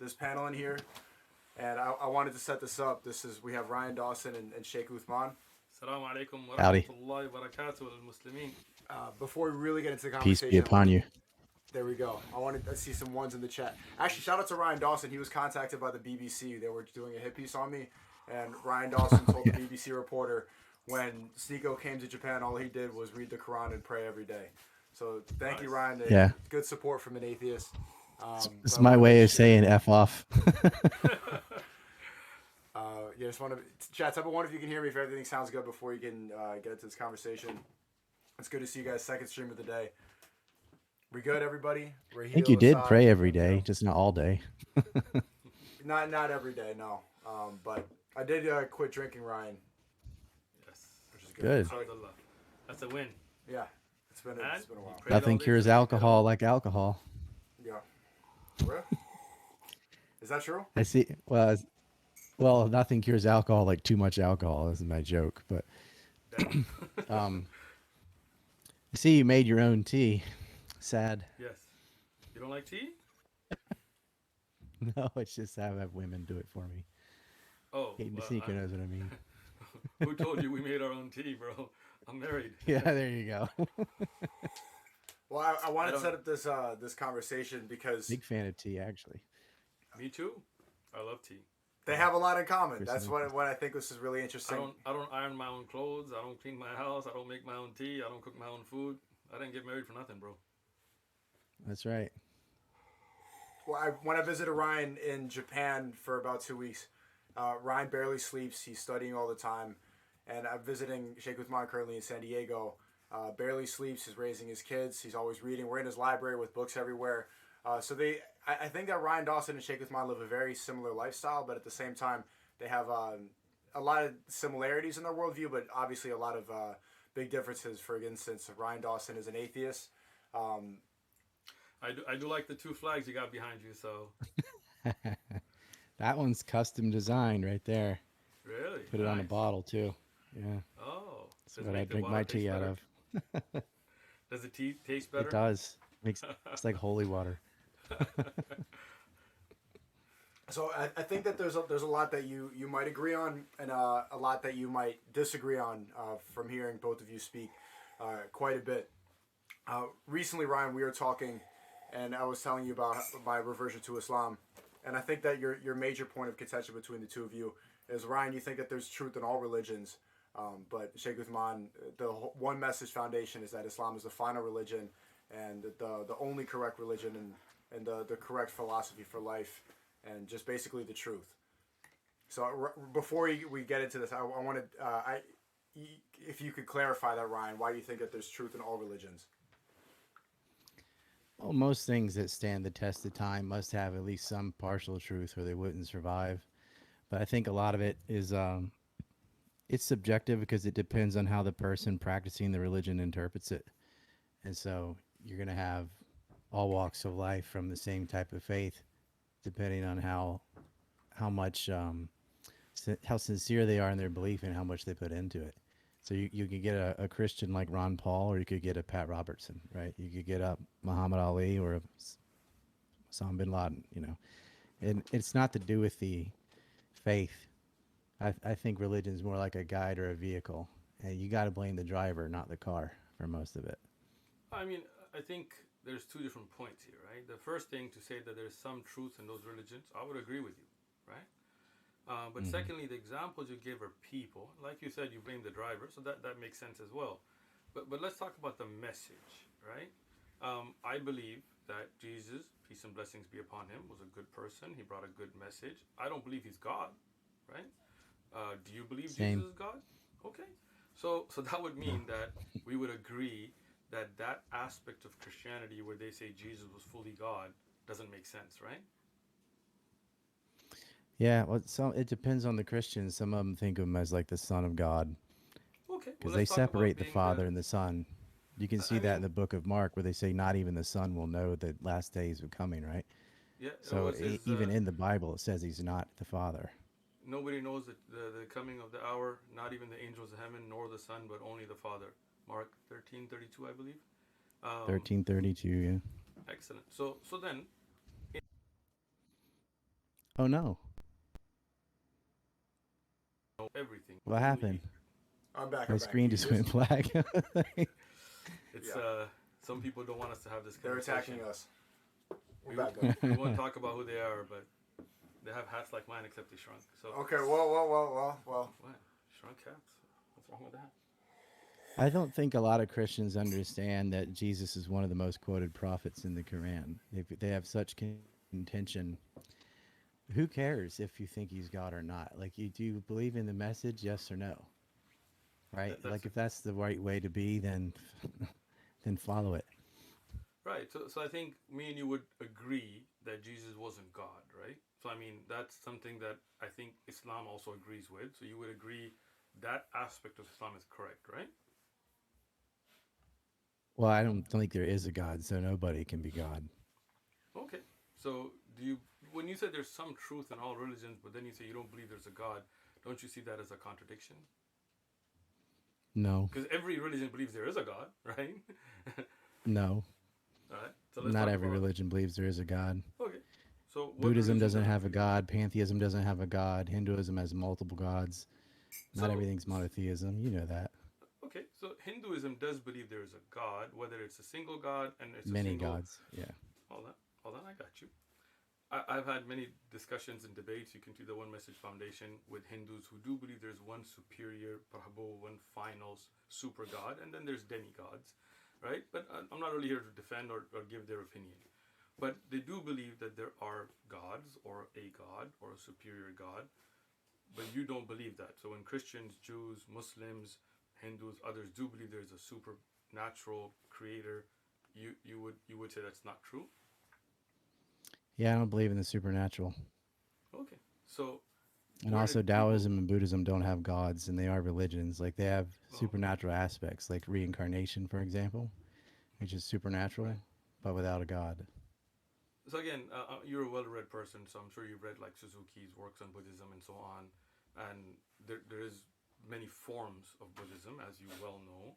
this panel in here, and I wanted to set this up. We have Ryan Dawson and Shaykh Uthman. Assalamu alaikum wa Howdy. rahmatullahi wa barakatuh al-Muslimin. Before we really get into the Peace be conversation, upon you. there we go. I wanted to see some ones in the chat. Actually, shout out to Ryan Dawson. He was contacted by the BBC. They were doing a hit piece on me, and Ryan Dawson told the BBC reporter when Sneako came to Japan, all he did was read the Quran and pray every day. So thank you, Ryan. Yeah. Good support from an atheist. It's my way of saying F off. Yeah, just want to chat. Type of one if you can hear me, if everything sounds good before you can get into this conversation. It's good to see you guys. Second stream of the day. We good, everybody? I think you did pray every day, just not all day. Not every day, no. But I did quit drinking, Ryan. Yes. Which is Good. So, That's a win. yeah, it's been a while. Nothing cures alcohol like alcohol. Yeah. Really? Is that true? I see. Well, nothing cures alcohol like too much alcohol. This is my joke, but I see you made your own tea. Sad. Yes. You don't like tea? No, it's just I have women do it for me. Oh. Kate Sneako knows what I mean. Who told you we made our own tea, bro? I'm married. Yeah, there you go. Well, I wanted to set up this conversation because big fan of tea, actually. Me too. I love tea. They have a lot in common. That's what I think this is really interesting. I don't iron my own clothes. I don't clean my house. I don't make my own tea. I don't cook my own food. I didn't get married for nothing, bro. That's right. Well, when I visited Ryan in Japan for about 2 weeks, Ryan barely sleeps. He's studying all the time. And I'm visiting Shaykh Uthman currently in San Diego. Barely sleeps. He's raising his kids. He's always reading. We're in his library with books everywhere. I think that Ryan Dawson and Shaykh Uthman live a very similar lifestyle, but at the same time, they have a lot of similarities in their worldview, but obviously a lot of big differences. For instance, Ryan Dawson is an atheist. I do like the two flags you got behind you, so. That one's custom designed right there. Really? Put it on a bottle too. Yeah. Oh. That's what I drink my tea out of. Does the tea taste better? It does. It's like holy water. So I think that there's a lot that you might agree on and a lot that you might disagree on from hearing both of you speak quite a bit. Recently, Ryan, we were talking, and I was telling you about my reversion to Islam, and I think that your major point of contention between the two of you is, Ryan, you think that there's truth in all religions, but Shaykh Uthman, the one message foundation is that Islam is the final religion and the only correct religion and the correct philosophy for life, and just basically the truth. So before we get into this, I wanted, if you could clarify that, Ryan, why do you think that there's truth in all religions? Well, most things that stand the test of time must have at least some partial truth or they wouldn't survive. But I think a lot of it is it's subjective because it depends on how the person practicing the religion interprets it. And so you're going to have all walks of life from the same type of faith, depending on how much how sincere they are in their belief and how much they put into it. So you could get a Christian like Ron Paul, or you could get a Pat Robertson, right? You could get a Muhammad Ali or a Osama bin Laden, And it's not to do with the faith. I think religion is more like a guide or a vehicle, and you got to blame the driver, not the car, for most of it. I mean, I think there's two different points here, right? The first thing to say that there's some truth in those religions, I would agree with you, right? But secondly, the examples you give are people. Like you said, you blame the driver, so that makes sense as well. But let's talk about the message, right? I believe that Jesus, peace and blessings be upon him, was a good person. He brought a good message. I don't believe he's God, right? Do you believe Same. Jesus is God? Okay. So that would mean that we would agree that aspect of Christianity where they say Jesus was fully God doesn't make sense, right? Yeah, well, it depends on the Christians. Some of them think of him as like the Son of God. Okay. Because Well, they let's talk about separate the being Father and the Son. You can see that in the book of Mark, where they say not even the Son will know the last days are coming, right? Yeah. So it says, even in the Bible, it says he's not the Father. nobody knows the coming of the hour, not even the angels of heaven, nor the Son, but only the Father. Mark 13:32, I believe. 13:32, yeah. Excellent. So then, Oh no. Know everything. What happened? I'm back. My I'm back. screen You just went black. It's Yeah. some people don't want us to have this They're conversation. attacking us. We're We, back though. we won't talk about who they are, but they have hats like mine, except they shrunk. So Okay. Well. what? Shrunk hats? What's wrong with that? I don't think a lot of Christians understand that Jesus is one of the most quoted prophets in the Quran. They have such contention. Who cares if you think he's God or not? Like, do you believe in the message? Yes or no? Right? That's Like, if that's the right way to be, then then follow it. right. So I think me and you would agree that Jesus wasn't God, right? So I mean, that's something that I think Islam also agrees with. So you would agree that aspect of Islam is correct, right? Well, I don't think there is a God, so nobody can be God. Okay. So do you, when you said there's some truth in all religions, but then you say you don't believe there's a God, don't you see that as a contradiction? No, Because every religion believes there is a God, right? no. All right. So let's Not talk every about. religion believes there is a God. Okay. So what Buddhism religion doesn't doesn't have a believe that? God. Pantheism doesn't have a God. Hinduism has multiple gods. Not So everything's monotheism. You know that. okay. So Hinduism does believe there is a God, whether it's a single God and it's a Many single. gods. Yeah. Hold on. Hold on. I got you. I've had many discussions and debates. You can do the One Message Foundation with Hindus who do believe there's one superior, Prabhu, one final super God, and then there's demigods, right? But I'm not really here to defend or give their opinion. But they do believe that there are gods or a God or a superior God, but you don't believe that. So when Christians, Jews, Muslims, Hindus, others do believe there's a supernatural creator, you would say that's not true. Yeah, I don't believe in the supernatural. Okay, so And where also, did people? Taoism and Buddhism don't have gods, and they are religions. Like, they have Oh, okay, supernatural aspects, like reincarnation, for example, which is supernatural, right. but without a god. So again, you're a well-read person, so I'm sure you've read like Suzuki's works on Buddhism and so on. And there is many forms of Buddhism, as you well know.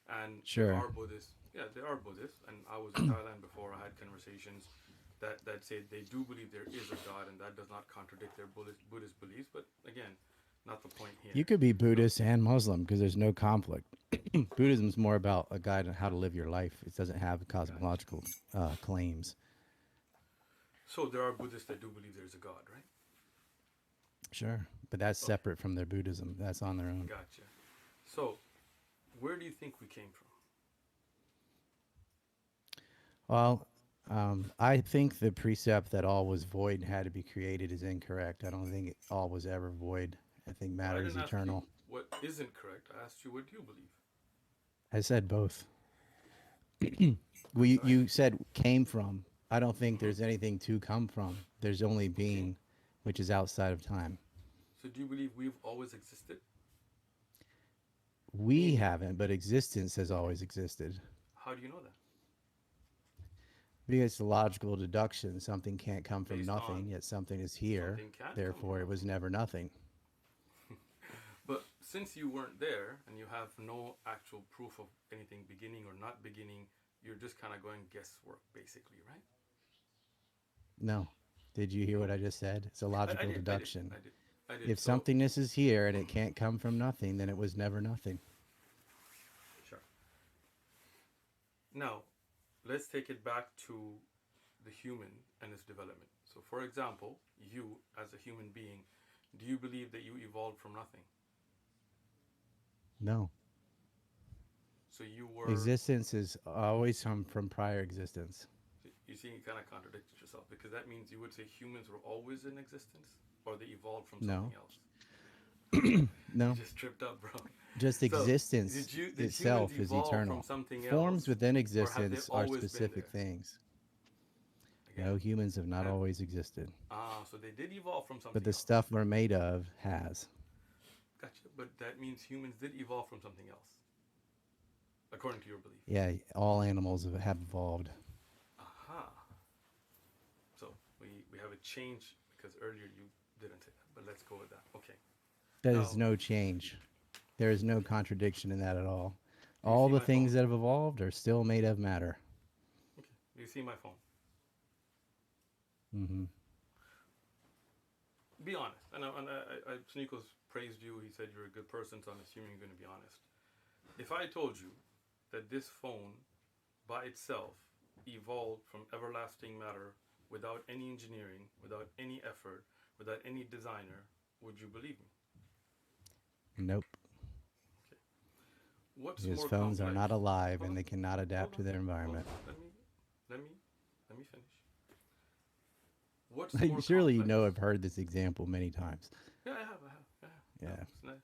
And there Sure. are Buddhists. Yeah, there are Buddhists. And I was in Thailand before. I had conversations that say they do believe there is a God, and that does not contradict their Buddhist beliefs. But again, not the point You here. could be So Buddhist and Muslim because there's no conflict. Buddhism's more about a guide on how to live your life. It doesn't have gotcha. cosmological claims. So there are Buddhists that do believe there's a God, right? Sure. But that's Okay, separate from their Buddhism. That's on their own. gotcha. So where do you think we came from? Well, I think the precept that all was void and had to be created is incorrect. I don't think all was ever void. I think Well, I matter is didn't ask you eternal. what isn't correct. I asked you what you believe. I said both. I'm We, sorry. you said came from. I don't think Hmm. there's anything to come from. There's only Okay. being, which is outside of time. So do you believe we've always existed? Me We and you. haven't, but existence has always existed. How do you know that? Because it's a logical deduction. Something can't come from Based nothing, on yet something is here. something can come from Therefore, it was nothing. never nothing. But since you weren't there and you have no actual proof of anything beginning or not beginning, you're just kind of going guesswork, basically, right? No. Did you hear what No. I just said? It's a I logical did. I did. deduction. I did. I did. If So, somethingness is here and it can't come from nothing, then it was never nothing. sure. Now, let's take it back to the human and its development. So, for example, you as a human being, do you believe that you evolved from nothing? No. So you were. Existence is always from prior existence. You see, you kind of contradicted yourself because that means you would say humans were always in existence, or they evolved from something No. else. You No. just tripped up, bro. Just So, existence did humans itself is evolve from eternal. something Forms else, within or have they existence are always been specific there? things. Again, No, humans have not have always existed. so they did evolve from But something the else. stuff we're made of has. Gotcha. But that means humans did evolve from something else, according to your belief. Yeah, all animals have evolved. Aha. So we have a change because earlier you didn't say that, but let's go with that. Okay. There is Now, no change. There is no contradiction in that at all. do you All see the my phone? things that have evolved are still made of matter. Okay. Do you see my phone? Hmm. Be honest. Sneako's praised you. He said you're a good person, so I'm assuming you're going to be honest. If I told you that this phone by itself evolved from everlasting matter without any engineering, without any effort, without any designer, would you believe me? Nope. Okay. What's Because more phones are complex? not alive Hold and on. they cannot Hold adapt to on. their Hold environment. on. Let me finish. What's more Surely you complex? know I've heard this example many times. Yeah, I have. Yeah. It's not,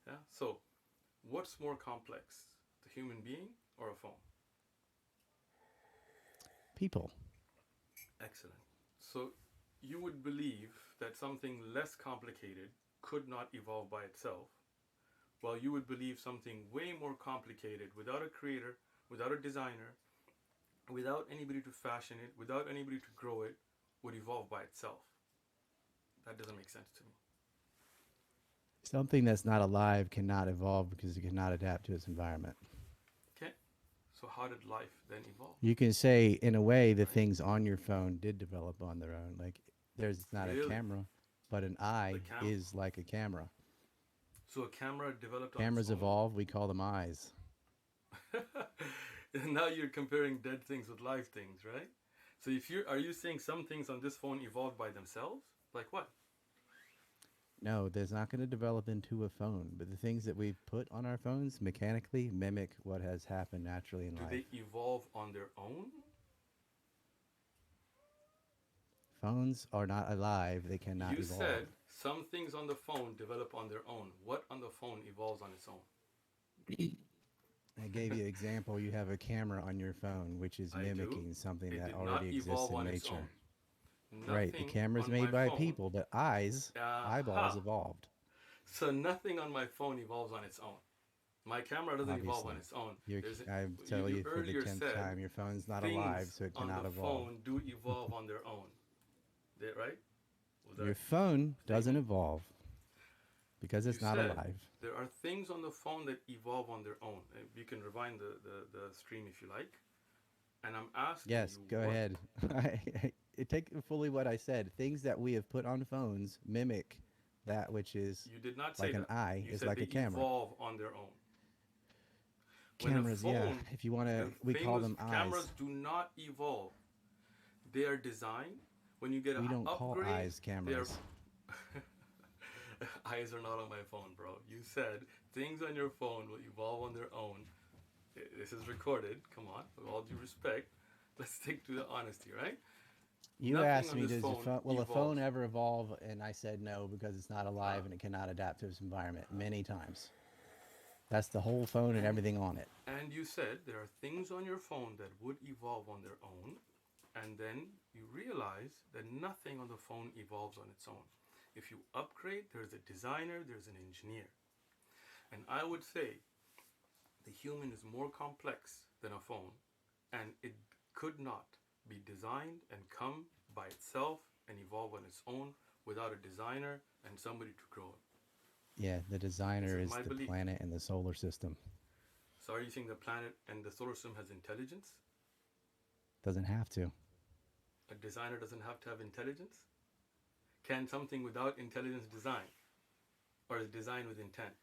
yeah. So, what's more complex, the human being or a phone? People. Excellent. So, you would believe that something less complicated could not evolve by itself, while you would believe something way more complicated without a creator, without a designer, without anybody to fashion it, without anybody to grow it, would evolve by itself. That doesn't make sense to me. Something that's not alive cannot evolve because it cannot adapt to its environment. Okay? So, how did life then evolve? You can say, in a way, the Right? things on your phone did develop on their own. Like, there's not a Really? camera, but an The eye cam. is like a camera. So, a camera developed on its Cameras own? evolve, we call them eyes. Now you're comparing dead things with live things, right? So if you are you saying some things on this phone evolved by themselves? Like what? No, there's not going to develop into a phone, but the things that we put on our phones mechanically mimic what has happened naturally in Do life. they evolve on their own? Phones are not alive, they cannot You evolve. said some things on the phone develop on their own. What on the phone evolves on its own? I gave you an example. You have a camera on your phone, which is I do. mimicking something It that did not already exists evolve in on its nature. own. Right, the Nothing camera's on my made by phone. people, but eyeballs Aha. evolved. So nothing on my phone evolves on its own. My camera doesn't evolve on Obviously. its own. I tell You you for the earlier 10th said time, your phone's not alive, things so it on the cannot evolve. phone do evolve on their own. Right? Was Your that phone doesn't statement? evolve because You it's not said alive. there are things on the phone that evolve on their own. You can rewind the stream if you like. And I'm asking Yes, you go what ahead. Take fully what I said. Things that we have put on phones mimic that which is you did not say like an that. eye, You is said like they a camera. evolve on their own. When a Cameras, yeah. phone, If you want to, the we call famous them eyes. cameras do not evolve. They are designed. When you get an We don't call upgrade, eyes they are cameras. eyes are not on my phone, bro. You said things on your phone will evolve on their own. This is recorded. Come on, with all due respect, let's stick to the honesty, right? You Nothing asked on me, this does your phone phone, will a phone evolves. ever evolve? And I said no, because it's not alive Uh, and it cannot adapt to its environment many times. That's the whole phone and and everything on it. and you said there are things on your phone that would evolve on their own, and then you realize that nothing on the phone evolves on its own. If you upgrade, there's a designer, there's an engineer. And I would say the human is more complex than a phone, and it could not be designed and come by itself and evolve on its own without a designer and somebody to grow it. Yeah, the This designer is is my the belief. planet and the solar system. So are you saying the planet and the solar system has intelligence? Doesn't have to. A designer doesn't have to have intelligence? Can something without intelligence design? Or is design with intent?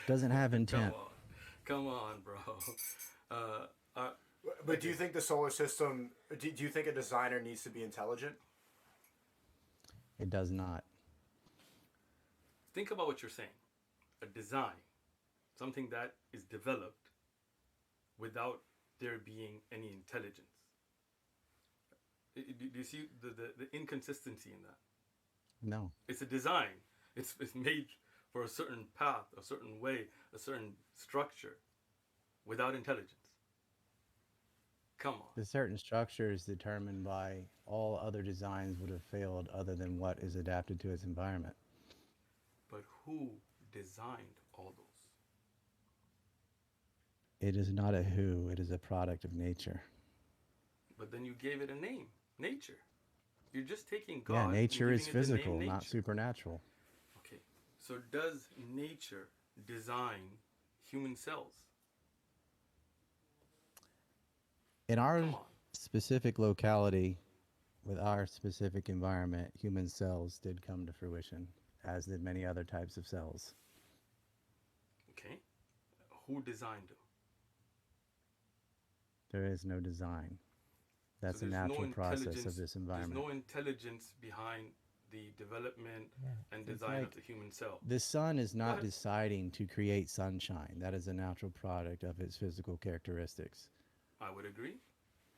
Doesn't have intent. Come on, bro. Uh, uh, But do okay. you think the solar system? Do you think a designer needs to be intelligent? It does not. Think about what you're saying. A design, something that is developed without there being any intelligence. Do you see the inconsistency in that? No. It's a design. It's made for a certain path, a certain way, a certain structure, without intelligence. Come on. The certain structure is determined by all other designs would have failed other than what is adapted to its environment. But who designed all those? It is not a who, it is a product of nature. But then you gave it a name, nature. You're just taking Yeah, God and nature is giving it the name physical, not nature. supernatural. Okay. So does nature design human cells? In our Come on. specific locality, with our specific environment, human cells did come to fruition, as did many other types of cells. Okay, who designed them? There is no design. So That's a there's no natural process of intelligence. this There's environment. no intelligence behind the development Yeah. and It's design of like the human cell. the sun is Go not ahead. deciding to create sunshine. That is a natural product of its physical characteristics. I would agree,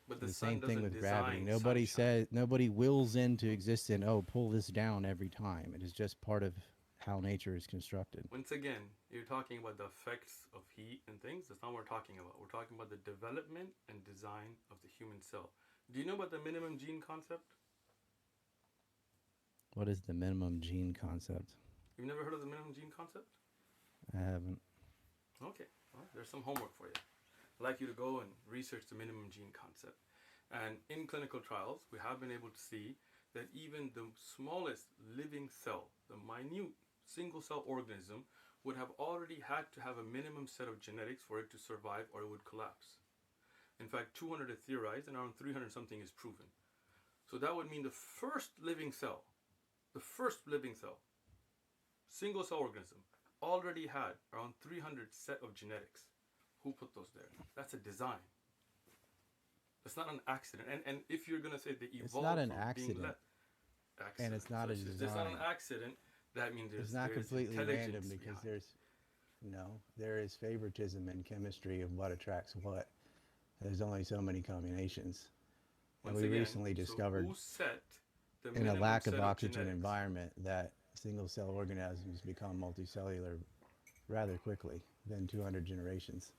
but the The sun same thing doesn't with gravity. design sunshine. Nobody wills into existence, oh, pull this down every time. It is just part of how nature is constructed. Once again, you're talking about the effects of heat and things. That's not what we're talking about. We're talking about the development and design of the human cell. Do you know about the minimum gene concept? What is the minimum gene concept? You've never heard of the minimum gene concept? I haven't. Okay, well, there's some homework for you. I'd like you to go and research the minimum gene concept. And in clinical trials, we have been able to see that even the smallest living cell, the minute single cell organism, would have already had to have a minimum set of genetics for it to survive or it would collapse. In fact, 200 is theorized and around 300 something is proven. So that would mean the first living cell, single cell organism, already had around 300 set of genetics. Who put those there? That's a design. It's not an accident. And if you're going to say they It's evolved not an from being accident, and accident. it's not So a it's just not an design. accident. That means It's not there's completely random intelligence because behind. there is favoritism in chemistry of what attracts what. There's only so many combinations. And Once we again, recently so discovered who set the in a minimum lack of set of oxygen genetics? environment that single cell organisms become multicellular rather quickly than 200 generations.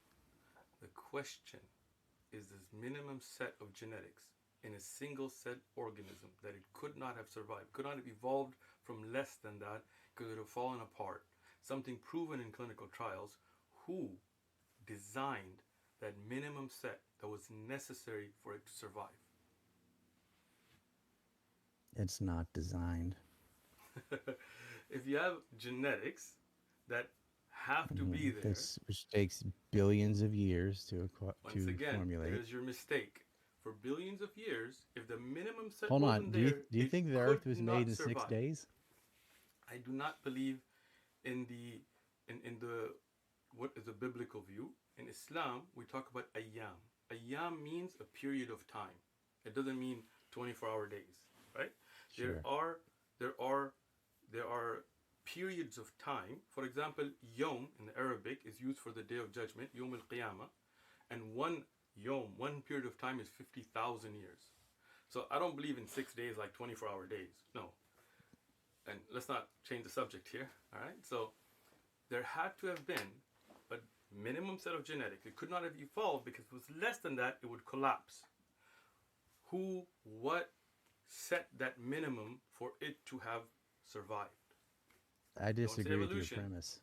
The question is this minimum set of genetics in a single cell organism that it could not have survived, could not have evolved from less than that because it would have fallen apart. Something proven in clinical trials. Who designed that minimum set that was necessary for it to survive? It's not designed. If you have genetics that have to be there, This which takes billions of years once to again, formulate. there's your mistake. For billions of years, if the minimum set Hold on. wasn't there, Do you it think the could Earth was made not in six survive. days? I do not believe in the what is a biblical view. In Islam, we talk about ayyam. Ayyam means a period of time. It doesn't mean 24-hour days, right? Sure. There are periods of time. For example, yom in the Arabic is used for the day of judgment, yom al-qiyamah, and one period of time is 50,000 years. So I don't believe in 6 days like 24-hour days. No. And let's not change the subject here, all right? So there had to have been a minimum set of genetics. It could not have evolved because if it was less than that, it would collapse. What set that minimum for it to have survived? I Don't say disagree with your evolution. premise.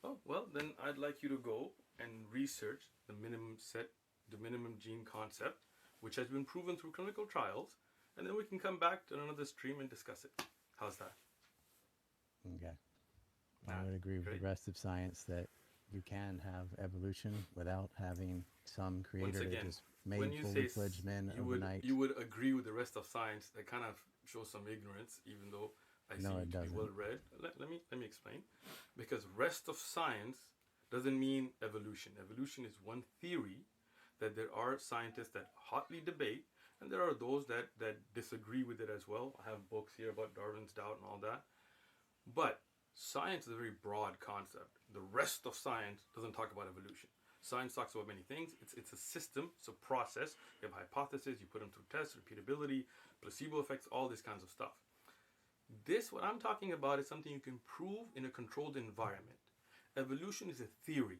Oh, well, then I'd like you to go and research the minimum gene concept, which has been proven through clinical trials, and then we can come back to another stream and discuss it. How's that? Okay. I Ah, would agree with great. the rest of science that you can have evolution without having some Once creator that again, just when made you fully say fledged men you would overnight. you would agree with the rest of science, that kind of shows some ignorance, even though I see No, you it to be doesn't. well read. Let me explain, because rest of science doesn't mean evolution. Evolution is one theory that there are scientists that hotly debate, and there are those that disagree with it as well. I have books here about Darwin's doubt and all that, but science is a very broad concept. The rest of science doesn't talk about evolution. Science talks about many things. It's a system, it's a process. You have hypotheses, you put them through tests, repeatability, placebo effects, all this kinds of stuff. What I'm talking about, is something you can prove in a controlled environment. Evolution is a theory,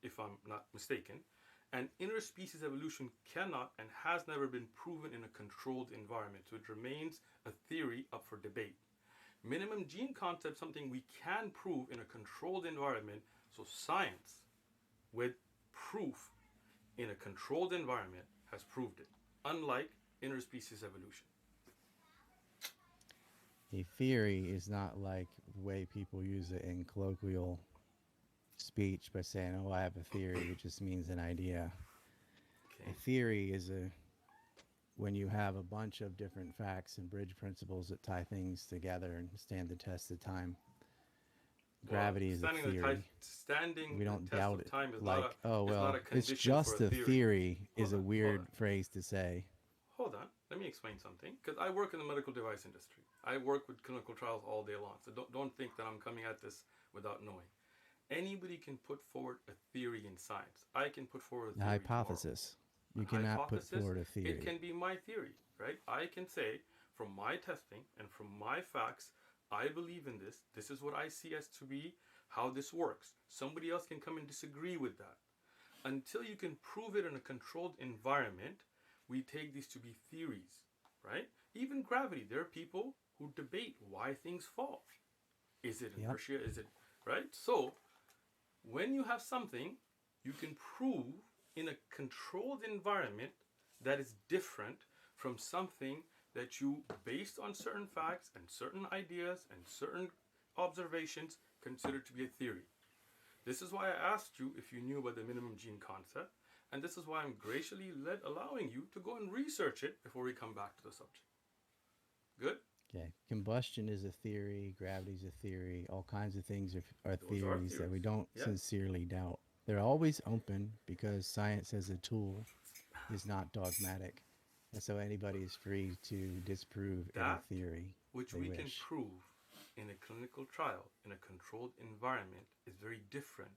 if I'm not mistaken, and interspecies evolution cannot and has never been proven in a controlled environment, so it remains a theory up for debate. Minimum gene concept, something we can prove in a controlled environment, so science with proof in a controlled environment has proved it, unlike interspecies evolution. A theory is not like the way people use it in colloquial speech by saying, "Oh, I have a theory," which just means an idea. A Okay. theory is a when you have a bunch of different facts and bridge principles that tie things together and stand the test of time. Well, Gravity is a theory. standing We the don't test doubt of it. time is not Like, oh, a well, it's condition for just a a theory. theory Hold is a on, hold weird on, phrase to say. hold on. Let me explain something. Because I work in the medical device industry. I work with clinical trials all day long. So don't think that I'm coming at this without knowing. Anybody can put forward a theory in science. I can put forward a A theory hypothesis. You tomorrow. A cannot put hypothesis, forward a it theory. can be my theory, right? I can say from my testing and from my facts, I believe in this. This is what I see as to be how this works. Somebody else can come and disagree with that. Until you can prove it in a controlled environment, we take these to be theories, right? Even gravity, there are people who debate why things fall. Is it Yep. inertia? Is it, right? So, when you have something, you can prove in a controlled environment that is different from something that you, based on certain facts and certain ideas and certain observations, consider to be a theory. This is why I asked you if you knew about the minimum gene concept, and this is why I'm graciously allowing you to go and research it before we come back to the subject. Good? Okay. Combustion is a theory. Gravity is a theory. All kinds of things are Those are theories that we theories. don't Yeah. sincerely doubt. They're always open because science as a tool is not dogmatic. And so anybody is free to disprove any That theory which they we can wish. prove in a clinical trial in a controlled environment is very different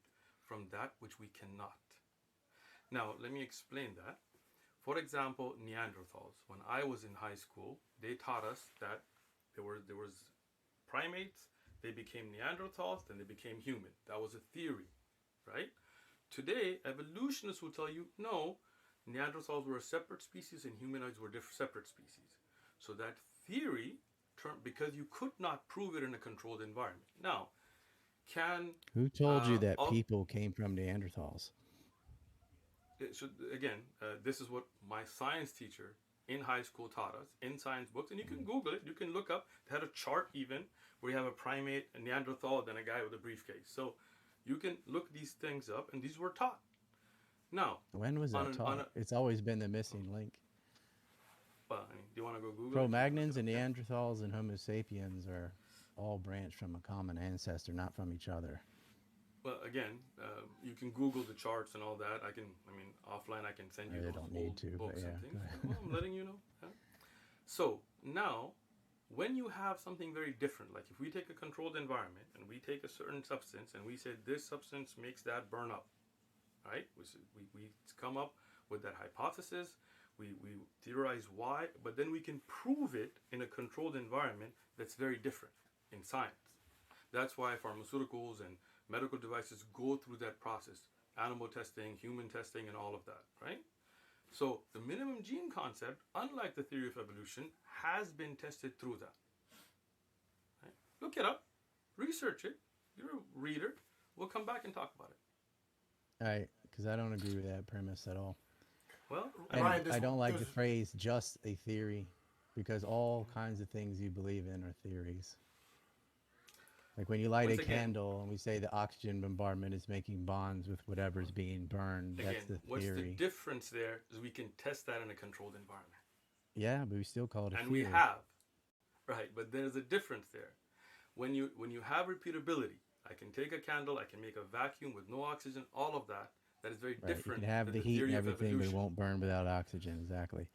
from that which we cannot. Now, let me explain that. For example, Neanderthals. When I was in high school, they taught us that there was primates, they became Neanderthals, then they became human. That was a theory, right? Today, evolutionists will tell you, no, Neanderthals were a separate species and humanoids were separate species. So that theory, because you could not prove it in a controlled environment. Now, can Who told you that all people came from Neanderthals? so again, this is what my science teacher in high school taught us in science books, and you can Google it. You can look up. They had a chart even where you have a primate, a Neanderthal, then a guy with a briefcase. So you can look these things up, and these were taught. Now, When was that on taught? a It's always been the missing link. well, I mean, do you want to go Google it? You can look it Cro-Magnons up. and Yeah. Neanderthals and Homo sapiens are all branched from a common ancestor, not from each other. Well, again, you can Google the charts and all that. I mean, offline, I can send I you really those don't need old to, but books yeah. and things. Go ahead. Well, I'm letting you know. Yeah? So now, when you have something very different, like if we take a controlled environment and we take a certain substance and we say this substance makes that burn up, right? We come up with that hypothesis. We theorize why, but then we can prove it in a controlled environment that's very different in science. That's why pharmaceuticals and medical devices go through that process: animal testing, human testing, and all of that, right? So the minimum gene concept, unlike the theory of evolution, has been tested through that. Right? Look it up, research it. You're a reader. We'll come back and talk about it. All right, because I don't agree with that premise at all. Well, And Ryan, I don't like the there's phrase just a theory because all kinds of things you believe in are theories. Like when you light a once again, candle and we say the oxygen bombardment is making bonds with whatever's being burned, that's the what's the theory. difference there is we can test that in a controlled environment. Yeah, but we still call it a And we theory. have, right? But there's a difference there. When you have repeatability, I can take a candle, I can make a vacuum with no oxygen, all of that. That is very Right. You different can have than the the heat and theory of everything, but it evolution. won't burn without oxygen. Exactly.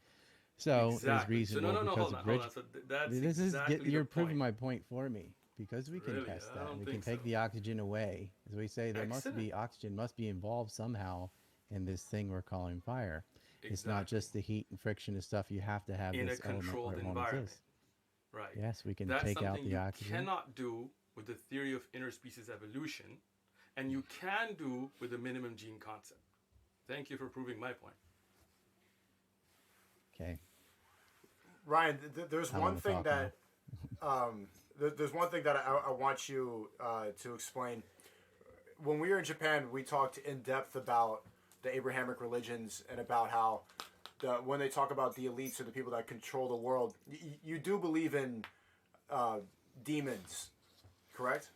So it is Exactly. So no, reasonable no, no. because Hold of on, hold bridge. on. So that's This is exactly the you're proving point. my point for me because we can Really, test I that. don't We can think so. take the oxygen away. As we say, there must Excellent. be oxygen must be involved somehow in this thing we're calling fire. It's not Exactly. just the heat and friction and stuff. You have to have In a this element or controlled it won't environment. exist. Right. Yes, we can That's take out something the you oxygen. cannot do with the theory of interspecies evolution, and you can do with the minimum gene concept. Thank you for proving my point. Okay, Ryan. There's I one want to thing talk now. that there's one thing that I want you to explain. When we were in Japan, we talked in depth about the Abrahamic religions and about how when they talk about the elites or the people that control the world, you do believe in uh, demons, correct?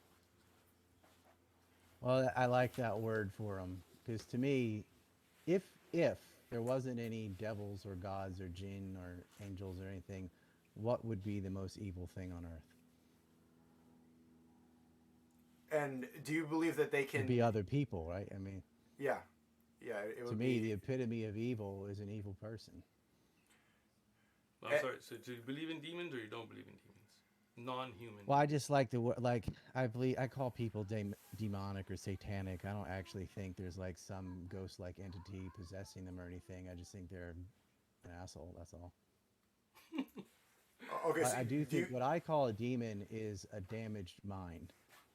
Well, I like that word for them because to me, if there wasn't any devils or gods or jinn or angels or anything, what would be the most evil thing on earth? And do you believe that they It'd be can? other people, right? I mean, Yeah, yeah. It to would me, the be. epitome of evil is an evil person. I'm sorry. So do you believe in demons or you don't believe in demons? Non-human Well, I demons. just like the like I call people demonic or satanic. I don't actually think there's like some ghost-like entity possessing them or anything. I just think they're an asshole. That's all. Okay, so I do do you? think what I call a demon is a damaged mind.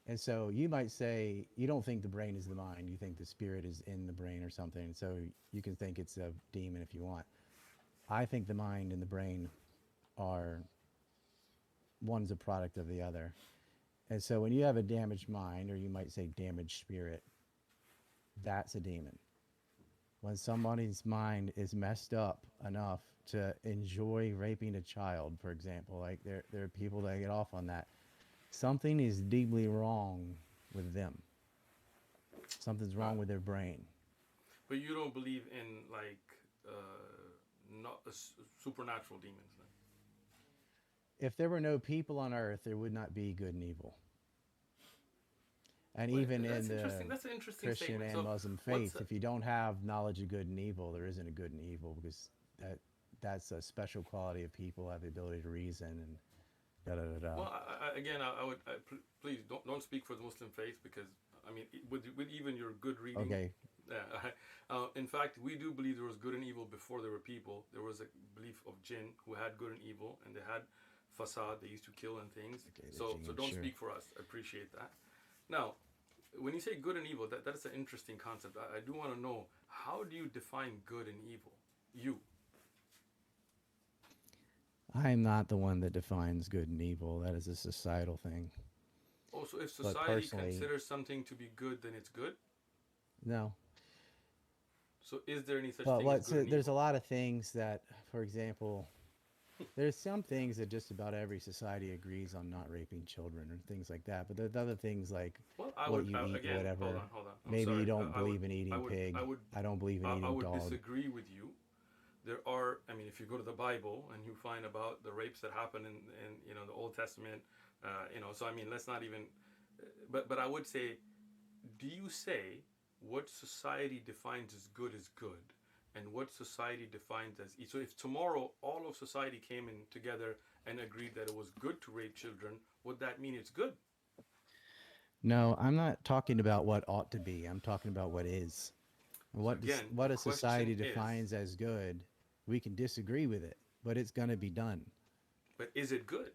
And so you might say you don't think the brain is the mind, you think the spirit is in the brain or something. So you can think it's a demon if you want. I think the mind and the brain are one's a product of the other. And so when you have a damaged mind, or you might say damaged spirit, that's a demon. When somebody's mind is messed up enough to enjoy raping a child, for example, like there are people that get off on that. Something is deeply wrong with them. Something's Uh, wrong with their brain. but you don't believe in like not supernatural demons, then? If there were no people on earth, there would not be good and evil. And Well, even in that's interesting. the That's an interesting Christian statement. and So, Muslim what's faith, if you don't have knowledge of good and evil, there isn't a good and evil because that that's a special quality of people have the ability to reason and da da da da. well, again, please don't speak for the Muslim faith because I mean, with even your good reading. Okay, In fact, we do believe there was good and evil before there were people. There was a belief of jinn who had good and evil, and they had fasad. They used to kill and things. okay, the So gene, don't sure. speak for us. I appreciate that. Now, when you say good and evil, that is an interesting concept. I do want to know, how do you define good and evil? You. I am not the one that defines good and evil. That is a societal thing. Also, if But society personally, considers something to be good, then it's good. no. So is there any such But thing as what's good and there's a evil? lot of things that, for example, there's some things that just about every society agrees on not raping children or things like that. But there's other things like Well, what you eat or again, whatever. hold on. I'm Maybe you sorry. don't believe in I eating would, I pig. would, I don't believe in I eating would dog. disagree with you. There are, I mean, if you go to the Bible and you find about the rapes that happen in the Old Testament, so I mean, let's not even, but I would say, do you say what society defines as good, and what society defines as evil? So if tomorrow all of society came in together and agreed that it was good to rape children, would that mean it's good? No, I'm not talking about what ought to be. I'm talking about what is. So again, the What a question society is, defines as good, we can disagree with it, but it's going to be done. but is it good?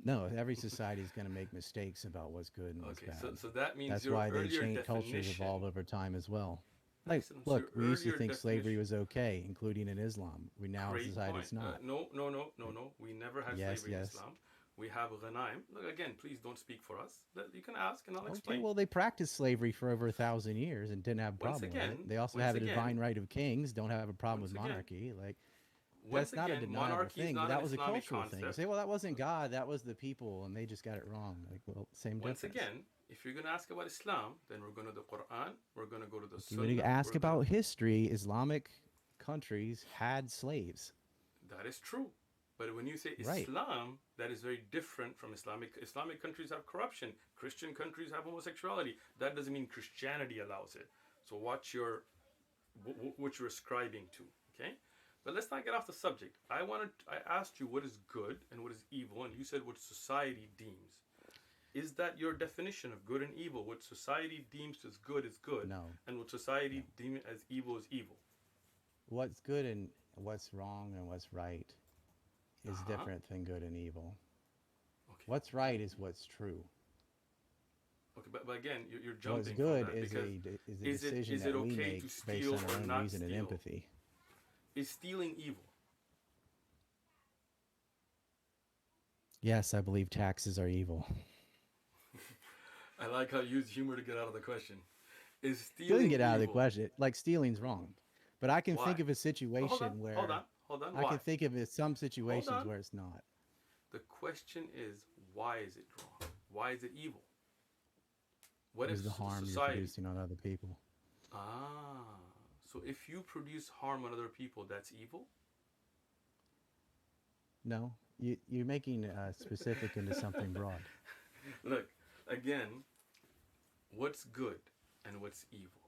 No, every society is going to make mistakes about what's good and what's Okay, so bad. so that means That's your why they earlier change, cultures definition. evolve over time as well. Like, Excellent. So look, your we used to earlier think slavery definition. was okay, including in Islam. We now Great decide point. it's not. No. We never had Yes, slavery in yes. Islam. We have ghanaim. Look, again, please don't speak for us. You can ask and I'll Okay, explain. well, they practiced slavery for over 1,000 years and didn't have a Once problem with it. again, They also once have a again, divine right of kings, don't have a problem with once again, monarchy. Like, once that's not a again, deniable monarchy is thing, but not an that was a Islamic cultural thing. You concept. say, well, that wasn't God, that was the people, and they just got it wrong. Like, well, same Once difference. again, if you're going to ask about Islam, then we're going to the Quran, we're going to go to the If you want to Sunnah, ask we're going to. about history, Islamic countries had slaves. That is true. But when you say Right. Islam, that is very different from Islamic. Islamic countries have corruption. Christian countries have homosexuality. That doesn't mean Christianity allows it. So what you're ascribing to. Okay, but let's not get off the subject. I asked you what is good and what is evil, and you said what society deems. Is that your definition of good and evil? What society deems as good is good, No, and what no. society deems as evil is evil. What's good and what's wrong and what's right Uh is huh. different than good and evil. Okay. What's right is what's true. Okay, but again, you're What's jumping from good that because is a is it decision is it that we okay make to based steal on our or own not reason and steal? empathy. Is stealing evil? Yes, I believe taxes are evil. I like how you use humor to get out of the question. Is Doesn't stealing get out of the evil? question. Like stealing's wrong, but I can Why? think of a Oh, hold on, situation hold on, where hold on. I Why? can think of some Hold situations on. where it's not. The question is, why is it wrong? Why is it evil? What What if is the harm you're society? producing on other people? Ah, so if you produce harm on other people, that's evil? No, you're making specific into something broad. Look, again, what's good and what's evil?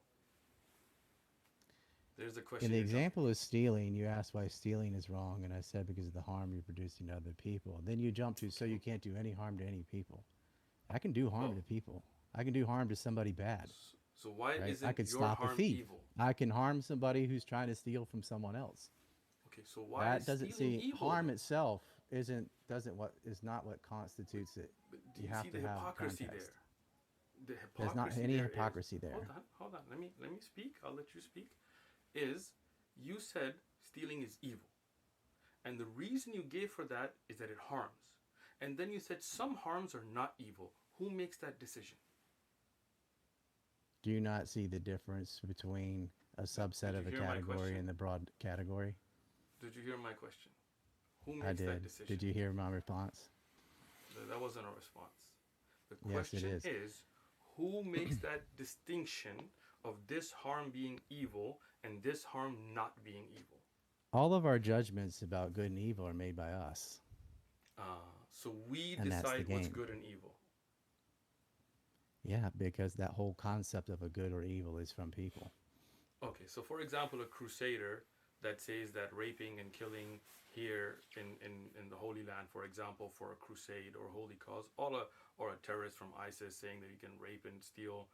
There's a In question the you're jumping. example of stealing, you asked why stealing is wrong, and I said because of the harm you're producing to other people. Then you jump to so Okay. you can't do any harm to any people. I can do harm Oh, to people. I can do harm to somebody bad, so why right? I isn't could your stop a harm thief. evil? I can harm somebody who's trying to steal from someone else. Okay, so why That is doesn't stealing see evil harm then? itself isn't doesn't what is not what But, constitutes it. but do You you have see to the have hypocrisy context. there? The There's not hypocrisy any there is, hypocrisy there. hold on, let me speak. I'll let you speak. Is you said stealing is evil. And the reason you gave for that is that it harms. And then you said some harms are not evil. Who makes that decision? Do you not see the difference between a Did subset you of a hear my category question? and the broad category? Did you hear my question? Who I makes that did. decision? Did you hear my response? That wasn't a response. The Yes, it question is. is who makes that distinction of this harm being evil and this harm not being evil? All of our judgments about good and evil are made by us, So we and that's the decide what's game. good and evil. Yeah, because that whole concept of a good or evil is from people. Okay, so for example, a crusader that says that raping and killing here in the Holy Land, for example, for a crusade or holy cause, or a terrorist from ISIS saying that you can rape and steal,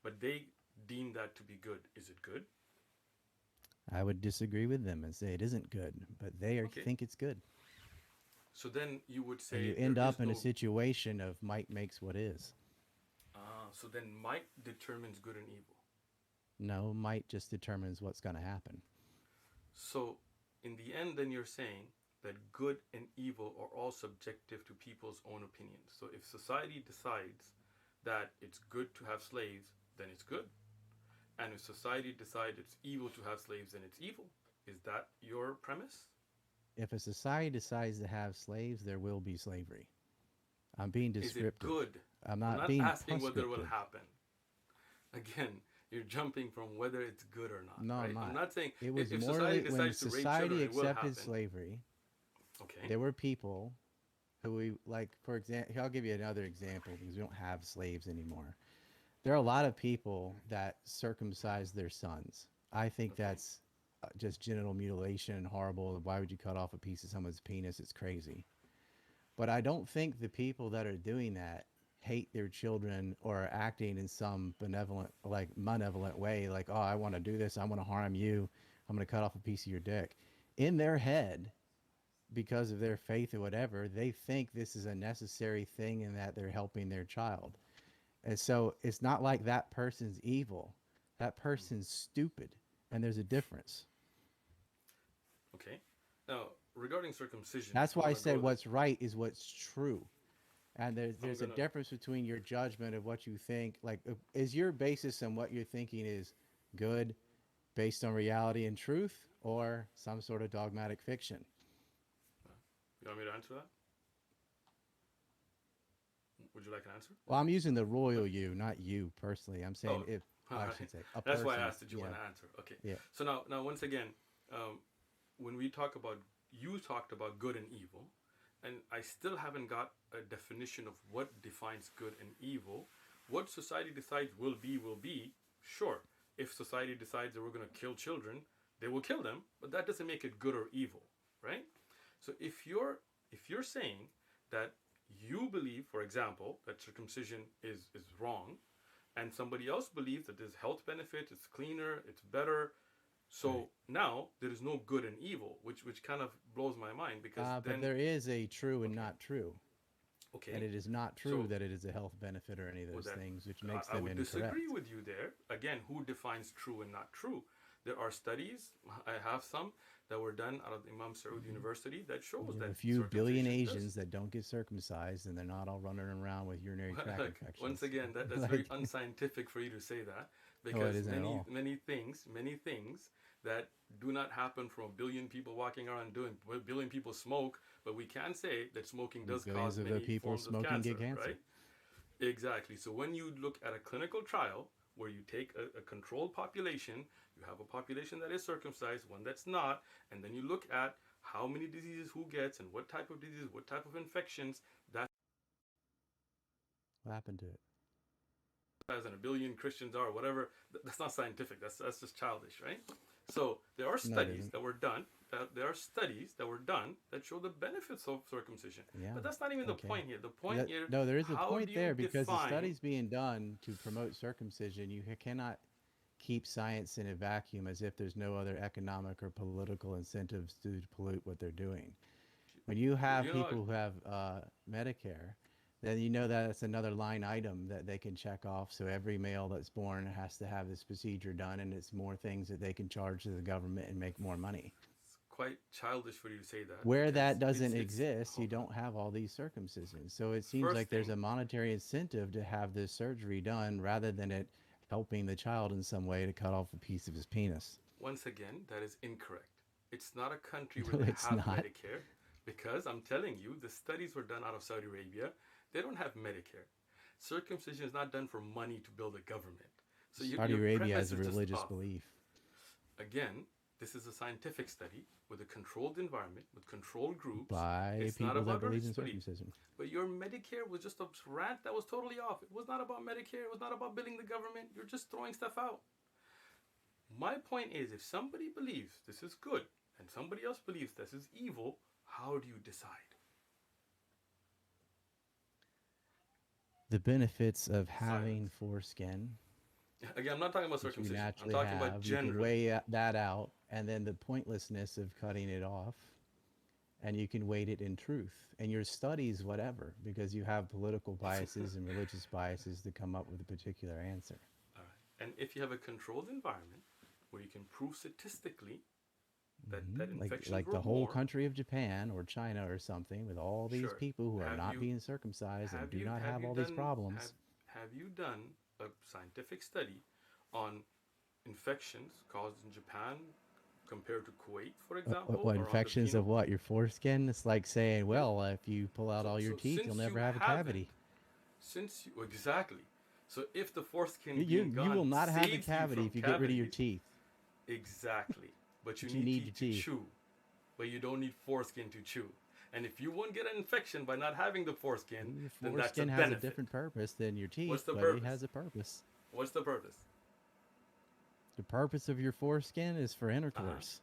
but they deem that to be good. Is it good? I would disagree with them and say it isn't good, but they Okay, think it's good. so then you would And you say there end is up in a no. situation of might makes what is. So then might determines good and evil. No, might just determines what's going to happen. So in the end, then you're saying that good and evil are all subjective to people's own opinions. So if society decides that it's good to have slaves, then it's good. And if society decides it's evil to have slaves, then it's evil. Is that your premise? If a society decides to have slaves, there will be slavery. I'm being Is it descriptive. good? I'm I'm not not being asking whether it will prescriptive. happen. Again, you're jumping from whether it's good or not, No, I'm right? I'm not. not saying It was if society morally when decides to rape children, society it will accepted happen. slavery. Okay. There were people who we like. For example, I'll give you another example because we don't have slaves anymore. There are a lot of people that circumcise their sons. I think Okay. that's just genital mutilation and horrible. Why would you cut off a piece of someone's penis? It's crazy. But I don't think the people that are doing that hate their children or are acting in some benevolent, like malevolent way. Like, oh, I want to do this. I want to harm you. I'm going to cut off a piece of your dick. In their head, because of their faith or whatever, they think this is a necessary thing and that they're helping their child. And so it's not like that person's evil. That person's stupid. And there's a difference. Okay. Now, regarding circumcision, That's I why I want to go said there. what's right is what's true. And I'm there's a gonna. difference between your judgment of what you think. Like, is your basis on what you're thinking is good based on reality and truth or some sort of dogmatic fiction? You want me to answer that? Would you like an answer? Well, I'm using the No. royal you, not you personally. I'm saying Oh, if, all I right. should say, a That's why I person, asked. Did you want to answer? Okay. yeah. So now, once again, when we talk about, you talked about good and evil, and I still haven't got a definition of what defines good and evil. What society decides will be will be. Sure, if society decides that we're going to kill children, they will kill them, but that doesn't make it good or evil, right? So if you're saying that you believe, for example, that circumcision is wrong, and somebody else believes that there's health benefits, it's cleaner, it's better. So Right. now there is no good and evil, which kind of blows my mind because But then there is a true and okay, not true. And okay, it is not true so that it is a health benefit or any of with those that things, which makes I them would disagree incorrect. with you there. Again, who defines true and not true? There are studies, I have some that were done out of Imam Saud University that shows You have that a few billion circumcision does. Asians that don't get circumcised and they're not all running around with urinary tract Look, once infections. again, that's very Like, unscientific for you to say that no, it because isn't at many all. many things that do not happen from a billion people walking around doing a billion people smoke, but we can say that smoking does Billions cause of the many people forms of smoking cancer, get cancer. right? Exactly. So when you look at a clinical trial where you take a controlled population, you have a population that is circumcised, one that's not, and then you look at how many diseases who gets and what type of diseases, what type of infections. That's What happened to it? as in a billion Christians are, whatever. That's not scientific. That's just childish, right? So there are No, it studies isn't. that were done. There are studies that were done that show the benefits of circumcision. Yeah. But that's not even the Okay. point here. The point here, No, there is a how point do you there because the define? studies being done to promote circumcision, you cannot keep science in a vacuum as if there's no other economic or political incentives to pollute what they're doing. When you have You know, people who have Medicare, then you know that it's another line item that they can check off. So every male that's born has to have this procedure done, and it's more things that they can charge to the government and make more money. it's quite childish for you to say that. Where because that doesn't it's exist, you hold on. don't have all these circumcisions. So it seems First like there's thing, a monetary incentive to have this surgery done rather than it helping the child in some way to cut off a piece of his penis. once again, that is incorrect. It's not a country where No, they it's have not. Medicare, because I'm telling you, the studies were done out of Saudi Arabia. They don't have Medicare. Circumcision is not done for money to build a government. So Saudi your Arabia premise has a is just religious off. belief. Again, this is a scientific study with a controlled environment, with controlled groups. By It's not people that about believe in religious belief. circumcision. But your Medicare was just a rant that was totally off. It was not about Medicare. It was not about building the government. You're just throwing stuff out. My point is, if somebody believes this is good and somebody else believes this is evil, how do you decide? The benefits of having Silence. foreskin, Again, I'm not talking about which you circumcision. I'm naturally talking about have, you can generally. weigh that out, and then the pointlessness of cutting it off, and you can weight it in truth. And your studies, whatever, because you have political biases and religious biases to come up with a particular answer. All right. And if you have a controlled environment where you can prove statistically that infections Like were the whole more, country of Japan or China or something, with all these sure. people who are Have not you being circumcised and do not have have you all these done problems. have you done a scientific study on infections caused in Japan compared to Kuwait, for example, What or on the infections of what? Your foreskin? It's like saying, Yeah. well, if you pull out all your So teeth, you'll since you never have a haven't, cavity. since you exactly, so if the foreskin You being gone will not have a saves cavity you if you from get rid of your cavities, teeth. exactly, but you But you need need teeth your to teeth. chew, but you don't need foreskin to chew. And if you won't get an infection by not having the foreskin, Your then that's a foreskin has a benefit. different purpose than your teeth, What's the but it purpose? has a purpose. What's the purpose? The purpose of your foreskin is for Uh-huh. intercourse.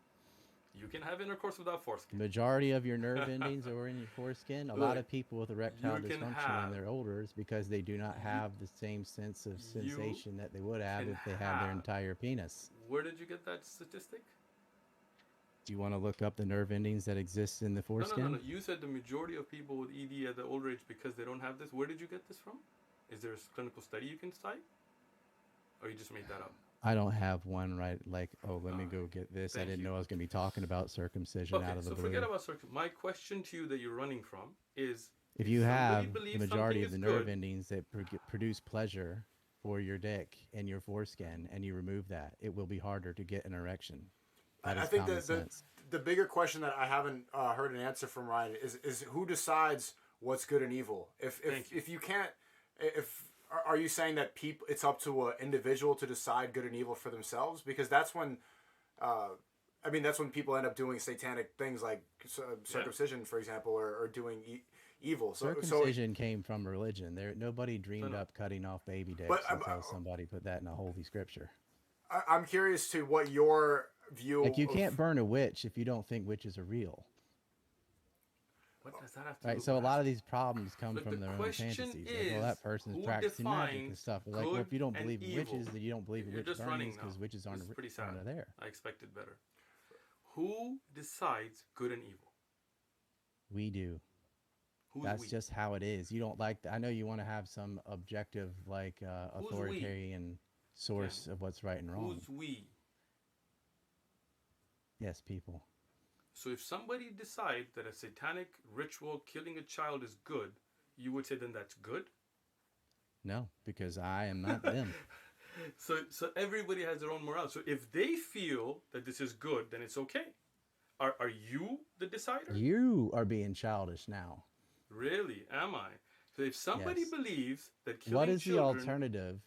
You can have intercourse without The foreskin. majority of your nerve endings are in your foreskin. A lot Look, of people with erectile you can dysfunction have when they're older is because they do not you have the same sense of you sensation that they would have can if they had their have. entire penis. Where did you get that statistic? Do you want to look up the nerve endings that exist in the No, no, no, foreskin? no. You said the majority of people with ED at the older age because they don't have this. Where did you get this from? Is there a clinical study you can cite, or you just made that up? I don't have one right like, oh, let me Alright, go get this. I thank didn't you. know I was going to be talking about circumcision Okay, out of the so blue. forget about circumcision. My question to you that you're running from is: If if you somebody have the believes majority of something the is nerve good, endings that produce pleasure for your dick and your foreskin, and you remove that, it will be harder to get an erection. That I is think common sense. the bigger question that I haven't heard an answer from Ryan is who decides what's good and evil. Thank you. If you can't, if are you saying that people it's up to an individual to decide good and evil for themselves? Because that's when, I mean, that's when people end up doing satanic things like circumcision, for example, or doing evil. So Circumcision came from religion. Nobody dreamed no. up cutting off baby dicks But, until somebody put that in a holy scripture. I'm curious to what your view. Like you of, can't burn a witch if you don't think witches are real. what does that have to do Right, with so a what lot I'm of these problems come But from the their own question fantasies. Like, well, is, that person's who practicing magic and defines stuff. But like, well, if you don't good believe in and witches, evil? then you don't believe in You're witch just running burnings because now. witches This aren't, is pretty sad. aren't there. I expected better. Who decides good and evil? We do. Who's That's we? just how it is. You don't like. I know you want to have some objective, like Who's we? authoritarian source of what's right and wrong. Who's we? Yes, people. So if somebody decides that a satanic ritual killing a child is good, you would say then that's good? No, because I am not them. So everybody has their own morale. So if they feel that this is good, then it's okay. Are you the decider? You are being childish now. Really? Am I? So if somebody Yes. believes that killing What is the children, alternative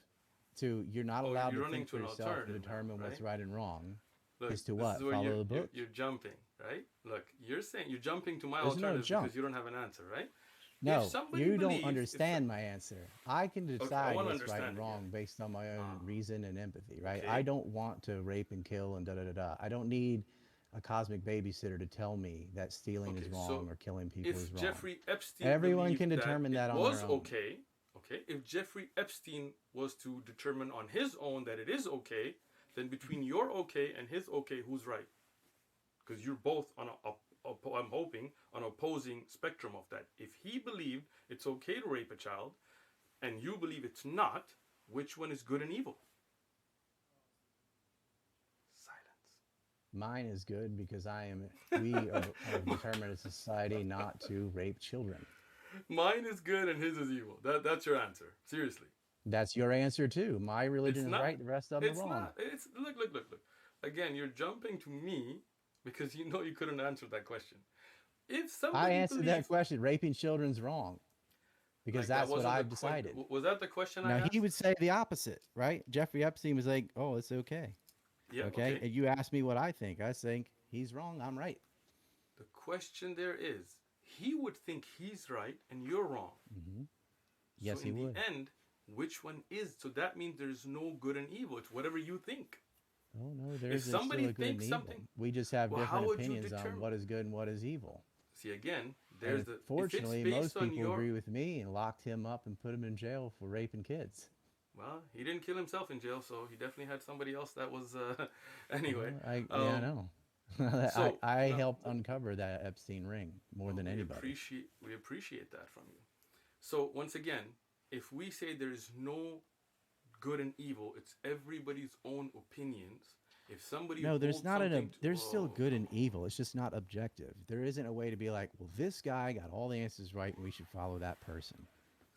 to you're not Oh, allowed you're to running think to for an yourself and alternative now, determine what's right? right and wrong. Look, Is to this is what? where Follow the book. you're jumping, right? Look, you're saying you're jumping to my There's no alternatives because jump. you don't have an answer, right? If No, somebody you don't believes, understand my answer. I can okay, I decide want to what's right understand and it here. wrong based on my own Ah, reason and empathy, right? I okay, don't want to rape and kill and da da da da. I don't need a cosmic babysitter to tell me that stealing is okay. So wrong or killing people is if wrong. Jeffrey Epstein Everyone believed can that determine it that on their was own. okay, okay, if Jeffrey Epstein was to determine on his own that it is okay, then between your okay and his okay, who's right? Because you're both on I'm hoping, on opposing spectrum of that. If he believed it's okay to rape a child, and you believe it's not, which one is good and evil? Mine is good because we are have determined as a society not to rape children. Silence. Mine is good and his is evil. That's your answer. Seriously. That's your answer too. My It's religion is not. right, the rest of them are It's wrong. not. It's look. Again, you're jumping to me because you know you couldn't answer that question. If I somebody answered that believes question. Raping children's wrong because like that that's what wasn't the I've question, decided. was that the question I Now he asked? would say the opposite, right? Jeffrey Epstein was like, "Oh, it's okay." Yeah. Okay? Okay. And you ask me what I think. I think he's wrong, I'm right. The question there is, he would think he's right and you're wrong. Hmm. So Yes, he in the would. end, which one is? So that means there's no good and evil. It's whatever you think. Oh no, If there's still somebody a good and thinks evil. something, We just have well, how different would you opinions on determine? what is good and what is evil. See, again, And there's the. If it's fortunately, based most on people your. agree with me and locked him up and put him in jail for raping kids. Well, he didn't kill himself in jail, so he definitely had somebody else that was. Anyway, Well, I um, know. so I now helped uncover that Epstein ring more than anybody. we appreciate that from you. So once again, if we say there is no good and evil, it's everybody's own opinions. If somebody No, there's holds not something to, there's still oh good no. and evil. It's just not objective. There isn't a way to be like, well, this guy got all the answers right and we should follow that person.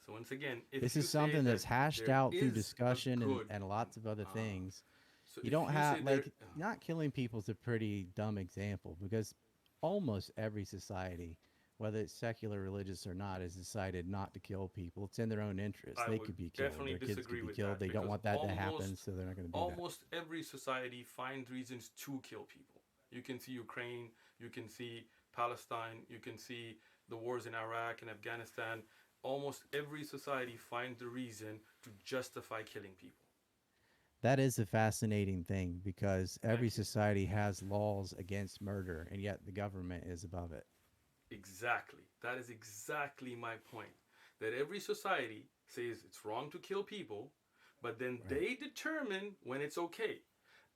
So once again, if This you is say something that that's hashed there out through is a discussion good, and lots of other uh, things. so You if don't you say have, there, like, not killing people is a pretty dumb example because almost every society, whether it's secular, religious, or not, has decided not to kill people. It's in their own interest. I They would could be killed. definitely Their kids could disagree be with killed. that They don't because want that to happen, so they're not going to do that. almost every society finds reasons to kill people. You can see Ukraine, you can see Palestine, you can see the wars in Iraq and Afghanistan. Almost every society finds a reason to justify killing people. That is a fascinating thing because every Thank you. society has laws against murder, and yet the government is above it. Exactly. That is exactly my point. That every society says it's wrong to kill people, but then Right. they determine when it's okay.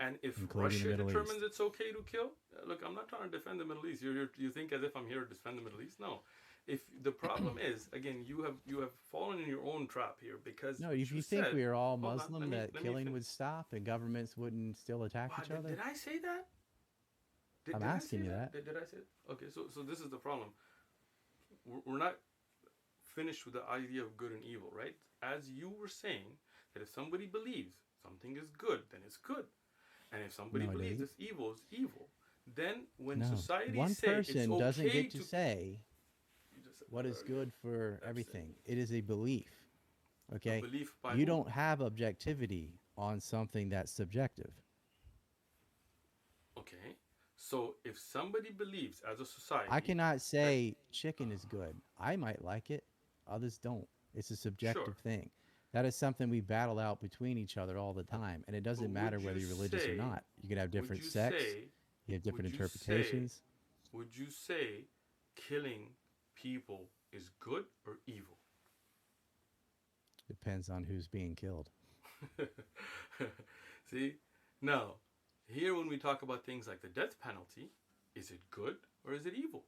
And if Including the Russia Middle determines East. it's okay to kill, look, I'm not trying to defend the Middle East. You think as if I'm here to defend the Middle East? No. If the problem is, again, you have fallen in your own trap here because No, what if you you think said. we are all Hold on, Muslim, that let me killing finish. would stop and governments wouldn't still attack Wow, each other, did I say that? I'm Did I say asking you that? that. Did I say it? Okay, so this is the problem. We're not finished with the idea of good and evil, right? As you were saying, that if somebody believes something is good, then it's good. And if somebody No, believes Dave. it's evil, it's evil. Then when No. societies One say it's person doesn't okay get to to. say You just said what that is earlier. good for Epstein. everything. It is a belief. A Okay? belief by You who? don't have objectivity on something that's subjective. Okay. So if somebody believes as a I society cannot that. say chicken is good. I might like it, others don't. It's a Sure. subjective thing. That is something we battle out between each other all the time. And it But doesn't matter whether you're religious or not. You can have would different you sects, say, you have different would you say, interpretations. would you say killing people is good or evil? Depends on who's being killed. See? Now, here when we talk about things like the death penalty, is it good or is it evil?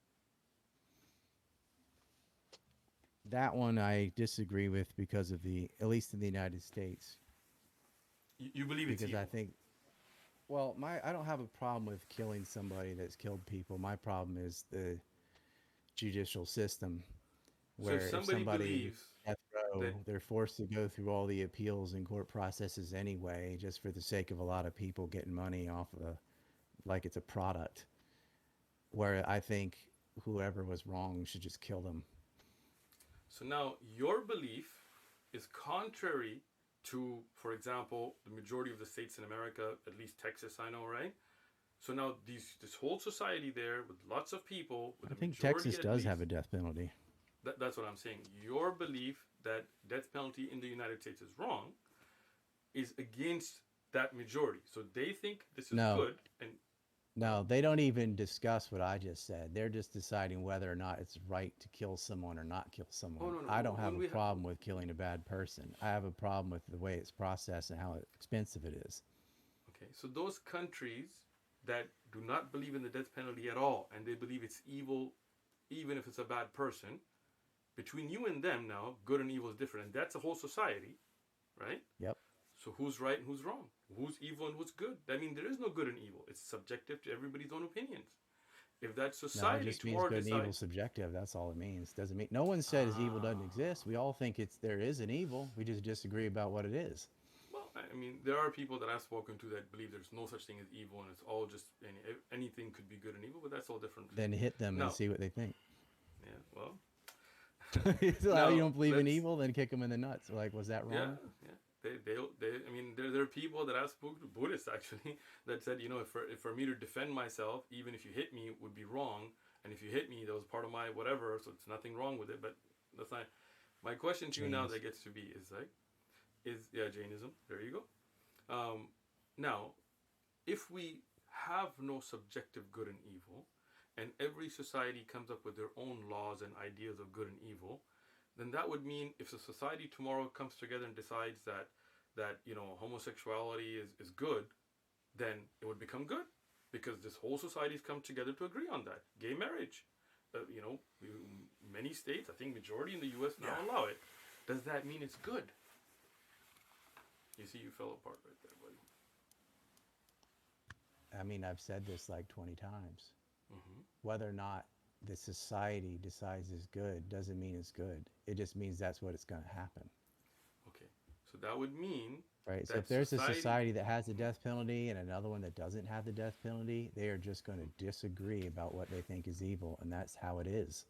That one I disagree with because of at least in the United States, You believe it's because I evil. think, well, I don't have a problem with killing somebody that's killed people. My problem is the judicial system, So if where if somebody somebody believes death that, row, they're forced to go through all the appeals and court processes anyway, just for the sake of a lot of people getting money off of like it's a product. Where I think whoever was wrong should just kill them. so now your belief is contrary to, for example, the majority of the states in America, at least Texas, I know, right? So now this whole society there with lots of people, with I a think majority Texas at does least. have a death penalty. That's what I'm saying. Your belief that death penalty in the United States is wrong is against that majority. So they think this is No, good, and no, no, they don't even discuss what I just said. They're just deciding whether or not it's right to kill someone or not kill oh someone. no, no. I don't have When a we have, problem with killing a bad person. I have a problem with the way it's processed and how expensive it is. okay, so those countries that do not believe in the death penalty at all, and they believe it's evil, even if it's a bad person, between you and them now, good and evil is different, and that's a whole society, right? Yep. So who's right and who's wrong? Who's evil and who's good? I mean, there is no good and evil. It's subjective to everybody's own opinions. If that No, it society just means tomorrow good and evil decides, subjective. That's all it means. Doesn't mean no one says evil doesn't ah, exist. We all think there is an evil. We just disagree about what it is. well, I mean, there are people that I've spoken to that believe there's no such thing as evil and it's all just anything could be good and evil, but that's all different. Then hit them and Now, see what they think. yeah, well, So how you now don't believe in let's, evil, then kick them in the nuts. Like, was that yeah, wrong? yeah. I mean, there are people that I've spoken to, Buddhists actually, that said, if for me to defend myself, even if you hit me, would be wrong. And if you hit me, that was part of my whatever, so it's nothing wrong with it. But that's not. My question to you now James. that gets to be is like, yeah, Jainism. There you go. Now, if we have no subjective good and evil, and every society comes up with their own laws and ideas of good and evil, then that would mean if the society tomorrow comes together and decides that homosexuality is good, then it would become good because this whole society's come together to agree on that. Gay marriage, many states, I think majority in the U.S. now Yeah. allow it. Does that mean it's good? You see, you fell apart right there, buddy. I mean, I've said this like 20 times. Hmm. Whether or not the society decides is good doesn't mean it's good. It just means that's what it's going to happen. Okay, so that would mean Right? So if that there's a society. society that has the death penalty and another one that doesn't have the death penalty, they are just going to disagree about what they think is evil, and that's how it is.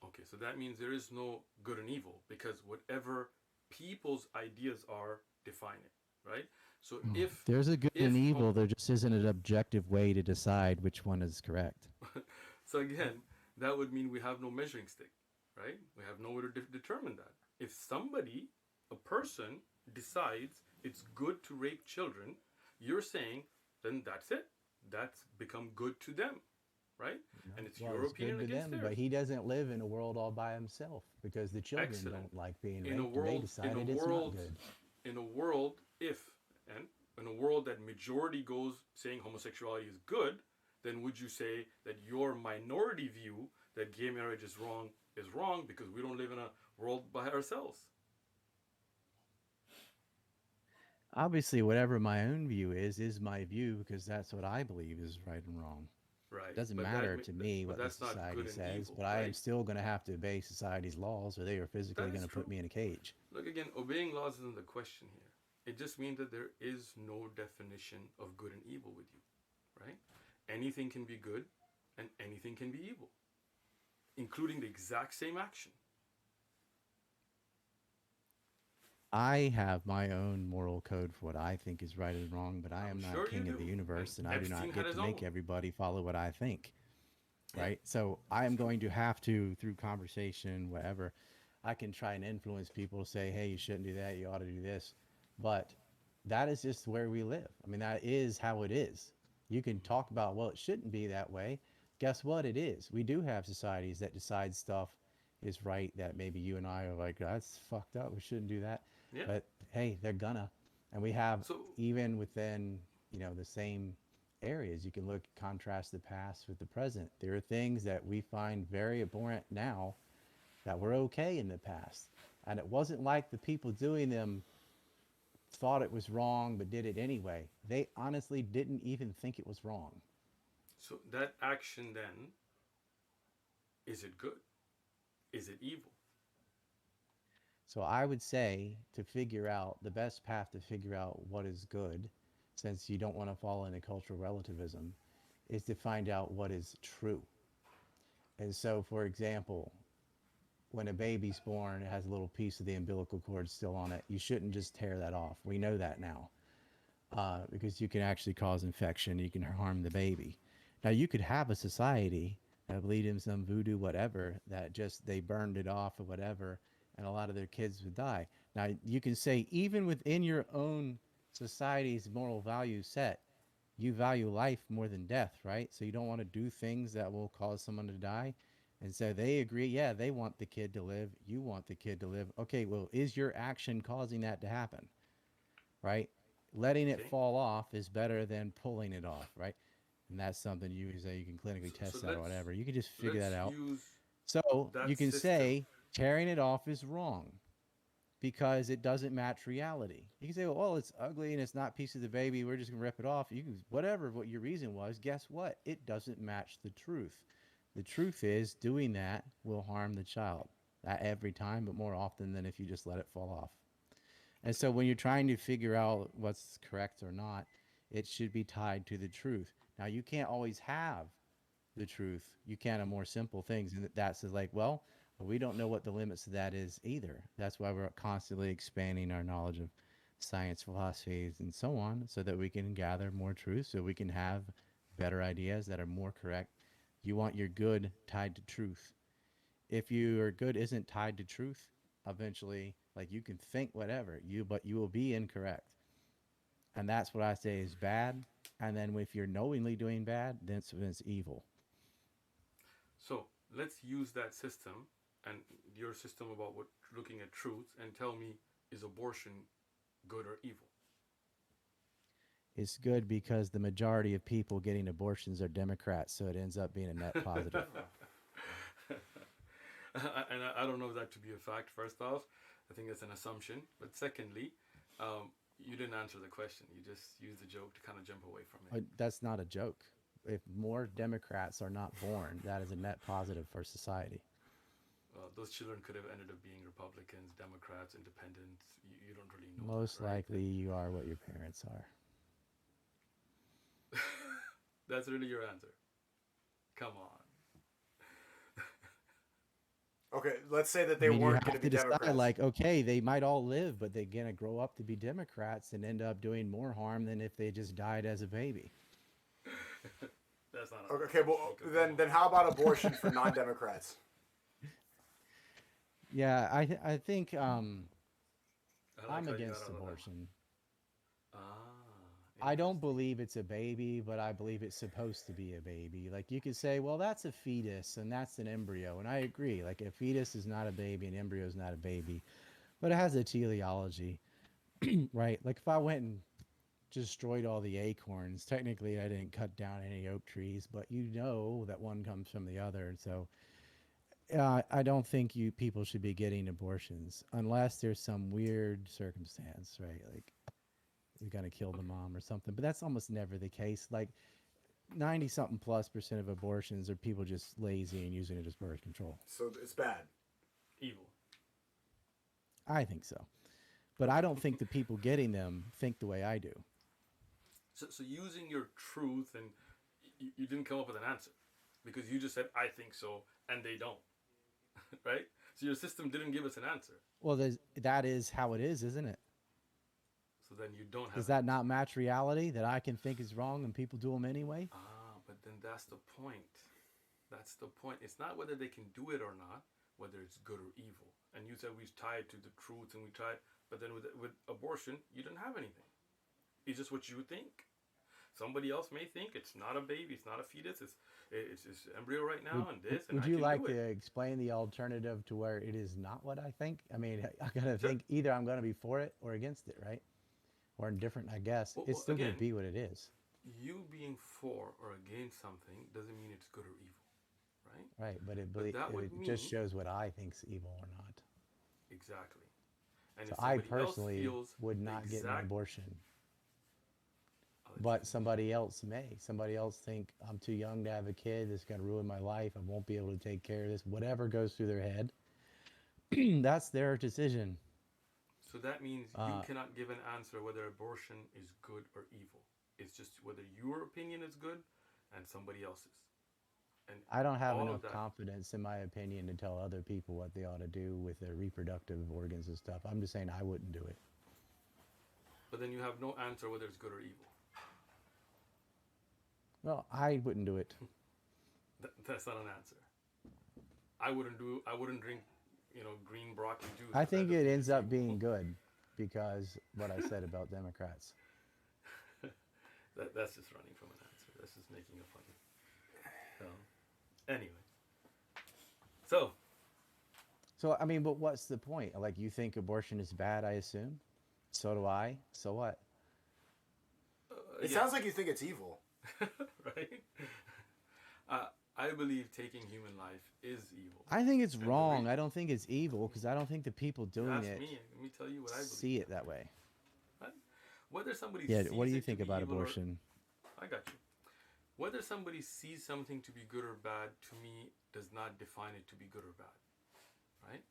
Okay, so that means there is no good and evil because whatever people's ideas are define it, right? So if There's a good and if evil. There just isn't an objective way to decide which one is correct. so again, that would mean we have no measuring stick, right? We have no way to determine that. If somebody, a person, decides it's good to rape children, you're saying then that's it. That's become good to them, right? No? And it's Well, your it's opinion good to against them, theirs. but he doesn't live in a world all by himself because the children Excellent. don't like being In a raped and they world, in a decided it's not world, good. in a world, if and in a world that majority goes saying homosexuality is good, then would you say that your minority view that gay marriage is wrong because we don't live in a world by ourselves? Obviously, whatever my own view is my view because that's what I believe is right and wrong. It Right, doesn't but matter to me but what the that's not society good and says, evil, but I am right? still going to have to obey society's laws or they are That physically going is to put true. me in a cage. Look again, obeying laws isn't the question here. It just means that there is no definition of good and evil with you, right? Anything can be good and anything can be evil, including the exact same action. I have my own moral code for what I think is right and wrong, but I I'm am not sure you king of do. the And universe and I do Epstein not had get his to own make one. everybody follow what I think. Yeah, Right? So I that's am true. going to have to, through conversation, whatever, I can try and influence people to say, hey, you shouldn't do that, you ought to do this. But that is just where we live. I mean, that is how it is. You can talk about, well, it shouldn't be that way. Guess what? It is. We do have societies that decide stuff is right that maybe you and I are like, that's fucked up. We shouldn't do that. Yeah. But hey, they're gonna. And we have, So even within, the same areas, you can look, contrast the past with the present. There are things that we find very abhorrent now that were okay in the past. And it wasn't like the people doing them thought it was wrong but did it anyway. They honestly didn't even think it was wrong. so that action then, is it good? Is it evil? So I would say to figure out the best path to figure out what is good, since you don't want to fall into cultural relativism, is to find out what is true. And so, for example, when a baby's born, it has a little piece of the umbilical cord still on it. You shouldn't just tear that off. We know that now, because you can actually cause infection. You can harm the baby. Now, you could have a society that believed in some voodoo, whatever, that just they burned it off or whatever, and a lot of their kids would die. Now, you can say, even within your own society's moral value set, you value life more than death, right? So you don't want to do things that will cause someone to die. And so they agree, yeah, they want the kid to live. You want the kid to live. Okay, well, is your action causing that to happen, right? Letting it Okay. fall off is better than pulling it off, right? And that's something you say you can clinically So test that or whatever. You can just figure that let's out. use So you that can system. say tearing it off is wrong because it doesn't match reality. You can say, well, it's ugly and it's not piece of the baby. We're just gonna rip it off. You can whatever what your reason was. Guess what? It doesn't match the truth. The truth is doing that will harm the child. Not every time, but more often than if you just let it fall off. And Okay. so when you're trying to figure out what's correct or not, it should be tied to the truth. Now you can't always have the truth. You can have more simple things, and that's like, well, we don't know what the limits of that is either. That's why we're constantly expanding our knowledge of science, philosophies, and so on, so that we can gather more truth, so we can have better ideas that are more correct. You want your good tied to truth. If your good isn't tied to truth, eventually, like you can think whatever you, but you will be incorrect, and that's what I say is bad. And then if you're knowingly doing bad, then it's evil. So let's use that system and your system about what looking at truth and tell me, is abortion good or evil? It's good because the majority of people getting abortions are Democrats, so it ends up being a net positive. And I don't know that to be a fact. First off, I think that's an assumption. But secondly, you didn't answer the question. You just used the joke to kind of jump away from it. That's not a joke. If more Democrats are not born, that is a net positive for society. Those children could have ended up being Republicans, Democrats, Independents. You don't really know that, Most right? likely, you are what your parents are. That's really your answer. Come on. Okay, let's say that I they mean, you weren't going have to be to decide, Democrats. like, okay, they might all live, but they're going to grow up to be Democrats and end up doing more harm than if they just died as a baby. That's not a Okay, fair okay, question. well Because come then on. how about abortion for non-Democrats? Yeah, I think I like I'm how you got against out of that one. abortion. Ah, I don't interesting. believe it's a baby, but I believe it's supposed to be a baby. Like you could say, well, that's a fetus and that's an embryo, and I agree. Like a fetus is not a baby, an embryo is not a baby, but it has a teleology, right? Like if I went and destroyed all the acorns, technically I didn't cut down any oak trees, but you know that one comes from the other, and so I don't think you people should be getting abortions unless there's some weird circumstance, right? Like you're gonna kill the Okay. mom or something, but that's almost never the case. Like 90 something plus percent of abortions are people just lazy and using it as birth control. So it's bad. Evil. I think so. But I don't think the people getting them think the way I do. So using your truth and you didn't come up with an answer because you just said I think so and they don't, right? So your system didn't give us an answer. Well, that is how it is, isn't it? So then you don't have Does an that answer. not match reality that I can think is wrong and people do them anyway? But then that's the point. That's the point. It's not whether they can do it or not, whether it's good or evil. And you said we've tied to the truth and we tried, but then with abortion, you didn't have anything. It's just what you think. Somebody else may think it's not a baby, it's not a fetus, it's embryo right Would now, and this, and would I you can like do to it. explain the alternative to where it is not what I think? I mean, I gotta Sure. think either I'm gonna be for it or against it, right? Or indifferent, I guess. It's Well, still gonna again, be what it is, you being for or against something doesn't mean it's good or evil, right? right? But But that would it just mean shows what I think's evil or not. exactly. And So if I somebody else personally feels would the not get an exact, abortion, I'll let you but finish. somebody else may. Somebody else think I'm too young to have a kid. This is gonna ruin my life. I won't be able to take care of this. Whatever goes through their head, that's their decision. So that means you Uh, cannot give an answer whether abortion is good or evil. It's just whether your opinion is good and somebody else's. and I don't have all of enough that. confidence in my opinion to tell other people what they ought to do with their reproductive organs and stuff. I'm just saying I wouldn't do it. But then you have no answer whether it's good or evil. Well, I wouldn't do it. That's not an answer. I wouldn't do. I wouldn't drink, green broccoli juice. I But that think doesn't it mean ends it's up evil. being good because what I said about Democrats. That's just running from an answer. That's just making a funny. Anyway, so So, I mean, but what's the point? Like, you think abortion is bad, I assume? So do I. So what? It yeah, sounds like you think it's evil. right. Uh, I believe taking human life is evil. I think it's And wrong. I don't think it's evil because I don't think the people you doing ask it me. Let me tell you what I believe. see it that way. Right? Whether somebody Yeah, what do sees you it to think be about evil or abortion? I got you. Whether somebody sees something to be good or bad, to me, does not define it to be good or bad. Right?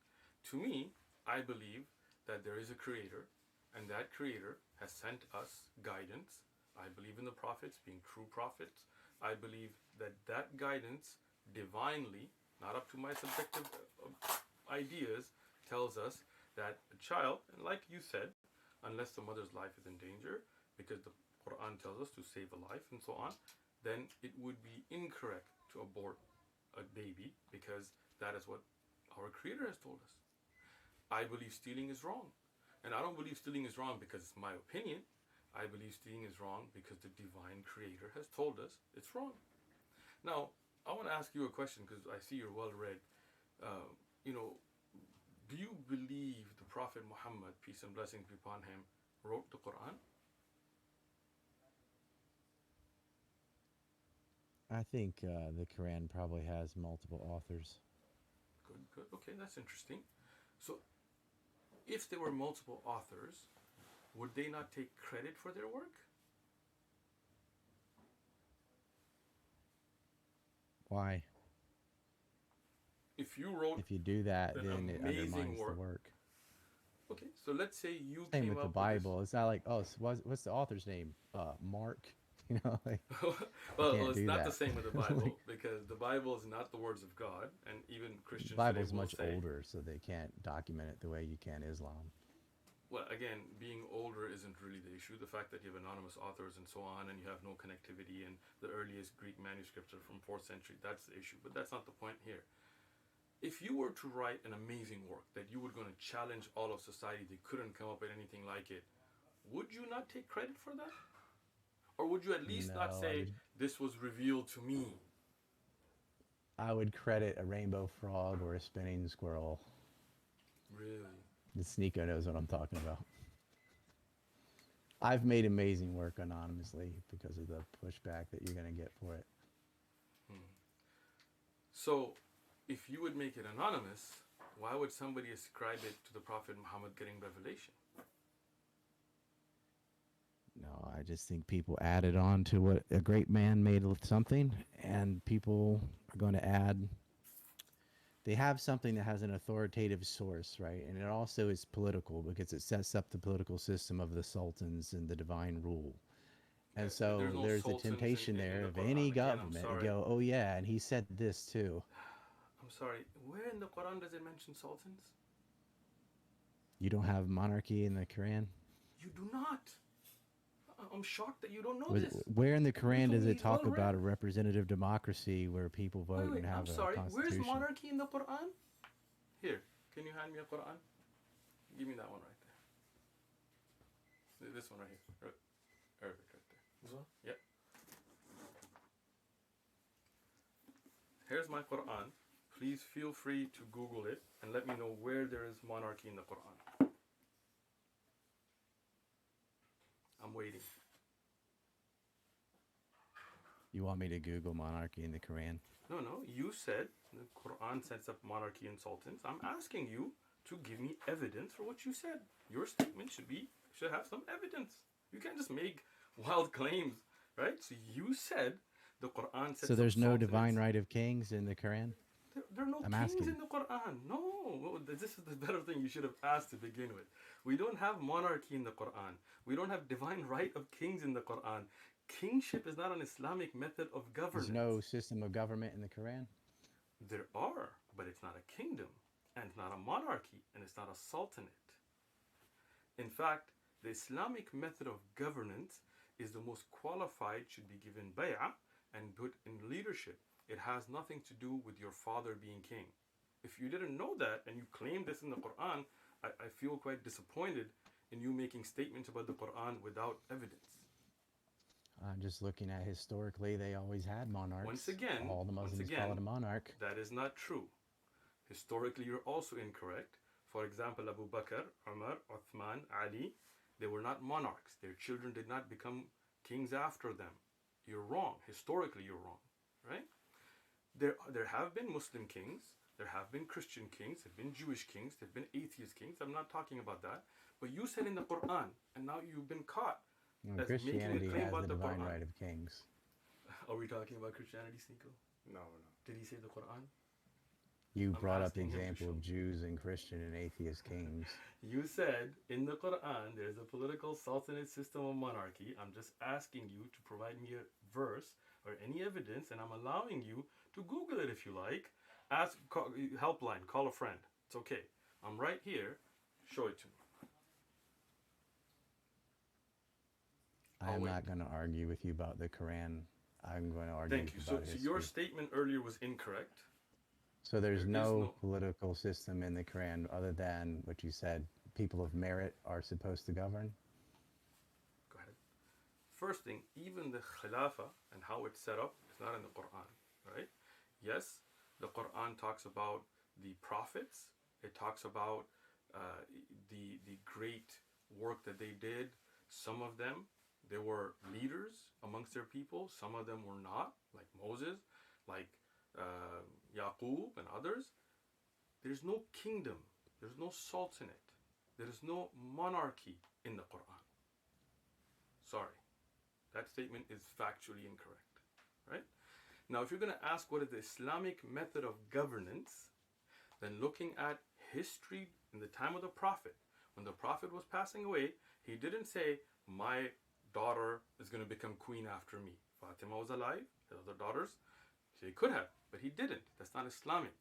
To me, I believe that there is a creator, and that creator has sent us guidance. I believe in the prophets being true prophets. I believe that that guidance divinely, not up to my subjective ideas, tells us that a child, and like you said, unless the mother's life is in danger, because the Quran tells us to save a life and so on, then it would be incorrect to abort a baby because that is what our Creator has told us. I believe stealing is wrong. And I don't believe stealing is wrong because it's my opinion. I believe stealing is wrong because the divine Creator has told us it's wrong. Now, I want to ask you a question because I see you're well read. Do you believe the Prophet Muhammad, peace and blessings be upon him, wrote the Quran? I think the Quran probably has multiple authors. Good, good. Okay, that's interesting. So, if there were multiple authors, would they not take credit for their work? Why? If you wrote If you do that, an then it amazing undermines the work, work. okay, so let's say you Same came with the up with this. Bible. It's not like, oh, what's the author's name? Mark. Like you Well, can't it's do not the that. same with the Like, Bible because the Bible is not the words of God, and even the Christians today Bible's will much say, older, so they can't document it the way you can Islam. well, again, being older isn't really the issue. The fact that you have anonymous authors and so on, and you have no connectivity, and the earliest Greek manuscripts are from 4th century, that's the issue. But that's not the point here. If you were to write an amazing work that you were going to challenge all of society, they couldn't come up with anything like it, would you not take credit for that? Or would you at least not No, say, this was revealed to me? I would credit a rainbow frog or a spinning squirrel. Really? The Sneako knows what I'm talking about. I've made amazing work anonymously because of the pushback that you're going to get for it. So, if you would make it anonymous, why would somebody ascribe it to the Prophet Muhammad getting revelation? No, I just think people added on to what a great man made of something, and people are going to add. They have something that has an authoritative source, right? And it also is political because it sets up the political system of the sultans and the divine rule. And There's so no there's the sultans temptation in there the of Quran. any Again, I'm government to sorry. go, oh yeah, and he said this too. I'm sorry. Where in the Quran does it mention sultans? You don't have monarchy in the Quran? You do not. I'm shocked that you don't know Was, this. where in the You Quran told does me it he's well talk about read. a representative democracy where people vote Wait, and I'm have a sorry. Where's constitution? monarchy in the Quran? Here, can you hand me a Quran? Give me that one right there. This one right here. Arabic right there. This one? Yep. Here's my Quran. Please feel free to Google it and let me know where there is monarchy in the Quran. I'm waiting. You want me to Google monarchy in the Quran? No. You said the Quran sets up monarchy and sultans. I'm asking you to give me evidence for what you said. Your statement should have some evidence. You can't just make wild claims, right? So you said the Quran sets So up there's no sultanates. divine right of kings in the Quran? There are no I'm kings asking. in the Quran. No, this is the better thing you should have asked to begin with. We don't have monarchy in the Quran. We don't have divine right of kings in the Quran. Kingship is not an Islamic method of There's governance. no system of government in the Quran. There are, but it's not a kingdom, and it's not a monarchy, and it's not a sultanate. In fact, the Islamic method of governance is the most qualified, should be given bay'ah and put in leadership. It has nothing to do with your father being king. If you didn't know that and you claim this in the Quran, I feel quite disappointed in you making statements about the Quran without evidence. I'm just looking at historically, they always had monarchs. Once again, All the Muslims followed a monarch. that is not true. Historically, you're also incorrect. For example, Abu Bakr, Umar, Uthman, Ali, they were not monarchs. Their children did not become kings after them. You're wrong. Historically, you're wrong, right? There have been Muslim kings, there have been Christian kings, there have been Jewish kings, there have been atheist kings. I'm not talking about that. But you said in the Quran, and now you've been caught as making a Christianity claim has about the the divine Quran. right of kings. Are we talking about Christianity, Sneako? No, no. Did he say the Quran? You I'm brought up the asking him to example show. of Jews and Christian and atheist kings. You said in the Quran there's a political sultanate system of monarchy. I'm just asking you to provide me a verse or any evidence, and I'm allowing you to Google it if you like. Ask, helpline, call a friend. It's okay. I'm right here. Show it to me. I'm wait. not going to argue with you about the Quran. I'm going to argue Thank you. with you So, about so history. your statement earlier was incorrect. So there's there is no no- political system in the Quran other than what you said. People of merit are supposed to govern. Go ahead. First thing, even the Khilafah and how it's set up is not in the Quran, right? Yes, the Quran talks about the prophets. It talks about the great work that they did. Some of them, they were leaders amongst their people. Some of them were not, like Moses, like Yaqub and others. There's no kingdom. There's no sultanate. There is no monarchy in the Quran. Sorry. That statement is factually incorrect, right? Now, if you're going to ask what is the Islamic method of governance, then looking at history in the time of the Prophet, when the Prophet was passing away, he didn't say, my daughter is going to become queen after me. Fatima was alive, his other daughters. He could have, but he didn't. That's not Islamic,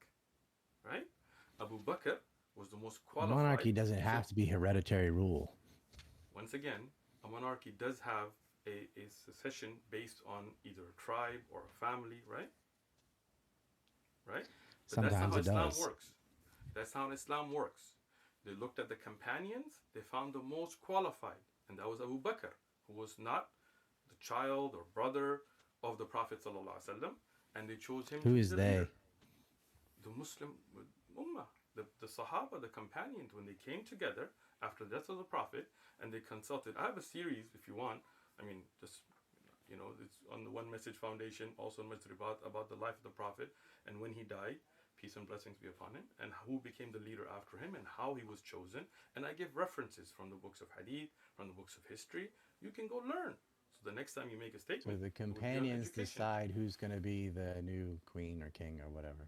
right? Abu Bakr was the most qualified. Monarchy doesn't have to be hereditary rule. Once again, a monarchy does have a succession based on either a tribe or a family, right? Right? But Sometimes that's not how it Islam does. works. That's how Islam works. They looked at the companions, they found the most qualified, and that was Abu Bakr, who was not the child or brother of the Prophet ﷺ, and they chose him Who to be is the they? leader. The Muslim Ummah, the Sahaba, the companions, when they came together after the death of the Prophet, and they consulted. I have a series, if you want. I mean, just, it's on the One Message Foundation, also in Masjid about the life of the Prophet, and when he died, peace and blessings be upon him, and who became the leader after him, and how he was chosen. And I give references from the books of Hadith, from the books of history. You can go learn. So the next time you make a So statement, the it will be on companions education. decide who's going to be the new queen or king or whatever.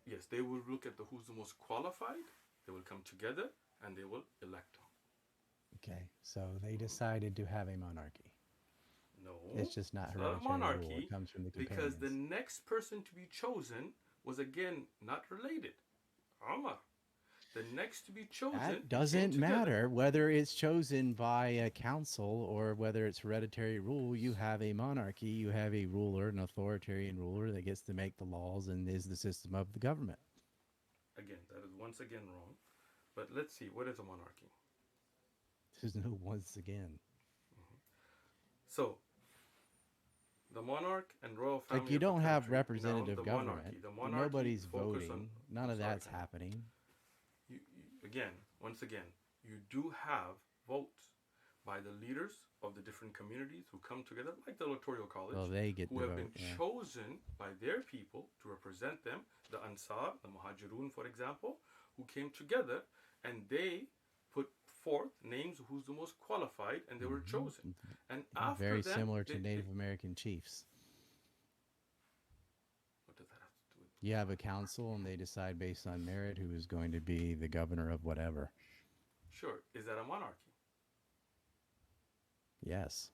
Yes, they will look at who's the most qualified. They will come together and they will elect them. Okay, so they decided to have a monarchy. No, It's just not it's not a hereditary rule. monarchy, It comes from the because companions. the next person to be chosen was again not related. Umar. The next to be chosen. That came doesn't together. matter whether it's chosen by a council or whether it's hereditary rule. You have a monarchy, you have a ruler, an authoritarian ruler that gets to make the laws and is the system of the government. Again, that is once again wrong. But let's see, what is a monarchy? There's no once again. So, the monarch and royal family. Like you of a don't have country, representative the government. monarchy. The monarchy Nobody's focus voting. on- None of sorry, that's hang on. happening. Again, once again, you do have votes by the leaders of the different communities who come together, like the electoral college, Well, they get who the have vote. been Yeah. chosen by their people to represent them, the Ansar, the Muhajirun, for example, who came together and they put forth names of who's the most qualified, and they were chosen. And after Very them, similar to they- Native American chiefs. what does that have to do with? You have a council and they decide based on merit who is going to be the governor of whatever. Sure, is that a monarchy? Yes.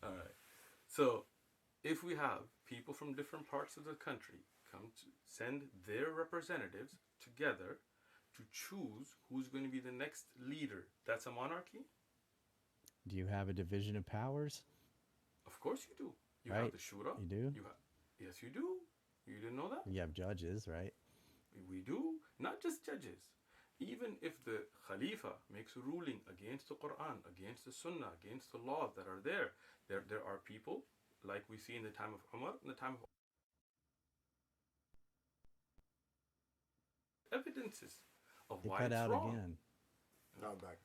All right. So if we have people from different parts of the country come to send their representatives together to choose who's going to be the next leader, that's a monarchy? Do you have a division of powers? Of course you do. You have Right? the shura. You do? You have, yes, you do. You didn't know that? You have judges, right? We do. Not just judges. Even if the Khalifa makes a ruling against the Quran, against the Sunnah, against the laws that are there are people, like we see in the time of Umar, in the time of evidences of It why cut it's out wrong. again. Now I'm back.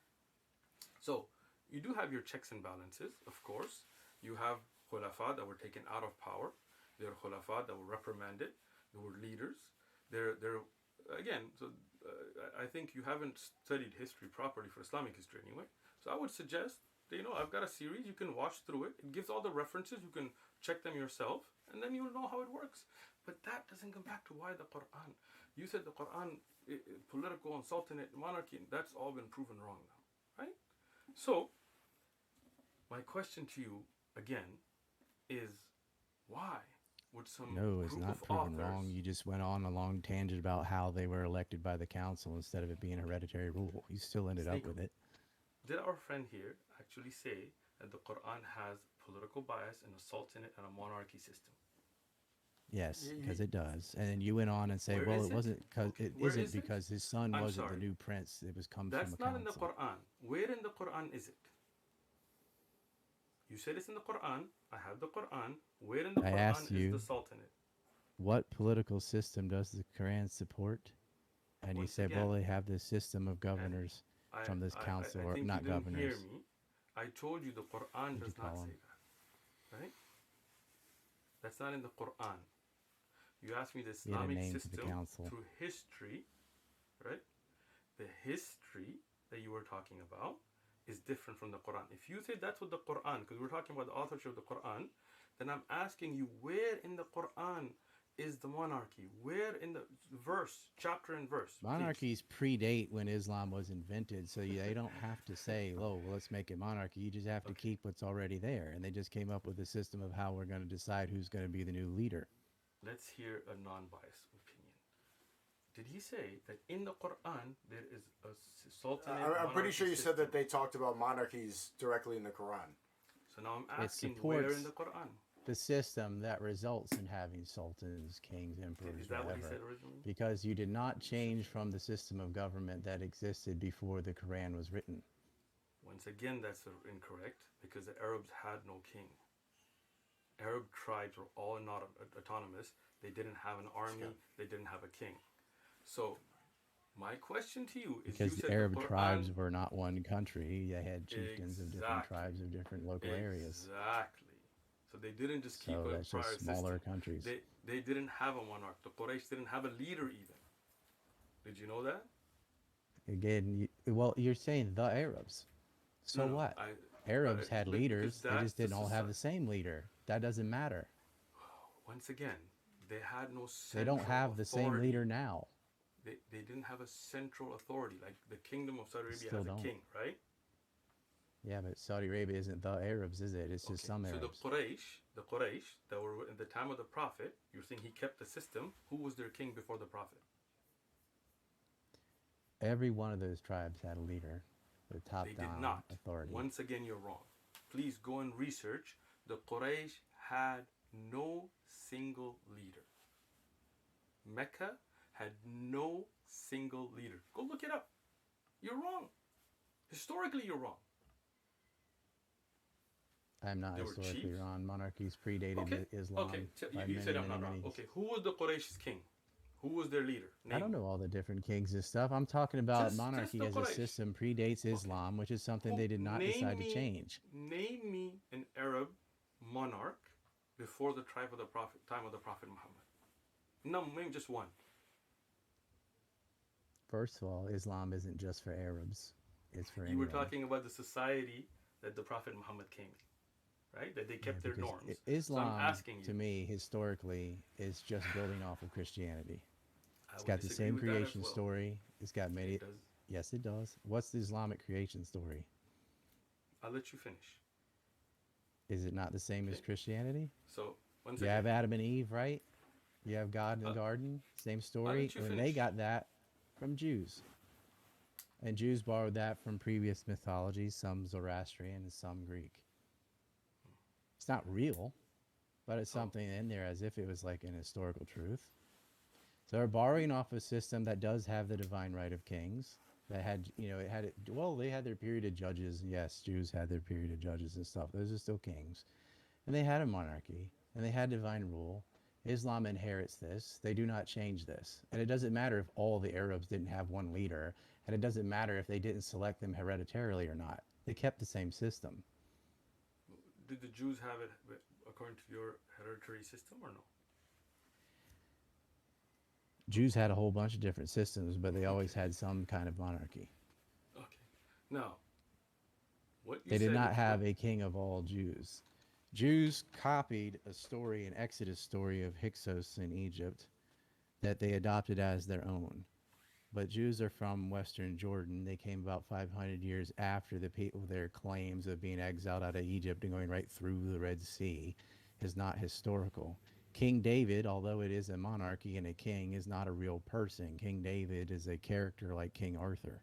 So you do have your checks and balances, of course. You have khulafa that were taken out of power. There are khulafa that were reprimanded. There were leaders. They're again. So I think you haven't studied history properly for Islamic history anyway. So I would suggest that, I've got a series. You can watch through it. It gives all the references. You can check them yourself, and then you'll know how it works. But that doesn't come back to why the Quran. You said the Quran, political and sultanate monarchy, and that's all been proven wrong now, right? So, my question to you again is why would some No, it's group not of proven authors? wrong. You just went on a long tangent about how they were elected by the council instead of it being hereditary rule. You still ended up Sneako, with it. did our friend here actually say that the Quran has political bias and a sultanate and a monarchy system? Yes, You, because you, it does. And then you went on and say, Where well, is it it? wasn't because Okay, it where isn't is it? because his son I'm wasn't the sorry. new prince. It comes from That's a not in the council. Quran. Where in the Quran is it? You said it's in the Quran. I have the Quran. Where in the I asked Quran is the you, sultanate? what political system does the Quran support? And you Once said, again, well, they have this system of and governors from this council, I or think you not didn't hear governors. me. I told you the Quran What'd you does not call say them? that, right? That's not in the Quran. You asked me the You had a Islamic name for the system council. through history, right? The history that you were talking about is different from the Quran. If you say that's what the Quran, because we're talking about the authorship of the Quran, then I'm asking you where in the Quran is the monarchy? Where in the verse, chapter and verse, please? Monarchies predate when Islam was invented, so they don't have to say, "Oh, well, let's make it monarchy." You just have to Okay, keep what's already there, and they just came up with a system of how we're going to decide who's going to be the new leader. let's hear a non-biased opinion. Did he say that in the Quran there is a sultanate I'm pretty monarchy sure you said system? that they talked about monarchies directly in the Quran. So now I'm It asking where in supports the Quran? the system that results in having sultans, kings, Is emperors, that what he whatever, said originally? because you did not change from the system of government that existed before the Quran was written. Once again, that's incorrect because the Arabs had no king. Arab tribes were all not autonomous. They didn't have an army. They didn't have a king. So my question to you is: you Because the said the Arab Quran tribes were not one country. They had chieftains of different exactly, tribes of different local areas. exactly. So they didn't just keep So a that's prior just smaller system. countries. They didn't have a monarch. The Quraysh didn't have a leader even. Did you know that? Again, well, you're saying the Arabs. No, So no. what? Arabs had Because leaders. They that's just the didn't all have society. the same leader. That doesn't matter. Once again, they had no They don't central have the same authority. leader now. They didn't have a central authority like the Kingdom of Saudi They Arabia still has a don't. king, right? Yeah, but Saudi Arabia isn't the Arabs, is it? It's just Okay, some so Arabs. The Quraysh that were in the time of the Prophet, you're saying he kept the system. Who was their king before the Prophet? Every one of those tribes had a leader, the They did top-down not. authority. Once again, you're wrong. Please go and research. The Quraysh had no single leader. Mecca had no single leader. Go look it up. You're wrong. Historically, you're wrong. I'm not There were historically chiefs. wrong. Monarchies predated Okay, okay. Islam So by you many, said I'm many, not wrong. many. Okay, who was the Quraysh's king? Who was their leader? I Name don't me. know all the different kings and stuff. I'm talking about Just monarchy the as a Quraysh. system predates Okay. Islam, which is something Who they did not decide to change. name me an Arab monarch before the time of the Prophet Muhammad. No, maybe just one. First of all, Islam isn't just for Arabs. It's for You were anyone. talking about the society that the Prophet Muhammad came in, right? That they Yeah, kept their because norms. So I'm Islam, asking to you. me, historically, is just building off of Christianity. I It's would got the disagree same with that as creation well. story. It's got many. It does. Yes, it does. What's the Islamic creation story? I'll let you finish. Is it not the same as Okay. Christianity? So once You again, have Adam and Eve, right? You have God in the uh, garden, same I'll story. let you And they finish. got that from Jews. And Jews borrowed that from previous mythologies, some Zoroastrian and some Greek. It's not real, but it's Oh, something in there as if it was like an historical truth. So they're borrowing off a system that does have the divine right of kings. That had, it had it. Well, they had their period of judges. Yes, Jews had their period of judges and stuff. Those are still kings, and they had a monarchy, and they had divine rule. Islam inherits this. They do not change this, and it doesn't matter if all the Arabs didn't have one leader, and it doesn't matter if they didn't select them hereditarily or not. They kept the same system. did the Jews have it according to your hereditary system or no? Jews had a whole bunch of different systems, but they always had some kind of monarchy. Okay. Now, what you They did said not is what. have a king of all Jews. Jews copied a story, an Exodus story of Hyksos in Egypt, that they adopted as their own. But Jews are from Western Jordan. They came about 500 years after the people. Their claims of being exiled out of Egypt and going right through the Red Sea is not historical. King David, although it is a monarchy and a king, is not a real person. King David is a character like King Arthur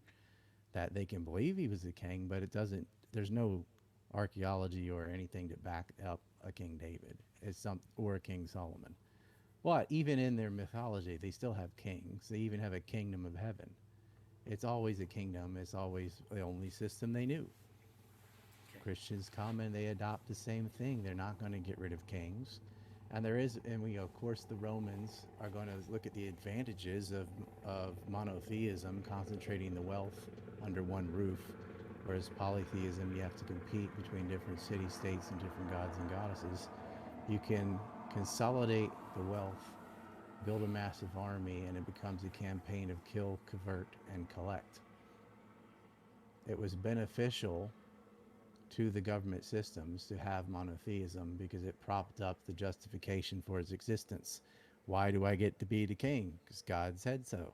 that they can believe he was a king, but it doesn't. There's no archaeology or anything to back up a King David. It's some or a King Solomon. But even in their mythology, they still have kings. They even have a kingdom of heaven. It's always a kingdom. It's always the only system they knew. Okay. Christians come and they adopt the same thing. They're not going to get rid of kings. And there is, and we, of course, the Romans are going to look at the advantages of monotheism, concentrating the wealth under one roof, whereas polytheism, you have to compete between different city states and different gods and goddesses. You can consolidate the wealth, build a massive army, and it becomes a campaign of kill, convert, and collect. It was beneficial to the government systems to have monotheism because it propped up the justification for its existence. Why do I get to be the king? Because God said so.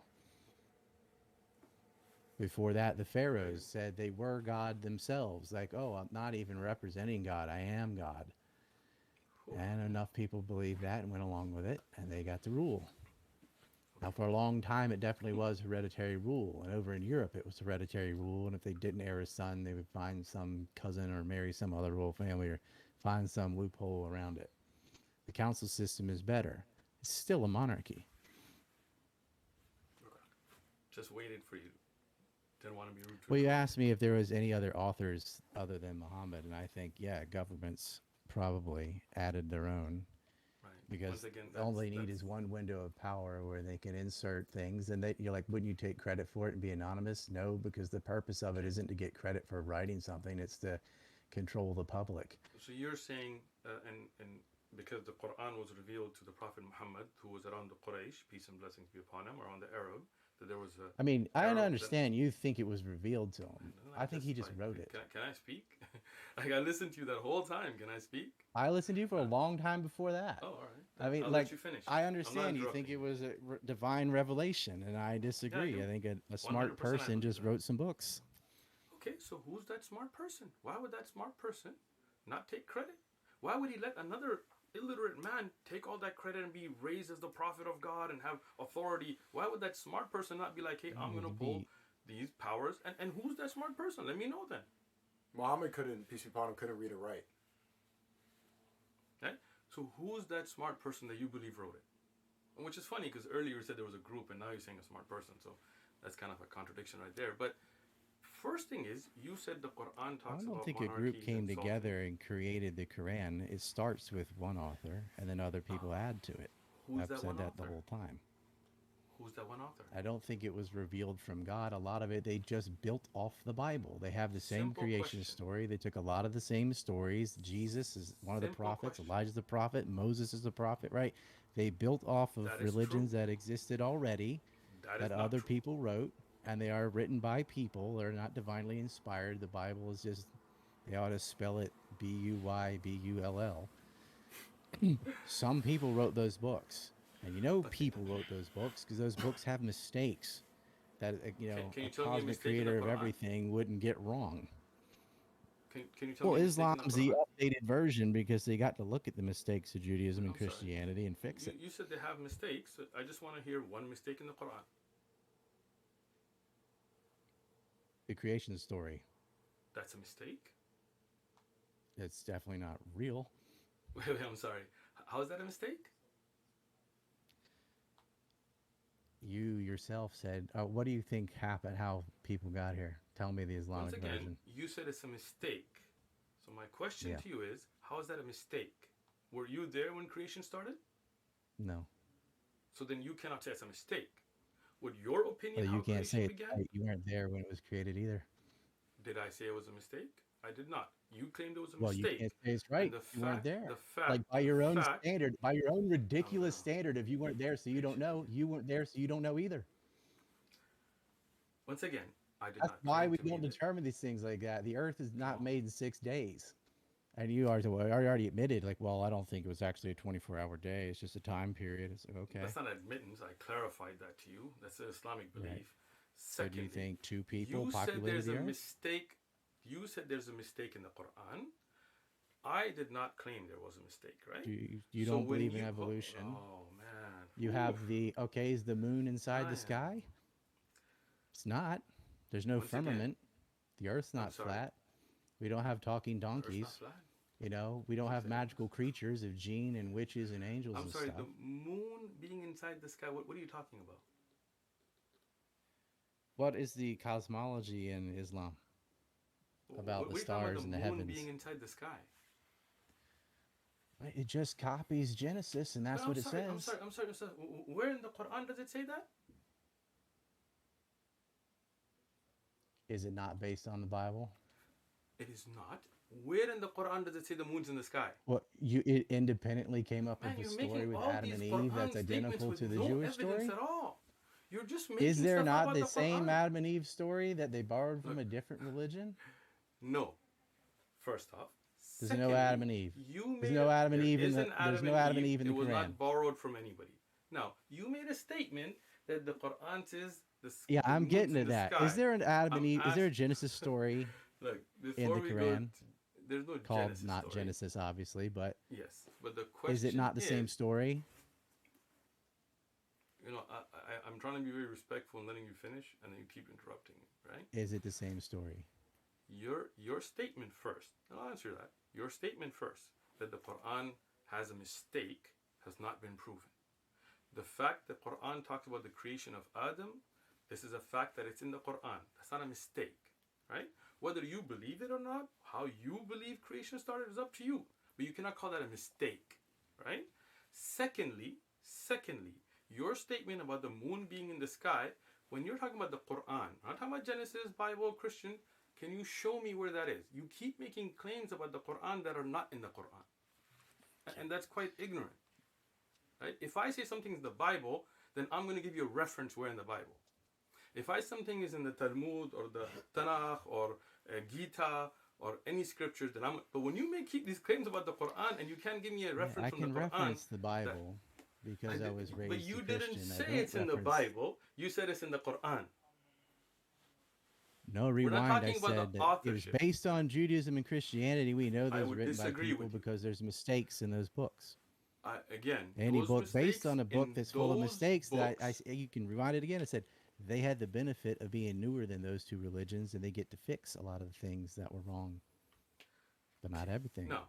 Before that, the Very pharaohs said they were God themselves. Like, oh, I'm not even representing God, I am God. cool. And enough people believed that and went along with it, and they got to rule. Now, Okay. for a long time, it definitely was hereditary rule. And over in Europe, it was hereditary rule. And if they didn't heir a son, they would find some cousin or marry some other royal family or find some loophole around it. The council system is better. It's still a monarchy. Okay. Just waited for you. Didn't want to be rude to Well, your you comment. asked me if there was any other authors other than Muhammad, and I think, yeah, governments probably added their own Right. Once because again, all that's they need is one window of power where they can insert things. And you're like, wouldn't you take credit for it and be anonymous? No, because the purpose of it okay. isn't to get credit for writing something, it's to control the public. So you're saying, and because the Quran was revealed to the Prophet Muhammad, who was around the Quraysh, peace and blessings be upon him, around the Arab, that there was a I mean, I Arab that. understand you think it was revealed to him. No, I think just he just like, wrote it. can I speak? Like I listened to you that whole time. Can I speak? I listened to you for a Uh, long time before that. oh, all right. I Then mean, I'll like, let you finish. I I'm not understand you think interrupting it you. was a divine revelation, and I Yeah, I disagree. do. I think a smart 100% I person believe just that. wrote some books. Okay, so who's that smart person? Why would that smart person not take credit? Why would he let another illiterate man take all that credit and be raised as the prophet of God and have authority? Why would that smart person not be like, hey, I'm Oh, going to to pull be these powers? And who's that smart person? Let me know then. Muhammad couldn't, peace be upon him, couldn't read or write. Okay? So who's that smart person that you believe wrote it? And which is funny because earlier you said there was a group and now you're saying a smart person. So that's kind of a contradiction right there. But first thing is, you said the Quran I talks don't about think a group monarchies and came sultans. together and created the Quran. It starts with one author, and then other people Uh, add to it. who's I've that said one that the author? whole time. Who's that one author? I don't think it was revealed from God. A lot of it they just built off the Bible. They have the same Simple creation question. story. They took a lot of the same stories. Jesus is one of the Simple prophets. question. Elijah's the prophet. Moses is the prophet, right? They built off of That is true. religions that existed already That that is not other true. people wrote, and they are written by people. They're not divinely inspired. The Bible is just, they ought to spell it Buybull. Some people wrote those books. And But people wrote those books because those books have mistakes that can a you tell me a cosmic mistake in the creator of Quran? everything wouldn't get wrong. Can you tell Well, me a mistake in the Islam's the Quran? updated version because they got to look at the mistakes of Judaism and I'm sorry. Christianity and fix it. You said they have mistakes. So I just want to hear one mistake in the Quran. The creation story, That's a mistake. it's definitely not real. Wait, I'm sorry. How is that a mistake? You yourself said, what do you think happened, how people got here? Tell me the Once Islamic again, version. you said it's a mistake. So my question Yeah. to you is, how is that a mistake? Were you there when creation started? No. So then you cannot say it's a mistake. Would your opinion Well, how you can't creation say it's began? right. You weren't there when it was created either. Did I say it was a mistake? I did not. You claimed it was a Well, you mistake. can't say it's And right. the You weren't fact, there. the fact, Like by the your own fact. standard, by your own Oh ridiculous no. standard, if you weren't there, so you don't know, you weren't there, so you don't know either. Once again, I did That's not why claim we to be don't there. determine these things like that. The Earth is not Oh, made in 6 days. And you already admitted, like, well, I don't think it was actually a 24-hour day. It's just a time period. It's like, okay. that's not admittance. I clarified that to you. That's an Islamic belief. Right. So do you Secondly, think two people you said populated there's the a Earth? mistake. You said there's a mistake in the Quran. I did not claim there was a mistake, right? You So don't when believe in you evolution. oh man, You Oof. have okay, is the moon inside I the am sky? It's not. There's no once again. firmament. The Earth's I'm not sorry. flat. We don't have talking The Earth's not donkeys. flat. We don't Did you have say? magical creatures of jinn and witches and angels I'm and sorry. stuff. The moon being inside the sky. What are you talking about? What is the cosmology in Islam about What the are you talking about? stars The and the moon heavens? being inside the sky. It just copies Genesis, and that's But what it says. I'm sorry. Where in the Quran does it say that? Is it not based on the Bible? It is not. Where in the Quran does it say the moon's in the sky? Well, it independently came up Man, with a you're story making with all Adam these and Eve Quran that's statements identical with to the no Jewish evidence story. at all. You're just making Is there stuff up not about the the same Quran. Adam and Eve story that they borrowed from Look, a different religion? no. First off. There's no Adam and Eve. There's no Adam and Eve in the. There's no Adam and Eve in the It was Quran. not borrowed from anybody. Now, you made a statement that the Quran says Yeah, the I'm moon's getting in to the that. sky. Is there an Adam and I'm Eve? Is there a asking. Genesis story Look, in before the we go, Quran there's no called Genesis not story. Genesis, obviously, but Yes, but the question is it not the same story? You know, I'm trying to be very respectful and letting you finish, and then you keep interrupting me, right? Is it the same story? Your statement first, and I'll answer that. Your statement first, that the Quran has a mistake, has not been proven. The fact that Quran talks about the creation of Adam, this is a fact that it's in the Quran. That's not a mistake, right? Whether you believe it or not, how you believe creation started is up to you. But you cannot call that a mistake, right? Secondly, your statement about the moon being in the sky, when you're talking about the Quran, I'm not talking about Genesis, Bible, Christian, can you show me where that is? You keep making claims about the Quran that are not in the Quran. And that's quite ignorant. Right? If I say something is the Bible, then I'm going to give you a reference where in the Bible. If I something is in the Talmud or the Tanakh or Gita or any scriptures, then but when you keep these claims about the Quran and you can't give me a reference I from can the Quran, reference the Bible because I was raised but you a didn't Christian. say I don't it's in the reference- Bible. You said it's in the Quran. No, We're not rewind. I talking about said the that it was authorship. based on Judaism and Christianity. We know I those would written by disagree people with you. because there's mistakes in those books. Again, Any those book mistakes based on a book in that's full of those mistakes that books- you can rewind it again. I said they had the benefit of being newer than those two religions, and they get to fix a lot of the things that were wrong, but not everything. No.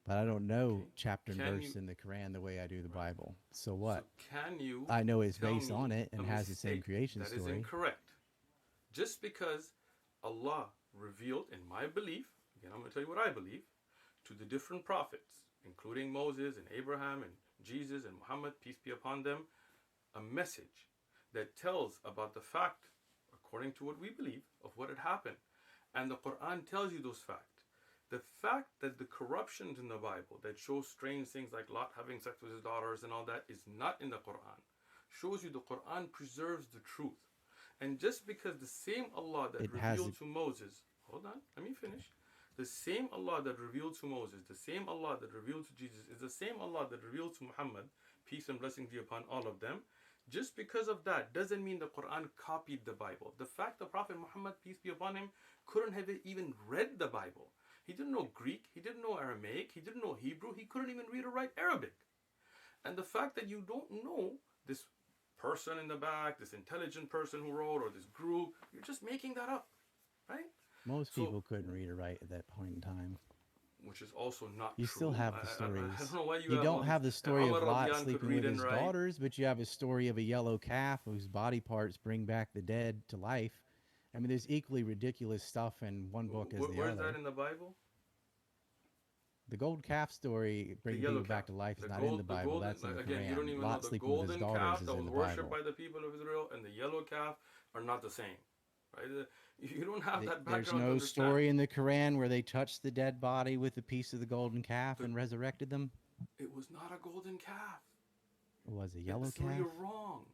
But I don't know Okay. chapter and Can verse you- in the Quran the way I do the Bible. So what? So can you I know it's tell based me on it and a has the same mistake creation that is story. incorrect? Just because Allah revealed, in my belief, again, I'm going to tell you what I believe, to the different prophets, including Moses and Abraham and Jesus and Muhammad, peace be upon them, a message that tells about the fact, according to what we believe, of what had happened. And the Quran tells you those facts. The fact that the corruptions in the Bible that shows strange things like Lot having sex with his daughters and all that is not in the Quran shows you the Quran preserves the truth. And just because the same Allah that revealed to Moses, hold on, let me finish. The same Allah that revealed to Moses, the same Allah that revealed to Jesus, is the same Allah that revealed to Muhammad, peace and blessings be upon all of them. Just because of that doesn't mean the Quran copied the Bible. The fact the Prophet Muhammad, peace be upon him, couldn't have even read the Bible. He didn't know Greek. He didn't know Aramaic. He didn't know Hebrew. He couldn't even read or write Arabic. And the fact that you don't know this person in the back, this intelligent person who wrote, or this group, you're just making that up, right? Most So, people couldn't read or write at that point in time. which is also not You true. still have the I stories. don't know why you You have all don't have these. the story Umar of Lot radiallahu anhu could sleeping read with and his write. daughters, but you have a story of a yellow calf whose body parts bring back the dead to life. I mean, there's equally ridiculous stuff in one book as the Where's that other. in the Bible? The gold calf story, The bringing yellow people back calf. to life, is The not in the the Bible. golden. That's in the Again, you don't Quran. even know Lot the sleeping with his golden daughters calf is that in was the worshipped Bible. by the people of Israel and the yellow calf are not the same, right? You don't have that There's background to no understand. story in the Quran where they touched the dead body with a piece of the golden calf The- and resurrected them. It was not a golden calf. It was a yellow So calf. you're wrong.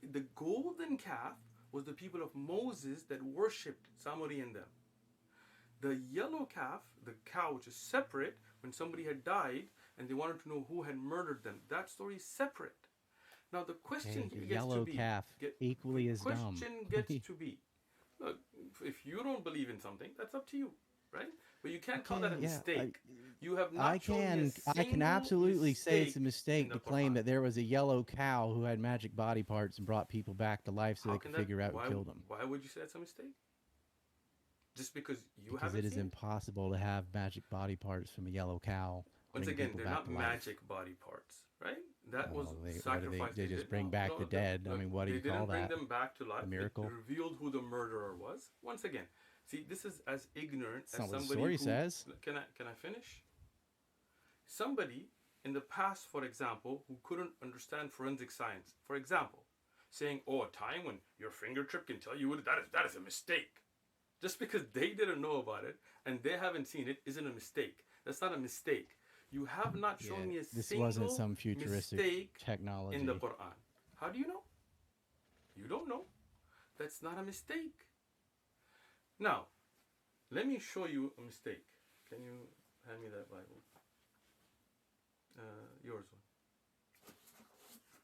The golden calf was the people of Moses that worshipped Samori and them. The yellow calf, the cow, which is separate, when somebody had died and they wanted to know who had murdered them, that story is separate. Now the question Okay, here the gets yellow to be, calf equally as dumb. question gets to be, look, if you don't believe in something, that's up to you, right? But you can't call that a Okay, yeah, mistake. You have not shown me a I can single absolutely say it's a in mistake the to claim Quran. that there was a yellow cow who had magic body parts and brought people back to life so How they can could that? figure out who killed them. Why would you say that's a mistake? Just because you Because haven't it is seen it? impossible to have magic body parts from a yellow cow. Once bring again, people they're back not to life. magic body parts, right? That was Well, what do sacrifice. they just did. bring back the dead. I mean, what do you They call didn't bring that? them back to life. A miracle? It revealed who the murderer was. Once again, see, this is as ignorant That's as not what the somebody story who. says. Can I finish? Somebody in the past, for example, who couldn't understand forensic science, for example, saying, "Oh, a time when your fingertip can tell you what that is a mistake." Just because they didn't know about it and they haven't seen it isn't a mistake. That's not a mistake. You have not shown me a This single wasn't some futuristic mistake technology. in the Quran. How do you know? You don't know. That's not a mistake. Now, let me show you a mistake. Can you hand me that Bible? Yours one.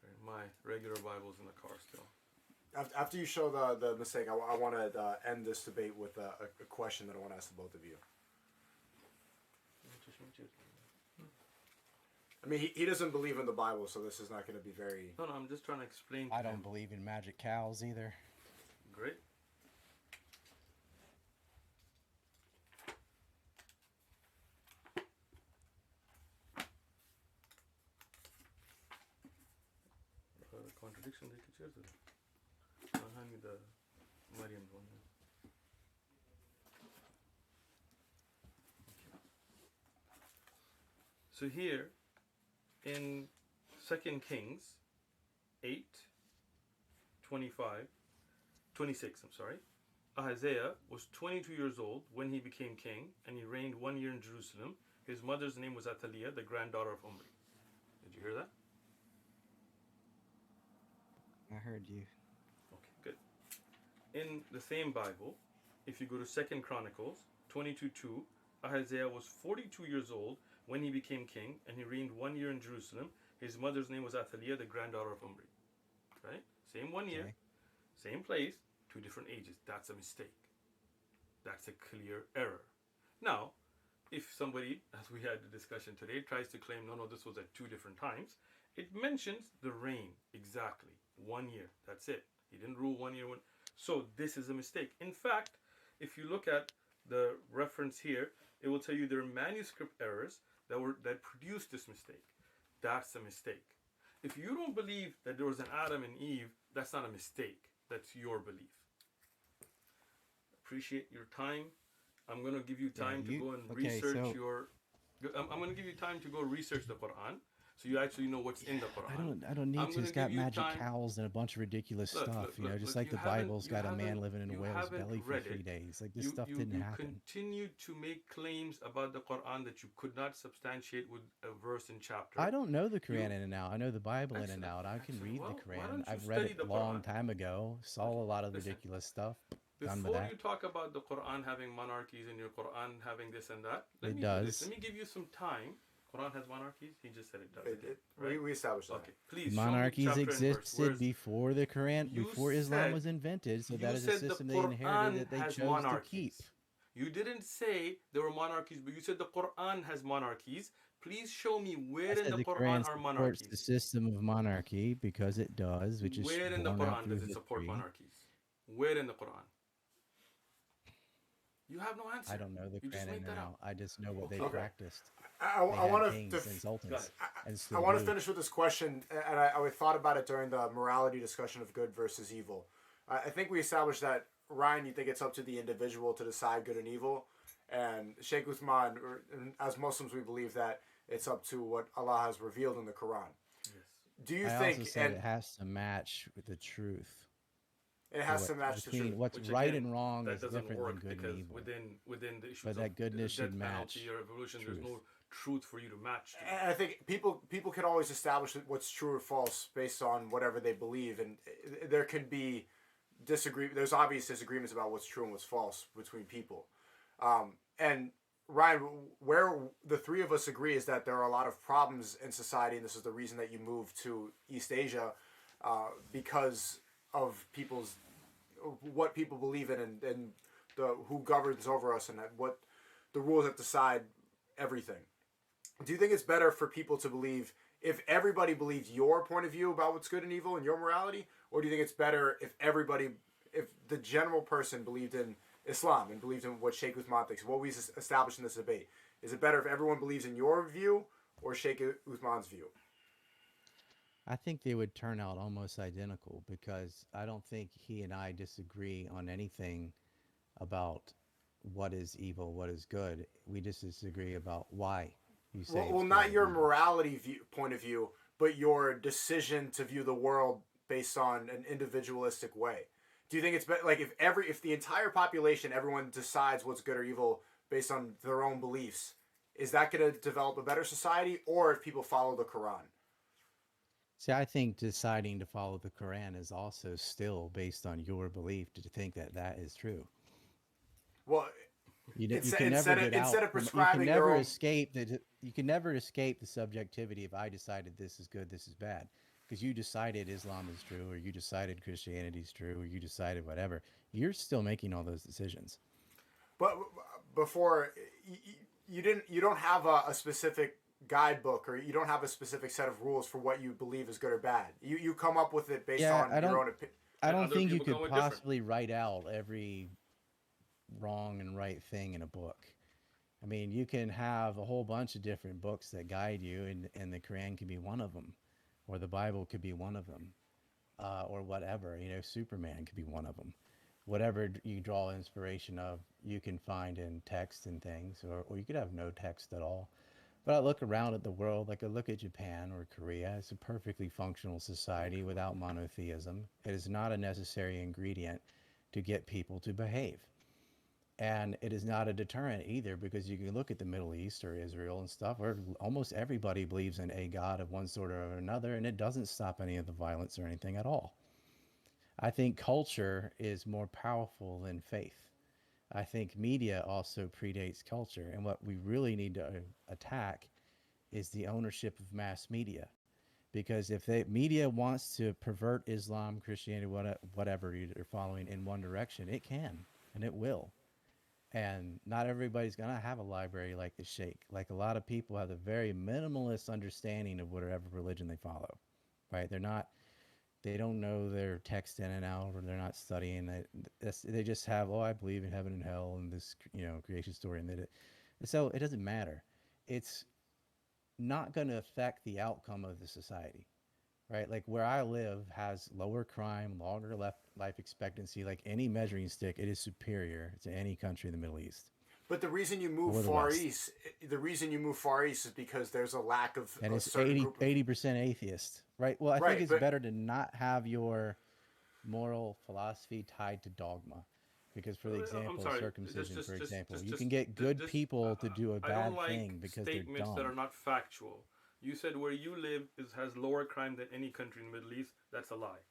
Okay, my regular Bible's in the car still. After you show the mistake, I want to end this debate with a question that I want to ask the both of you. I mean, he doesn't believe in the Bible, so this is not going to be very... No, I'm just trying to explain to I him. don't believe in magic cows either. Great. Contradiction they could share this. Hand me the Maryam's one. So here in 2 Kings 8, 26, Ahaziah was 22 years old when he became king, and he reigned 1 year in Jerusalem. His mother's name was Athaliah, the granddaughter of Omri. Did you hear that? I heard you. Okay, good. In the same Bible, if you go to 2 Chronicles 22:2, Ahaziah was 42 years old when he became king, and he reigned 1 year in Jerusalem. His mother's name was Athaliah, the granddaughter of Omri. Right? Same 1 year, Okay. same place, 2 different ages. That's a mistake. That's a clear error. Now, if somebody, as we had the discussion today, tries to claim, no, this was at 2 different times, it mentions the reign exactly. 1 year. That's it. He didn't rule 1 year. So this is a mistake. In fact, if you look at the reference here, it will tell you there are manuscript errors that produced this mistake. That's a mistake. If you don't believe that there was an Adam and Eve, that's not a mistake. That's your belief. Appreciate your time. I'm going to give you time to go and research your... I'm going to give you time to go research the Quran, so you actually know what's in the Quran. I don't need to. It's got magic cows and a bunch of ridiculous stuff. Just like the Bible's got a man living in a whale's belly for 3 days. Like this stuff didn't happen. You continue to make claims about the Quran that you could not substantiate with a verse and chapter. I don't know the Quran in and out. I know the Bible in and out. I can read the Quran. I've read it a long time ago. Saw a lot of ridiculous stuff. Before you talk about the Quran having monarchies and your Quran having this and that, let me give you some time. Quran has monarchies? He just said it does. Right? We established that. Okay, please. Monarchies existed before the Quran, before Islam was invented. So that is a system they inherited that they chose to keep. You didn't say there were monarchies, but you said the Quran has monarchies. Please show me I where in said the the Quran Quran are supports the monarchies. system of monarchy because it does, which is Where in the borne out Quran through does it support history. monarchies? Where in the Quran? You have no I answer. don't know the You just Quran in made and that up. out. I just know what they Okay. practiced. They I had want kings and to. Go ahead. sultans and I still want to do. finish with this question, and I thought about it during the morality discussion of good versus evil. I think we established that, Ryan, you think it's up to the individual to decide good and evil, and Sheikh Uthman, as Muslims, we believe that it's up to what Allah has revealed in the Quran. Yes. Do you I also think, said and it has to match with the truth. it So has to match the truth? what's Which right again, and wrong that is doesn't different than work good and because evil. within the issues But of that goodness should death penalty match or evolution, there's truth. no truth for you to match to. And I think people can always establish what's true or false based on whatever they believe, and there can be There's obvious disagreements about what's true and what's false between people. And Ryan, where the three of us agree is that there are a lot of problems in society, and this is the reason that you moved to East Asia, because of what people believe in, and who governs over us, and what the rules that decide everything. Do you think it's better for people to believe, if everybody believes your point of view about what's good and evil and your morality, or do you think it's better if the general person believed in Islam and believed in what Sheikh Uthman thinks, what we established in this debate? Is it better if everyone believes in your view or Sheikh Uthman's view? I think they would turn out almost identical because I don't think he and I disagree on anything about what is evil, what is good. We just disagree about why you say Well, it's good not or your evil. morality point of view, but your decision to view the world based on an individualistic way. Do you think it's better, like, if the entire population, everyone decides what's good or evil based on their own beliefs, is that going to develop a better society, or if people follow the Quran? See, I think deciding to follow the Quran is also still based on your belief to think that that is true. Well, You can never get out instead of from you can prescribing their never own. escape you can never escape the subjectivity if I decided this is good, this is bad. Because you decided Islam is true, or you decided Christianity is true, or you decided whatever. You're still making all those decisions. But before, you don't have a specific guidebook, or you don't have a specific set of rules for what you believe is good or bad. You come up with it based Yeah, on your own opinion. I And don't other think you people come could with different. possibly write out every wrong and right thing in a book. I mean, you can have a whole bunch of different books that guide you, and the Quran could be one of them, or the Bible could be one of them, or whatever. You know, Superman could be one of them. Whatever you draw inspiration of, you can find in text and things, or you could have no text at all. But I look around at the world, like I look at Japan or Korea, it's a perfectly functional society without monotheism. It is not a necessary ingredient to get people to behave. And it is not a deterrent either, because you can look at the Middle East or Israel and stuff where almost everybody believes in a God of one sort or another, and it doesn't stop any of the violence or anything at all. I think culture is more powerful than faith. I think media also predates culture, and what we really need to attack is the ownership of mass media. Because if the media wants to pervert Islam, Christianity, whatever you're following in one direction, it can and it will. And not everybody's going to have a library like the Sheikh. Like, a lot of people have a very minimalist understanding of whatever religion they follow, right? They don't know their text in and out, or they're not studying it. They just have, oh, I believe in heaven and hell and this, creation story. So it doesn't matter. It's not going to affect the outcome of the society, right? Like, where I live has lower crime, longer life expectancy. Like, any measuring stick, it is superior to any country in the Middle East But the reason you move or the far West. east, is because there's a lack of And a it's certain group of. 80% atheist, right? Well, I think Right, it's but better to not have your moral philosophy tied to dogma. Because, for the I'm example, sorry. circumcision, for example, you can get good Just. people to do a I don't bad like thing because they're statements that are dumb. not factual. You said where you live has lower crime than any country in the Middle East. That's a lie.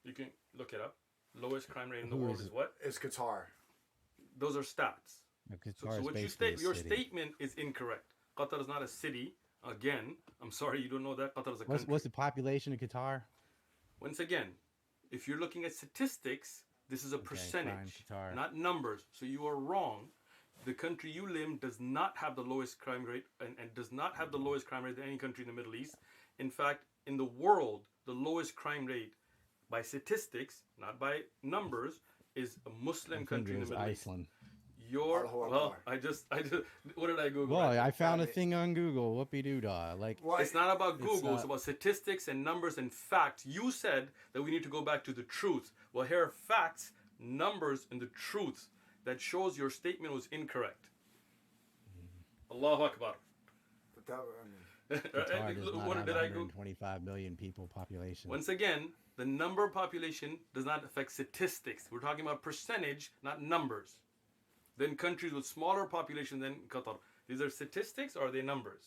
You can look it up. Lowest crime rate in the Who world is is what? is Qatar. Those are stats. Qatar So is what you basically state, a your city. statement is incorrect. Qatar is not a city. Again, I'm sorry you don't know that. Qatar is a country. What's the population of Qatar? Once again, if you're looking at statistics, This is a Okay, percentage, crime, Qatar. not numbers. So you are wrong. The country you live in does not have the lowest crime rate and does not have the lowest crime rate than any country in the Middle East. In fact, in the world, the lowest crime rate by statistics, not by numbers, is a Muslim I think country it in the was Middle East. Iceland. Allahu Well, Akbar. I just, what did I Google? Well, right I now? found a mean- thing on Google. Whoopie doo dah. Like, Well, It's not about It's Google. It's not- about statistics and numbers and facts. You said that we need to go back to the truth. Well, here are facts, numbers, and the truth that shows your statement was incorrect. Allahu Akbar. but that, I mean, Qatar does not What have did I Google? 125 million people population. Once again, the number of population does not affect statistics. We're talking about percentage, not numbers. Then countries with smaller population than Qatar. These are statistics or are they numbers?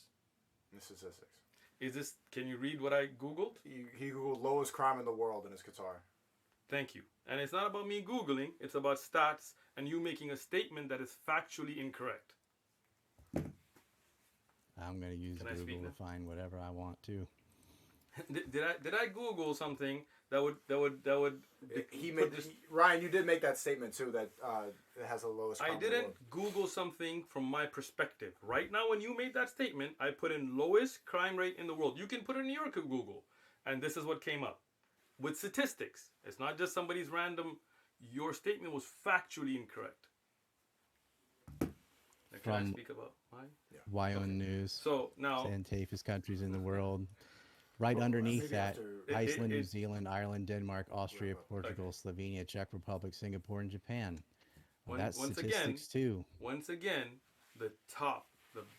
the statistics. Is this? Can you read what I Googled? He googled lowest crime in the world and it's Qatar. Thank you. And it's not about me Googling, it's about stats and you making a statement that is factually incorrect. I'm going to use Can I speak Google to now? find whatever I want to. Did I Google something that would He put made this- Ryan. You did make that statement too that it has the lowest. I crime in the didn't world. Google something from my perspective. Right now, when you made that statement, I put in lowest crime rate in the world. You can put it in your Google, and this is what came up with statistics. It's not just somebody's random. Your statement was factually incorrect. Now, can I From- speak about mine? Wyoming News. So now, Saying safest countries in the world. Right underneath maybe that, after- Iceland, New it- Zealand, Ireland, Denmark, Austria, Wait, Portugal, Slovenia, Czech Republic, Singapore, and Japan. Well, that's once again, statistics too. once again, the top,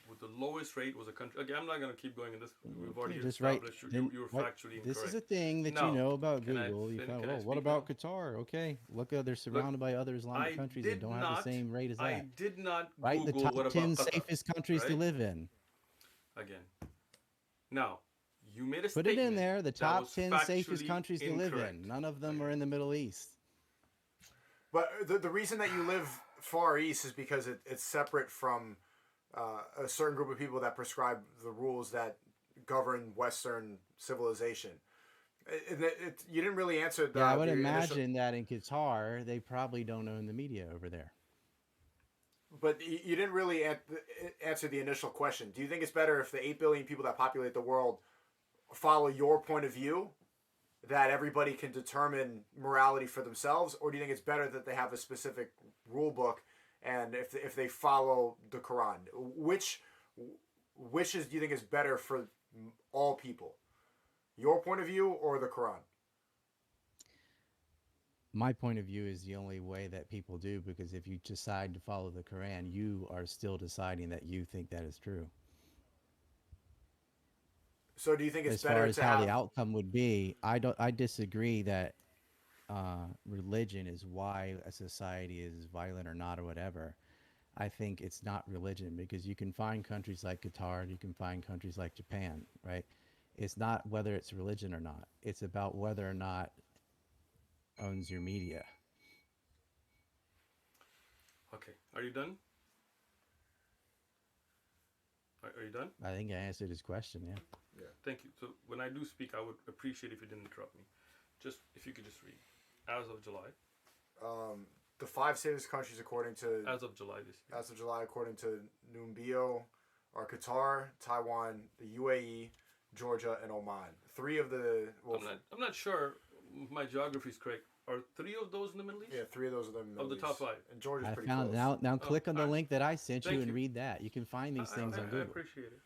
with the lowest rate was a country. Again, I'm not going to keep going in this. We've already Okay, just right. established then you were what- factually This incorrect. is a thing that No. you know about Can I Google. You fin- find, can I well, what speak about now? Qatar? Okay, look, they're surrounded by other Islamic countries that don't have the same rate as that. I did not Right, Google the top what about 10 Qatar. safest countries to right? live in. Again. Now, you made a Put statement. it in there. The that top was 10 safest factually countries to live incorrect. in. None of them are in the Middle East. But the reason that you live far east is because it's separate from a certain group of people that prescribe the rules that govern Western civilization. You didn't really answer that. Yeah, I would imagine that in Qatar, they probably don't own the media over there. But you didn't really answer the initial question. Do you think it's better if the 8 billion people that populate the world follow your point of view, that everybody can determine morality for themselves, or do you think it's better that they have a specific rule book and if they follow the Quran? Which do you think is better for all people? Your point of view or the Quran? My point of view is the only way that people do, because if you decide to follow the Quran, you are still deciding that you think that is true. So do you think it's As far better as to how have the outcome would be, I disagree that religion is why a society is violent or not or whatever. I think it's not religion, because you can find countries like Qatar, you can find countries like Japan, right? It's not whether it's religion or not. It's about whether or not owns your media. Okay. Are you done? Are you done? I think I answered his question, yeah. Thank you. So when I do speak, I would appreciate if you didn't interrupt me. Just if you could just read. As of July. the 5 safest countries according to As of July this year. as of July according to Numbeo are Qatar, Taiwan, the UAE, Georgia, and Oman. 3 of the I'm not sure if my geography is correct. Are 3 of those in the Middle East? yeah, 3 of those are the Middle the top East. 5. And Georgia's I pretty found close. now click on the alright. link that I sent you Thank and you. read that. You can find these things on I Google. appreciate it.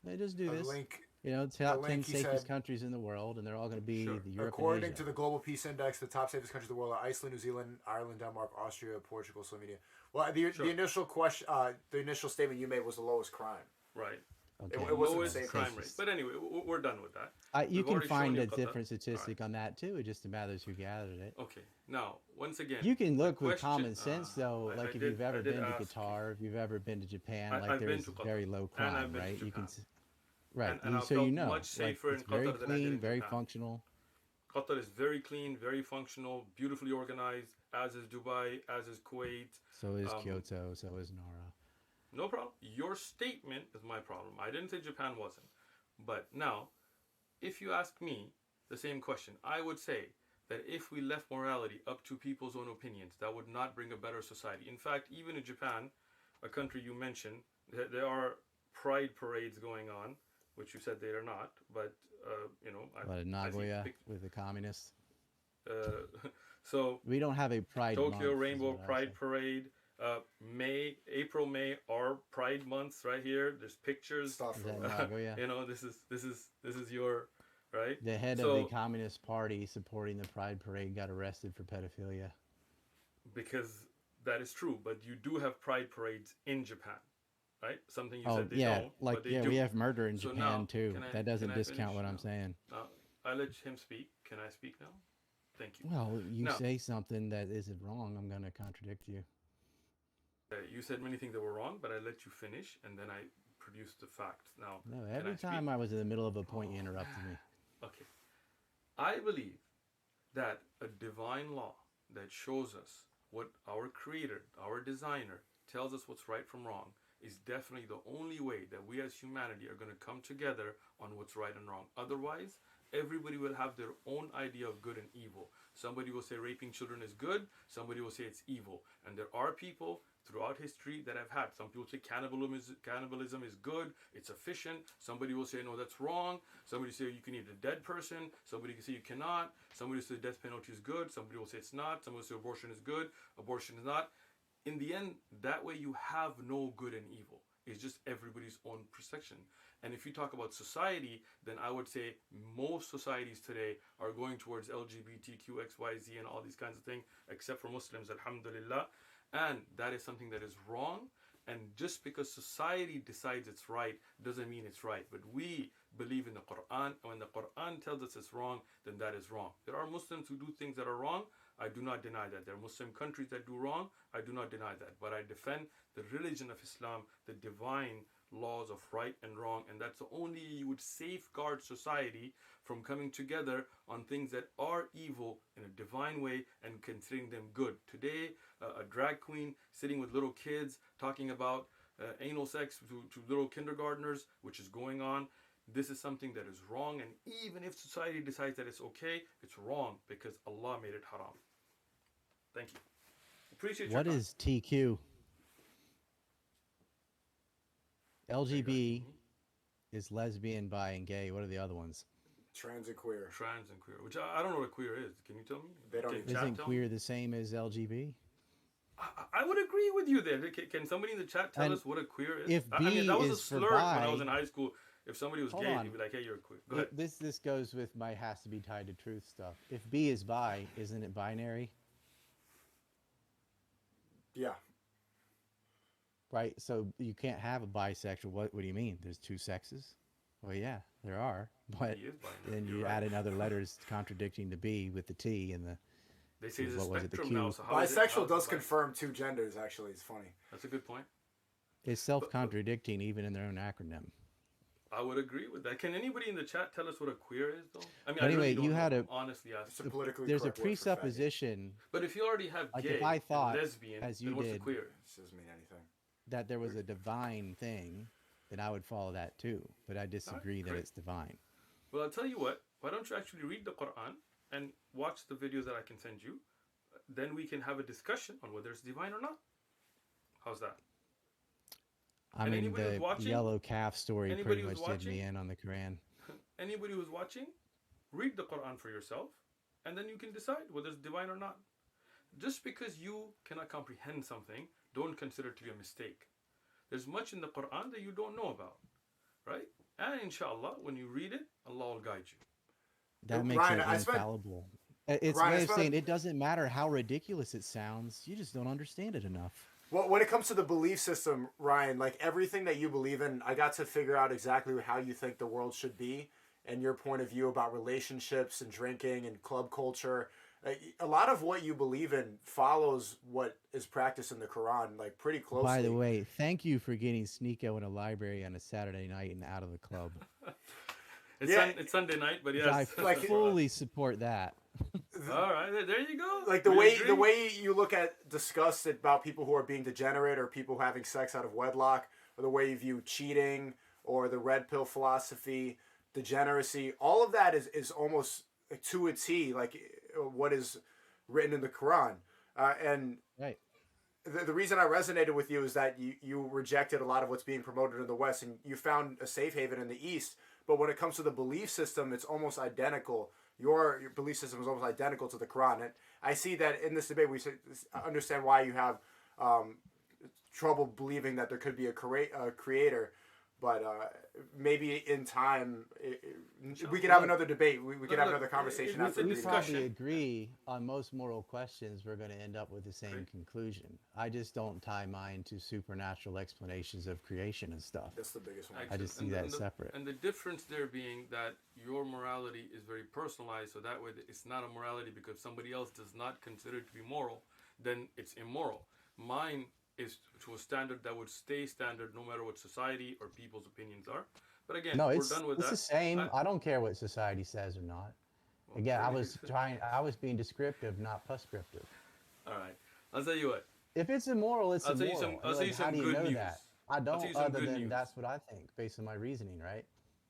Yeah, just do The this. link You know, top 10 link he safest said- countries in the world, and they're all going to be Sure. the Europe according and to Asia. the Global Peace Index, the top safest countries in the world are Iceland, New Zealand, Ireland, Denmark, Austria, Portugal, Slovenia. Well, Sure. the initial question, the initial statement you made was the lowest crime. Right. Okay. it wasn't Lowest safe. crime rate. But anyway, we're done with that. You We've can already shown find you a Qatar. different statistic on that too. It just matters who gathered it. Okay. Now, once again, You can the look with question- common sense, though. I- Like I if did- you've ever I did been to ask you. Qatar, if you've ever been to Japan, I've like been there's to Qatar, very low and crime, I've been to right? You can, Japan. right? And I so felt you know, much like, safer in it's very Qatar than I did clean, in very Japan. functional. Qatar is very clean, very functional, beautifully organized, as is Dubai, as is Kuwait. So is Um, Kyoto. So is Nara. No problem. Your statement is my problem. I didn't say Japan wasn't. But now, if you ask me the same question, I would say that if we left morality up to people's own opinions, that would not bring a better society. In fact, even in Japan, a country you mentioned, there are pride parades going on, which you said they are not, but But in I see Nagoya with the communists, so we don't have a pride Tokyo month, is Rainbow what I Pride say. Parade, April, May are Pride months right here. There's pictures. Stuff Is for that that. Nagoya? This is your right. The head of the Communist Party supporting the Pride Parade got arrested for pedophilia. Because that is true, but you do have pride parades in Japan, right? Something you Oh said they yeah, don't, like but they do. we have murder in So Japan now, too. That doesn't can I discount finish? what I'm No. saying. I let him speak. Can I speak now? Thank you. Well, you No. say something that isn't wrong, I'm going to contradict you. You said many things that were wrong, but I let you finish, and then I produced the facts. Now, No, can every I speak? time I was in the middle of a point, you interrupted me. Okay. I believe that a divine law that shows us what our creator, our designer, tells us what's right from wrong is definitely the only way that we as humanity are going to come together on what's right and wrong. Otherwise, everybody will have their own idea of good and evil. Somebody will say raping children is good, somebody will say it's evil. And there are people throughout history that have had. Some people say cannibalism is good, it's efficient. Somebody will say, no, that's wrong. Somebody say you can eat a dead person. Somebody can say you cannot. Somebody will say the death penalty is good. Somebody will say it's not. Somebody will say abortion is good, abortion is not. In the end, that way you have no good and evil. It's just everybody's own perception. And if you talk about society, then I would say most societies today are going towards LGBTQ, XYZ, and all these kinds of things, except for Muslims, alhamdulillah. And that is something that is wrong. And just because society decides it's right doesn't mean it's right. But we believe in the Quran. And when the Quran tells us it's wrong, then that is wrong. There are Muslims who do things that are wrong. I do not deny that. There are Muslim countries that do wrong. I do not deny that. But I defend the religion of Islam, the divine laws of right and wrong. And that's the only you would safeguard society from coming together on things that are evil in a divine way and considering them good. Today, a drag queen sitting with little kids talking about anal sex to little kindergartners, which is going on. This is something that is wrong. And even if society decides that it's okay, it's wrong because Allah made it haram. Thank you. Appreciate your What time. is TQ? LGB is lesbian, bi, and gay. What are the other ones? Trans and queer. Trans and queer, which I don't know what a queer is. Can you tell me? They don't Can even- chat Isn't tell queer me? the same as LGB? I would agree with you there. Can somebody in the chat tell And us what a queer is? if I mean, B that was a is for slur when I was bi- in high school. If somebody was Hold gay, on. you'd be like, hey, you're queer. Go ahead. This goes with my has to be tied to truth stuff. If B is bi, isn't it binary? Yeah. Right? So you can't have a bisexual. What do you mean? There's two sexes? Well, yeah, there are. But He is binary. then You're you right. add in other letters contradicting the B with the T and the. They say there's a what was it, the spectrum now. Q? So how is it- how Bisexual is does it confirm two genders, actually. It's funny. That's a good point. It's self-contradicting even in their own acronym. I would agree with that. Can anybody in the chat tell us what a queer is, though? I mean, Anyway, I really don't you know. had a- I'm honestly It's asking. a politically There's a correct word for faggot. presupposition But if you already have Like, gay if I thought, and lesbian, as you then what's did- a queer? This doesn't mean anything. that there was a divine thing, then I would follow that too. But I disagree that great. it's divine. Well, I'll tell you what. Why don't you actually read the Quran and watch the videos that I can send you? Then we can have a discussion on whether it's divine or not. How's that? I And mean, anybody who's the watching- yellow calf story anybody pretty who's much did me watching- in on the Quran. Anybody who's watching, read the Quran for yourself, and then you can decide whether it's divine or not. Just because you cannot comprehend something, don't consider it to be a mistake. There's much in the Quran that you don't know about, right? And inshallah, when you read it, Allah will guide you. That makes Ryan, it I spent- infallible. It's Ryan, a I way of spent- saying it doesn't matter how ridiculous it sounds. You just don't understand it enough. Well, when it comes to the belief system, Ryan, like everything that you believe in, I got to figure out exactly how you think the world should be and your point of view about relationships and drinking and club culture. A lot of what you believe in follows what is practiced in the Quran, like pretty closely. By the way, thank you for getting Sneako in a library on a Saturday night and out of the club. It's, Yeah. it's Sunday night, but I yes. Like- fully support that. All right, there you go. Like the We way agree. the way you look at disgust about people who are being degenerate or people having sex out of wedlock, or the way you view cheating or the red pill philosophy, degeneracy, all of that is almost to a T, like what is written in the Quran. And Right. the reason I resonated with you is that you rejected a lot of what's being promoted in the West, and you found a safe haven in the East. But when it comes to the belief system, it's almost identical. Your belief system is almost identical to the Quran, and I see that in this debate. Understand why you have trouble believing that there could be a creator, but maybe in time we could have another debate. We could have another conversation it's after a the We video. probably discussion. agree on most moral questions. We're going to end up with the same Right. conclusion. I just don't tie mine to supernatural explanations of creation and stuff. That's the biggest one. I just see And, that and the, separate. and the difference there being that your morality is very personalized, so that way it's not a morality because somebody else does not consider it to be moral, then it's immoral. Mine is to a standard that would stay standard no matter what society or people's opinions are. But again, No, we're done with it's the that. same. I don't care what society says or not. Again, I was being descriptive, not prescriptive. All right, I'll tell you what. If it's immoral, it's I'll tell you immoral. some. I'll tell Like, you how some do you good know news. that? I I'll tell don't, you some other good than news. that's what I think based on my reasoning, right?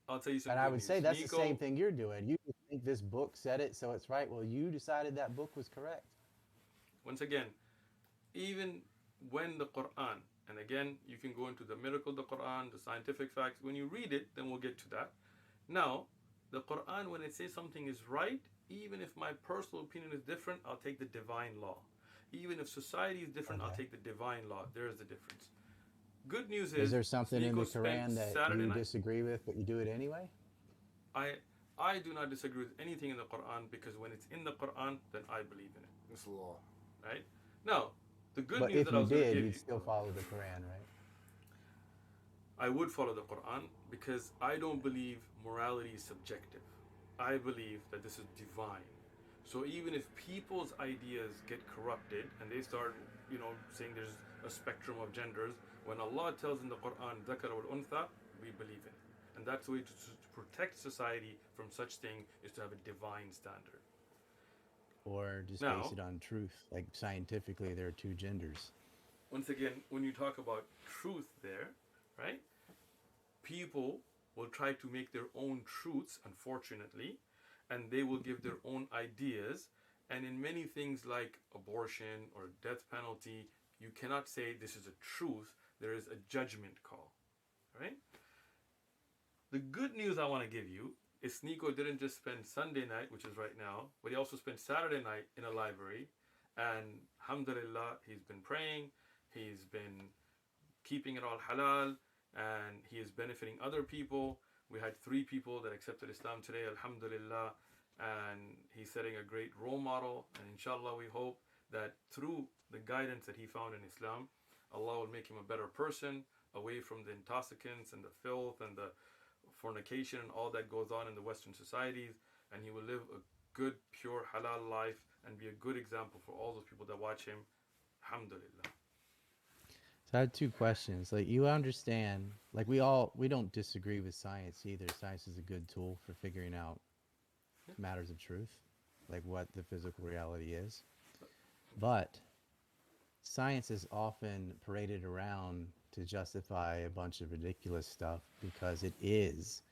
I'll tell you some And I good would news. say that's the same Sneako, thing you're doing. You just think this book said it, so it's right. Well, you decided that book was correct. once again, even when the Quran, and again, you can go into the miracle of the Quran, the scientific facts. When you read it, then we'll get to that. Now, the Quran, when it says something is right, even if my personal opinion is different, I'll take the divine law. Even if society is different, I'll Okay. take the divine law. There is the difference. Good news Is is there something in Sneako the spent Quran that Saturday you night. disagree with, but you do it anyway? I I do not disagree with anything in the Quran because when it's in the Quran, then I believe in it. It's the law. Right? Now, the good But news if that I you was going to did, give you'd you, still follow the Quran, right? I would follow the Quran because I don't believe morality is subjective. I believe that this is divine. So even if people's ideas get corrupted and they start, saying there's a spectrum of genders, when Allah tells in the Quran, "Dhakar wal untha," we believe in it. And that's the way to protect society from such thing is to have a divine standard. Or just base Now, it on truth. Like scientifically, there are two genders. once again, when you talk about truth there, right? People will try to make their own truths, unfortunately, and they will give their own ideas. And in many things like abortion or death penalty, you cannot say this is a truth. There is a judgment call, right? The good news I want to give you is Sneako didn't just spend Sunday night, which is right now, but he also spent Saturday night in a library. And alhamdulillah, he's been praying, he's been keeping it all halal, and he is benefiting other people. We had 3 people that accepted Islam today, alhamdulillah, and he's setting a great role model. And inshallah, we hope that through the guidance that he found in Islam, Allah will make him a better person, away from the intoxicants and the filth and the fornication and all that goes on in the Western societies, and he will live a good, pure, halal life and be a good example for all those people that watch him. Alhamdulillah. So I had two questions. Like you understand, like we don't disagree with science either. Science is a good tool for figuring out matters of truth, like what the physical reality is. But science is often paraded around to justify a bunch of ridiculous stuff because it is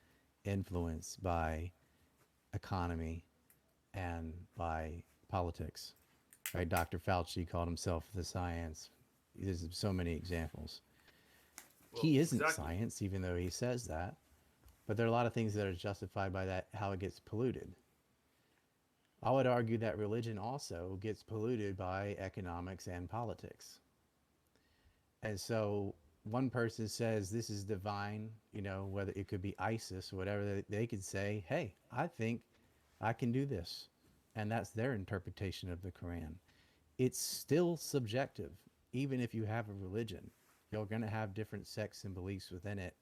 influenced by economy and by politics. Right? Dr. Fauci called himself the science. There's so many examples. Well, He isn't exactly. science, even though he says that. But there are a lot of things that are justified by that, how it gets polluted. I would argue that religion also gets polluted by economics and politics. And so one person says this is divine, whether it could be ISIS or whatever, they could say, hey, I think I can do this. And that's their interpretation of the Quran. It's still subjective, even if you have a religion. You're going to have different sects and beliefs within it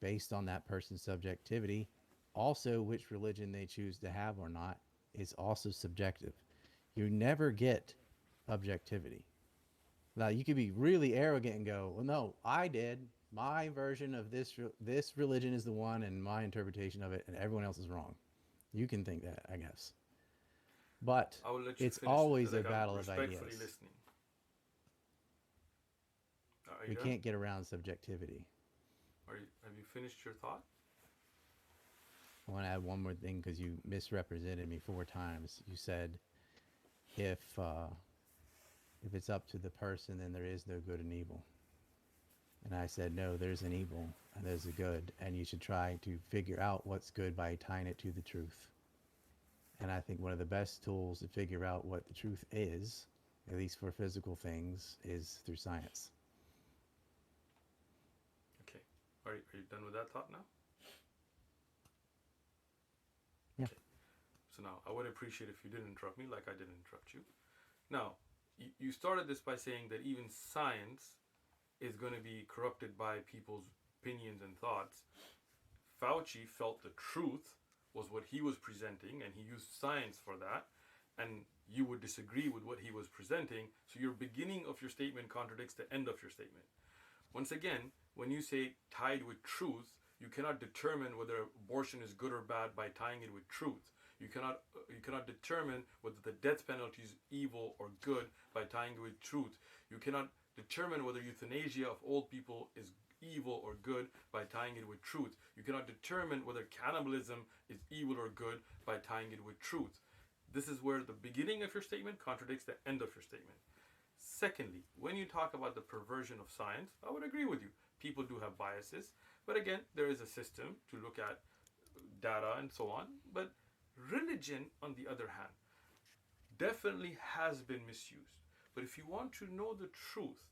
based on that person's subjectivity. Also, which religion they choose to have or not is also subjective. You never get objectivity. Now, you could be really arrogant and go, well, no, I did. My version of this religion is the one, and my interpretation of it, and everyone else is wrong. You can think that, I guess. But I will let you it's finish always a like I'm battle of respectfully ideas. listening. Are you We done? can't get around subjectivity. Have you finished your thought? I want to add one more thing because you misrepresented me 4 times. You said if uh, if it's up to the person, then there is no good and evil. And I said, no, there's an evil and there's a good, and you should try to figure out what's good by tying it to the truth. And I think one of the best tools to figure out what the truth is, at least for physical things, is through science. Okay. Are you done with that thought now? Yeah. Okay. So now, I would appreciate if you didn't interrupt me like I didn't interrupt you. Now, you started this by saying that even science is going to be corrupted by people's opinions and thoughts. Fauci felt the truth was what he was presenting, and he used science for that, and you would disagree with what he was presenting, so your beginning of your statement contradicts the end of your statement. Once again, when you say tied with truth, you cannot determine whether abortion is good or bad by tying it with truth. You cannot determine whether the death penalty is evil or good by tying it with truth. You cannot determine whether euthanasia of old people is evil or good by tying it with truth. You cannot determine whether cannibalism is evil or good by tying it with truth. This is where the beginning of your statement contradicts the end of your statement. Secondly, when you talk about the perversion of science, I would agree with you. People do have biases, but again, there is a system to look at data and so on. But religion, on the other hand, definitely has been misused. But if you want to know the truth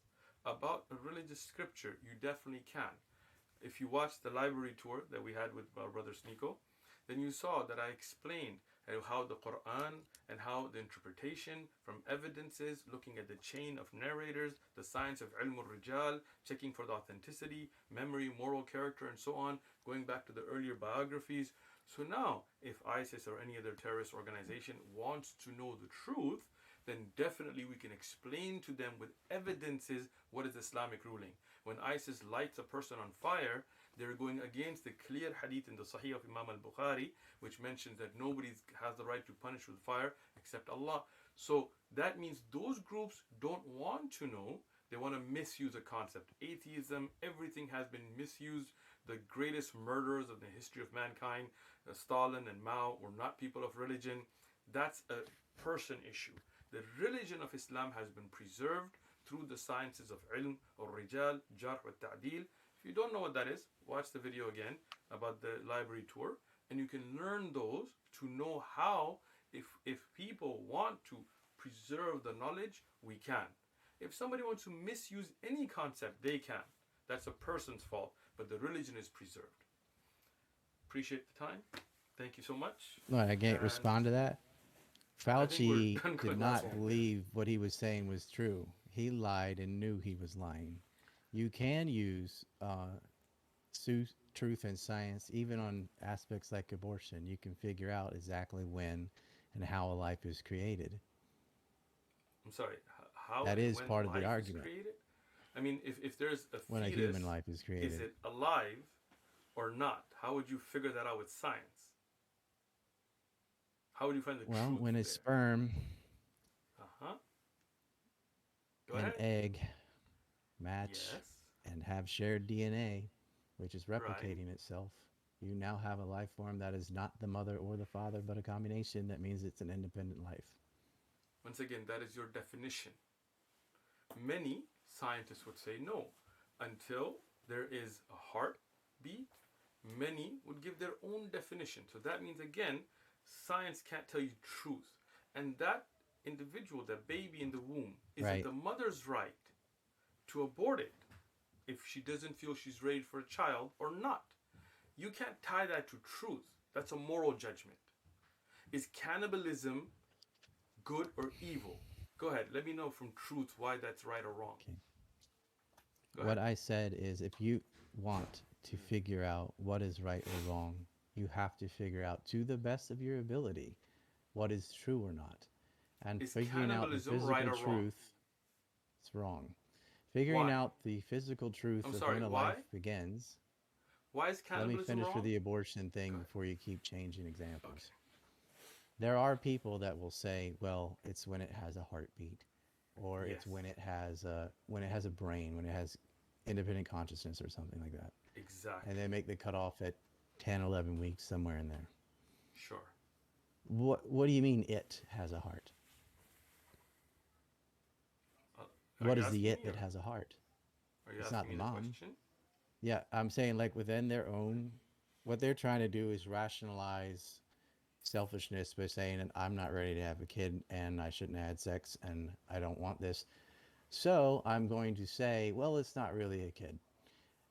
about a religious scripture, you definitely can. If you watched the library tour that we had with our brother Sneako, then you saw that I explained how the Quran and how the interpretation from evidences, looking at the chain of narrators, the science of ilm al-rijal, checking for the authenticity, memory, moral character, and so on, going back to the earlier biographies. So now, if ISIS or any other terrorist organization wants to know the truth, then definitely we can explain to them with evidences what is Islamic ruling. When ISIS lights a person on fire, they're going against the clear hadith in the Sahih of Imam al-Bukhari, which mentions that nobody has the right to punish with fire except Allah. So that means those groups don't want to know. They want to misuse a concept. Atheism, everything has been misused. The greatest murderers of the history of mankind, Stalin and Mao, were not people of religion. That's a person issue. The religion of Islam has been preserved through the sciences of ilm, or rijal, jarh, wa ta'dil. If you don't know what that is, watch the video again about the library tour, and you can learn those to know how, if people want to preserve the knowledge, we can. If somebody wants to misuse any concept, they can. That's a person's fault, but the religion is preserved. Appreciate the time. Thank you so much. Well, I can't And respond to that. I think we're Fauci done did going not on. believe what he was saying was true. He lied and knew he was lying. You can use truth and science even on aspects like abortion. You can figure out exactly when and how a life is created. I'm sorry, how That and is when part of the life is argument. created? I mean, if there's a When a fetus, human life is is created. it alive or not? How would you figure that out with science? How would you find the Well, truth when a there? sperm Uh-huh. Go and ahead. egg match Yes. and have shared DNA, which is Right. replicating itself, you now have a life form that is not the mother or the father, but a combination. That means it's an independent life. Once again, that is your definition. Many scientists would say no. Until there is a heartbeat, many would give their own definition. So that means, again, science can't tell you truth. And that individual, that baby in the womb, is it Right. the mother's right to abort it if she doesn't feel she's ready for a child or not? You can't tie that to truth. That's a moral judgment. Is cannibalism good or evil? Go ahead. Let me know from truth why that's right or wrong. Okay. Go What ahead. I said is if you want to figure out what is right or wrong, you have to figure out to the best of your ability what is true or not. And Is figuring out the cannibalism right physical or wrong? truth, it's wrong. Figuring Why? out the physical truth I'm of sorry, when a why? life begins. Why is Let me cannibalism finish with wrong? the abortion thing Go ahead. before you keep changing Okay. examples. There are people that will say, well, it's when it has a heartbeat, or it's Yes. when it has a brain, when it has independent consciousness or something like that. And Exactly. they make the cutoff at 10, 11 weeks, somewhere in there. Sure. What do you mean it has a heart? Uh, are What you is the asking it me, that or has a heart? are you It's not asking the me the mom. question? Yeah, I'm saying like within their own, what they're trying to do is rationalize selfishness by saying, and I'm not ready to have a kid and I shouldn't have had sex and I don't want this. So I'm going to say, well, it's not really a kid.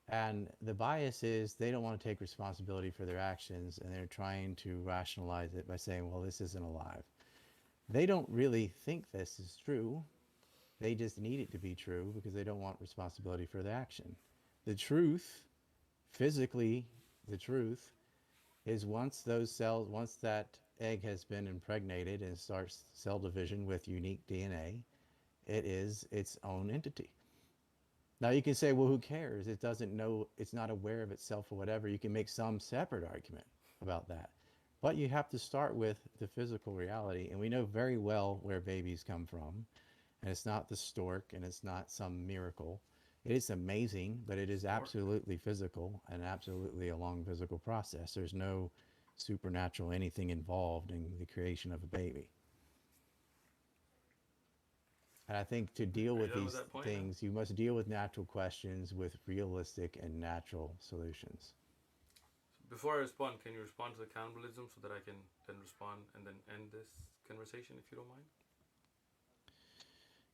And the bias is they don't want to take responsibility for their actions and they're trying to rationalize it by saying, well, this isn't alive. They don't really think this is true. They just need it to be true because they don't want responsibility for the action. The truth, physically, the truth is once those cells, once that egg has been impregnated and starts cell division with unique DNA, it is its own entity. Now you can say, well, who cares? It doesn't know, it's not aware of itself or whatever. You can make some separate argument about that. But you have to start with the physical reality. And we know very well where babies come from. And it's not the stork and it's not some miracle. It is amazing, but it is Stork. absolutely physical and absolutely a long physical process. There's no supernatural anything involved in the creation of a baby. And I think to deal Are you with done with these that point now? things, you must deal with natural questions with realistic and natural solutions. Before I respond, can you respond to the cannibalism so that I can then respond and then end this conversation if you don't mind?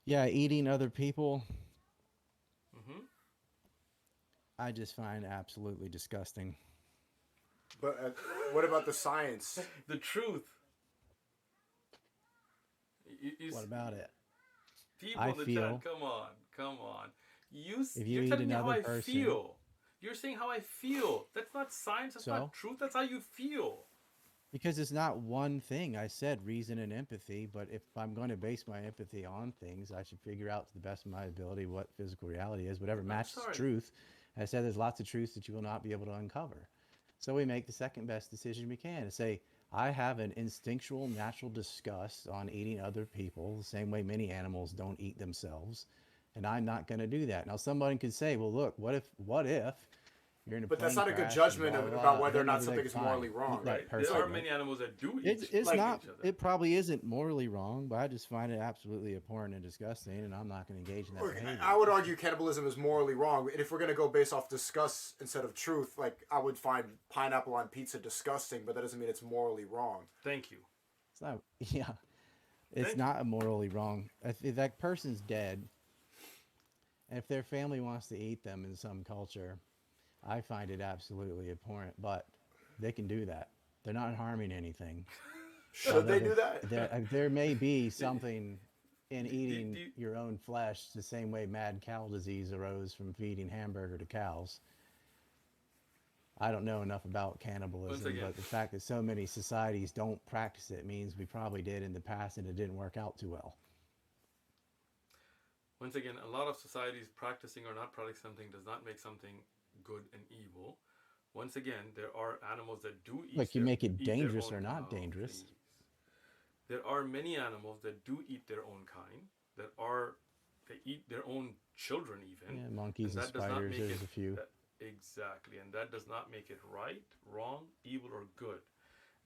Yeah, eating other people, Mm-hmm. I just find absolutely disgusting. But what about the science? The truth. What about it? People I in the chat, feel come on, come on. if you You're eat telling me how another I person, feel. You're saying how I feel. That's not science. That's not so truth. That's how you feel. because it's not one thing. I said reason and empathy, but if I'm going to base my empathy on things, I should figure out to the best of my ability what physical reality is, whatever I'm matches sorry. truth. I said there's lots of truths that you will not be able to uncover. So we make the second best decision we can and say, I have an instinctual, natural disgust on eating other people, the same way many animals don't eat themselves. And I'm not going to do that. Now, somebody could say, well, look, what if you're in a But that's plane not a good crash and judgment blah, blah, about blah. whether or Then I'll not be something like, is morally fine, wrong. eat Right? that There It's are like, person. many animals that do It's like not, each other. it probably isn't morally wrong, but I just find it absolutely abhorrent and disgusting, and I'm not going to engage in that look, behavior. I would argue cannibalism is morally wrong. And if we're gonna go based off disgust instead of truth, like I would find pineapple on pizza disgusting, but that doesn't mean it's morally wrong. Thank you. It's not, yeah, it's Thank you. not morally wrong. If that person's dead, and if their family wants to eat them in some culture, I find it absolutely abhorrent, but they can do that. They're not harming anything. Should Although they do that? there may be do, something in do, eating do, your own flesh the same way mad cow disease arose from feeding hamburger to cows. I don't know enough about once cannibalism, again, but the fact that so many societies don't practice it means we probably did in the past and it didn't work out too well. once again, a lot of societies practicing or not practicing something does not make something good and evil. Once again, there are animals that do Like you make it eat their dangerous own. or not Oh, dangerous. please. There are many animals that do eat their own kind. That are they eat their own children even, Yeah, and monkeys and that does not spiders, make there's it a few. that, exactly, and that does not make it right, wrong, evil, or good.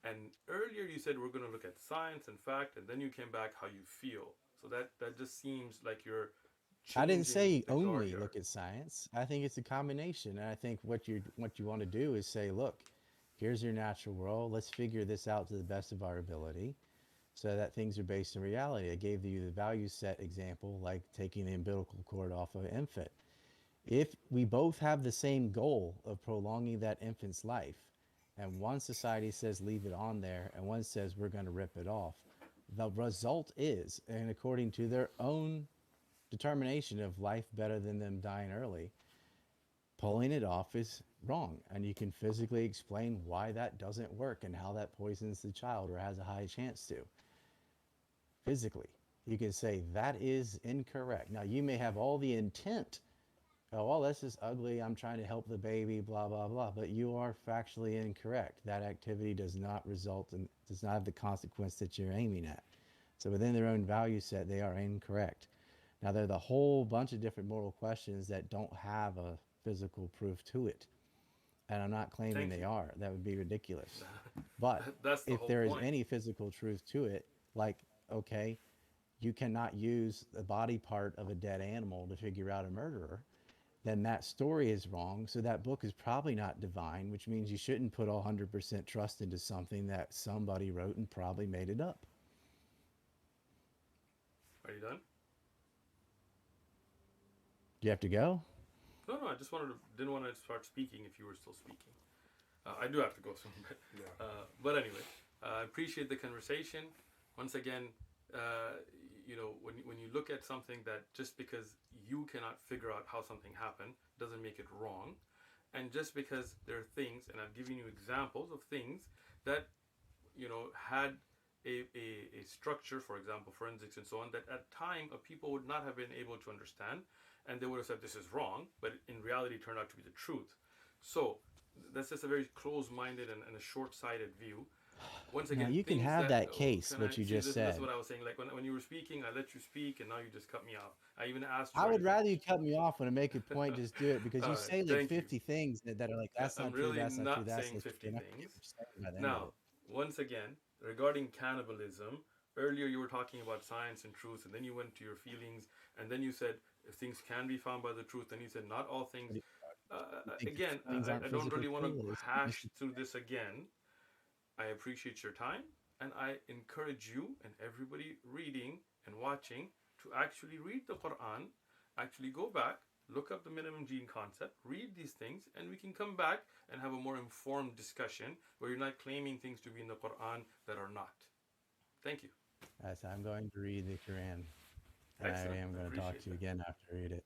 And earlier you said we're going to look at science and fact, and then you came back how you feel. So that just seems like you're I didn't changing say the guard only yard. look at science. I think it's a combination. And I think what you want to do is say, look, here's your natural world. Let's figure this out to the best of our ability so that things are based in reality. I gave you the value set example, like taking the umbilical cord off of an infant. If we both have the same goal of prolonging that infant's life, and one society says leave it on there, and one says we're going to rip it off, the result is, and according to their own determination of life better than them dying early, pulling it off is wrong. And you can physically explain why that doesn't work and how that poisons the child or has a high chance to. Physically, you can say that is incorrect. Now, you may have all the intent. Oh, well, this is ugly. I'm trying to help the baby, blah, blah, blah. But you are factually incorrect. That activity does not result in, does not have the consequence that you're aiming at. So within their own value set, they are incorrect. Now, there are the whole bunch of different moral questions that don't have a physical proof to it. and I'm not claiming Thank they you. are. That would be ridiculous. But That's the if whole there is point. any physical truth to it, like, okay, you cannot use the body part of a dead animal to figure out a murderer, then that story is wrong. So that book is probably not divine, which means you shouldn't put 100% trust into something that somebody wrote and probably made it up. Are you done? Do you have to go? No, no. I just didn't want to start speaking if you were still speaking. I do have to go soon, Yeah. but anyway, I appreciate the conversation. Once again, when you look at something that just because you cannot figure out how something happened doesn't make it wrong, and just because there are things, and I've given you examples of things that had a structure, for example, forensics and so on, that at time people would not have been able to understand, and they would have said this is wrong, but in reality turned out to be the truth. So that's just a very closed-minded and a short-sighted view. Once No, again, you can things have that that case, can I what you see just this? This is said. what I was saying. Like when you were speaking, I let you speak, and now you just cut me off. I even asked you, I "Are would you rather you finished?" cut me off when I make a point, just do it because All you right, say like thank you. 50 things that are like, that's I'm not true, really that's not true, not that's saying not true. 50 And I forget things. what you're saying by the end of Now, it. once again, regarding cannibalism, earlier you were talking about science and truth, and then you went to your feelings, and then you said if things can be found by the truth, then you said not all things. What do you think your Again, feelings aren't I don't physical really want to too? Well, hash through this again. I appreciate your time, and I encourage you and everybody reading and watching to actually read the Quran, actually go back, look up the minimum gene concept, read these things, and we can come back and have a more informed discussion where you're not claiming things to be in the Quran that are not. Thank you. Yes, I'm going to read the Quran, and I Excellent. am I going to talk appreciate to you that. again after I read it.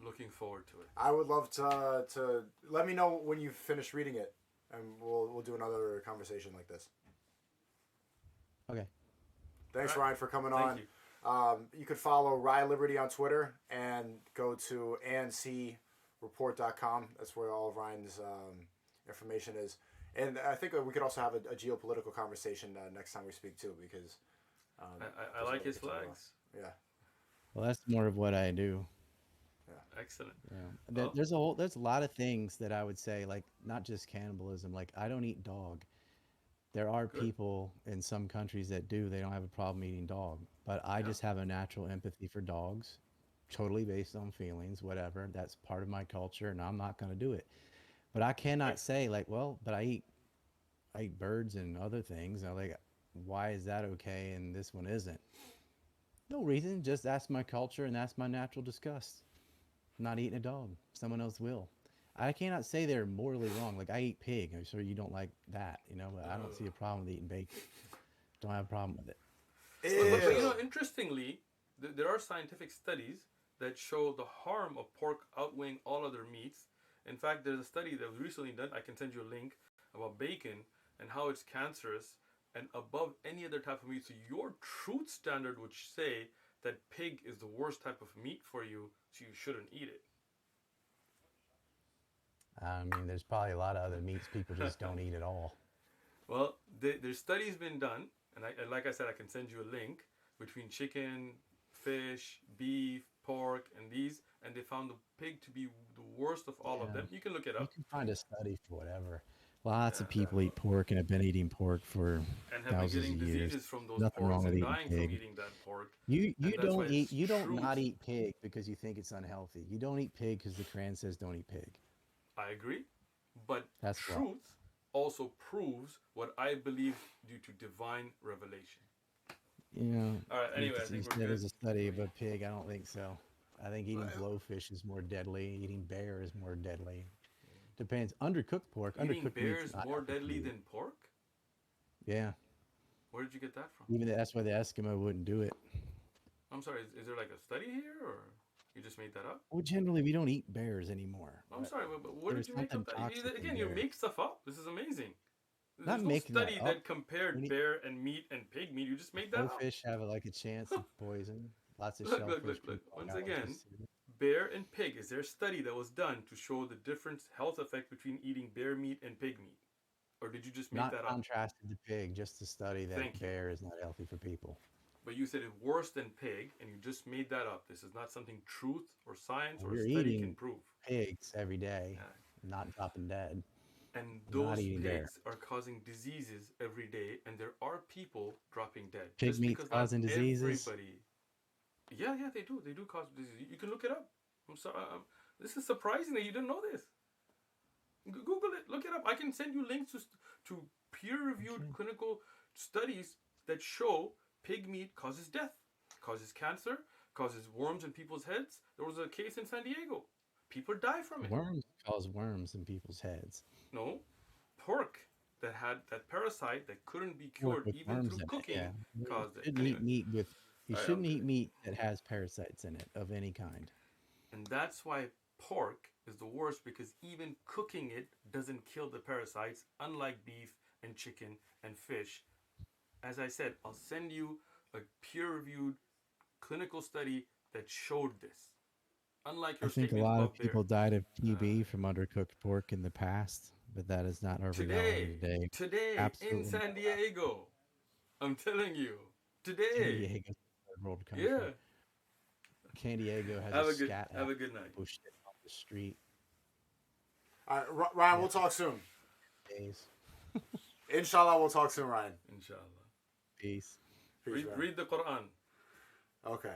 Looking forward to it. I would love to let me know when you finish reading it, and we'll do another conversation like this. Okay. All Thanks, right. Ryan, for coming Thank on. you. You could follow Rye Liberty on Twitter and go to ancreport.com. That's where all of Ryan's information is. And I think we could also have a geopolitical conversation next time we speak too, because I there's a like lot we his could talk about. flags. Yeah, Well, that's more of what I do. yeah. Excellent. Yeah. Well, There's a lot of things that I would say, like not just cannibalism. Like I don't eat dog. There are good. people in some countries that do. They don't have a problem eating dog, but I Yeah. just have a natural empathy for dogs, totally based on feelings, whatever. That's part of my culture, and I'm not going to do it. But I cannot Excellent. say like, well, but I eat birds and other things. I like, why is that okay and this one isn't? No reason. Just that's my culture and that's my natural disgust. I'm not eating a dog. Someone else will. I cannot say they're morally wrong. Like I eat pig. I'm sure you don't like that, but I don't see a problem with eating bacon. Don't have a problem with it. But Delicious. Ew. interestingly, there are scientific studies that show the harm of pork outweighing all other meats. In fact, there's a study that was recently done. I can send you a link about bacon and how it's cancerous and above any other type of meat. So your truth standard would say that pig is the worst type of meat for you, so you shouldn't eat I mean, there's probably a lot of other meats people it. just don't eat at all. Well, there's studies been done, and like I said, I can send you a link between chicken, fish, beef, pork, and these, and they found the pig to be the worst of all of Yeah, them. You can look it you up, can find a study for whatever. Lots of yeah, Yeah. people eat pork and have been eating pork for and have been thousands of getting years. diseases from those Nothing porks wrong with and eating dying from pig. eating that pork, You and you that's why don't eat it's you don't not truth. eat pig because you think it's unhealthy. You don't eat pig because the Quran says don't eat pig. I agree, but That's why. truth also proves what I believe due to divine revelation. All right. Anyway, I You think we're said good. there's a study We, of a pig. I don't think so. I think eating blowfish is more deadly. Eating bear is more deadly. Depends. Undercooked pork, eating undercooked meat's bears not more healthy for deadly you. than pork? Yeah. Where did you get that from? Even that's why the Eskimo wouldn't do it. I'm sorry, is there like a study here, or you just made that up? Well, generally we don't eat bears anymore. I'm sorry, but where did There's you make something up that? toxic in Again, you bear. make stuff up. This is amazing. Not There's no making that study up. that compared We need bear and meat and pig meat. You just made that up. blowfish have like a chance of poison. Lots of Look, look, look, shellfish look. people Once are again, allergies to. bear and pig. Is there a study that was done to show the different health effect between eating bear meat and pig meat? Or did you just make Not that up? contrasted to pig, just to study that Thank you. bear is not healthy for people. But you said it's worse than pig, and you just made that up. This is not something truth or science or a We're study can eating prove. pigs every day, Yeah. not dropping dead. And I'm not those eating dairy. pigs are causing diseases every day, and there are people dropping dead Pig just meat's because not causing diseases. everybody. Yeah, yeah, they do. They do cause disease. You can look it up. I'm sorry. This is surprising that you didn't know this. Google it. Look it up. I can send you links to peer-reviewed Okay. clinical studies that show pig meat causes death, causes cancer, causes worms in people's heads. There was a case in San Diego. People die from it. Worms cause worms in people's heads. No, pork that had that parasite that couldn't be Pork cured with even worms through in it. Yeah. cooking You caused it. shouldn't eat Anyway, meat with. You shouldn't eat okay. meat that has parasites in it of any kind. And that's why pork is the worst because even cooking it doesn't kill the parasites, unlike beef and chicken and fish. As I said, I'll send you a peer-reviewed clinical study that showed this. Unlike I your think a statements lot of about bear. people died of Uh, TB from undercooked pork in the past, but that is not our reality today, today. today in Absolutely San not happening. Diego, I'm telling you, San today. Diego's a third world country. Yeah. San Diego has a Have a good scat have app. a good night. People shit on the street. All right, Ryan, Yeah, we'll talk soon. days. Inshallah, we'll talk soon, Ryan. Inshallah. Peace. Peace, Ryan. Read the Quran. Okay.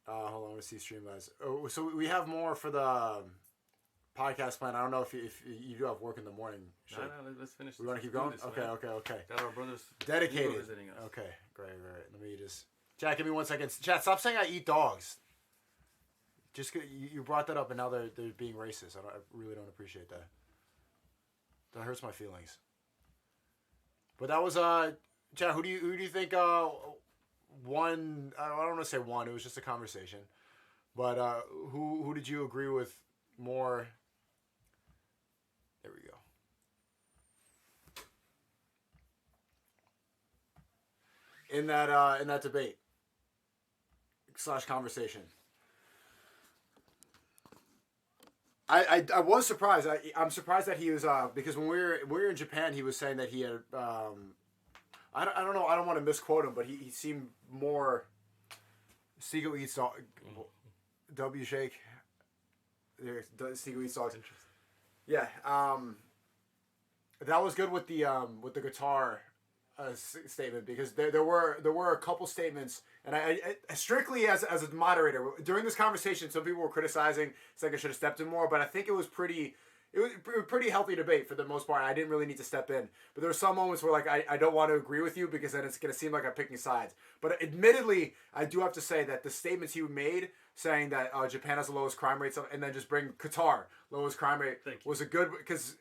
Hold on, let's see Streamlabs. Oh, so we have more for the podcast plan. I don't know if you do have work in the morning. No, no, let's finish. We want to keep Let's going? do this, Okay, man. okay, okay. Got our brothers Dedicated. visiting us. Okay, great. Let me just... Chat, give me 1 second. Chat, stop saying I eat dogs. Just you brought that up and now they're being racist. I really don't appreciate that. That hurts my feelings. But that was chat. Who do you think won? I don't want to say won. It was just a conversation. But who did you agree with more? There we go. In that debate / conversation. I was surprised. I'm surprised that he was because when we were in Japan, he was saying that he had I don't know. I don't want to misquote him, but he seemed more. Sneako eats dog. W Shaykh. Sneako eats dogs. Interesting. Yeah. That was good with the guitar statement because there were a couple statements, and I strictly as a moderator during this conversation, some people were criticizing saying I should have stepped in more, but I think it was pretty healthy debate for the most part. I didn't really need to step in, but there were some moments where like I don't want to agree with you because then it's gonna seem like I'm picking sides. But admittedly, I do have to say that the statements he made saying that Japan has the lowest crime rates and then just bring Qatar lowest crime rate was a good because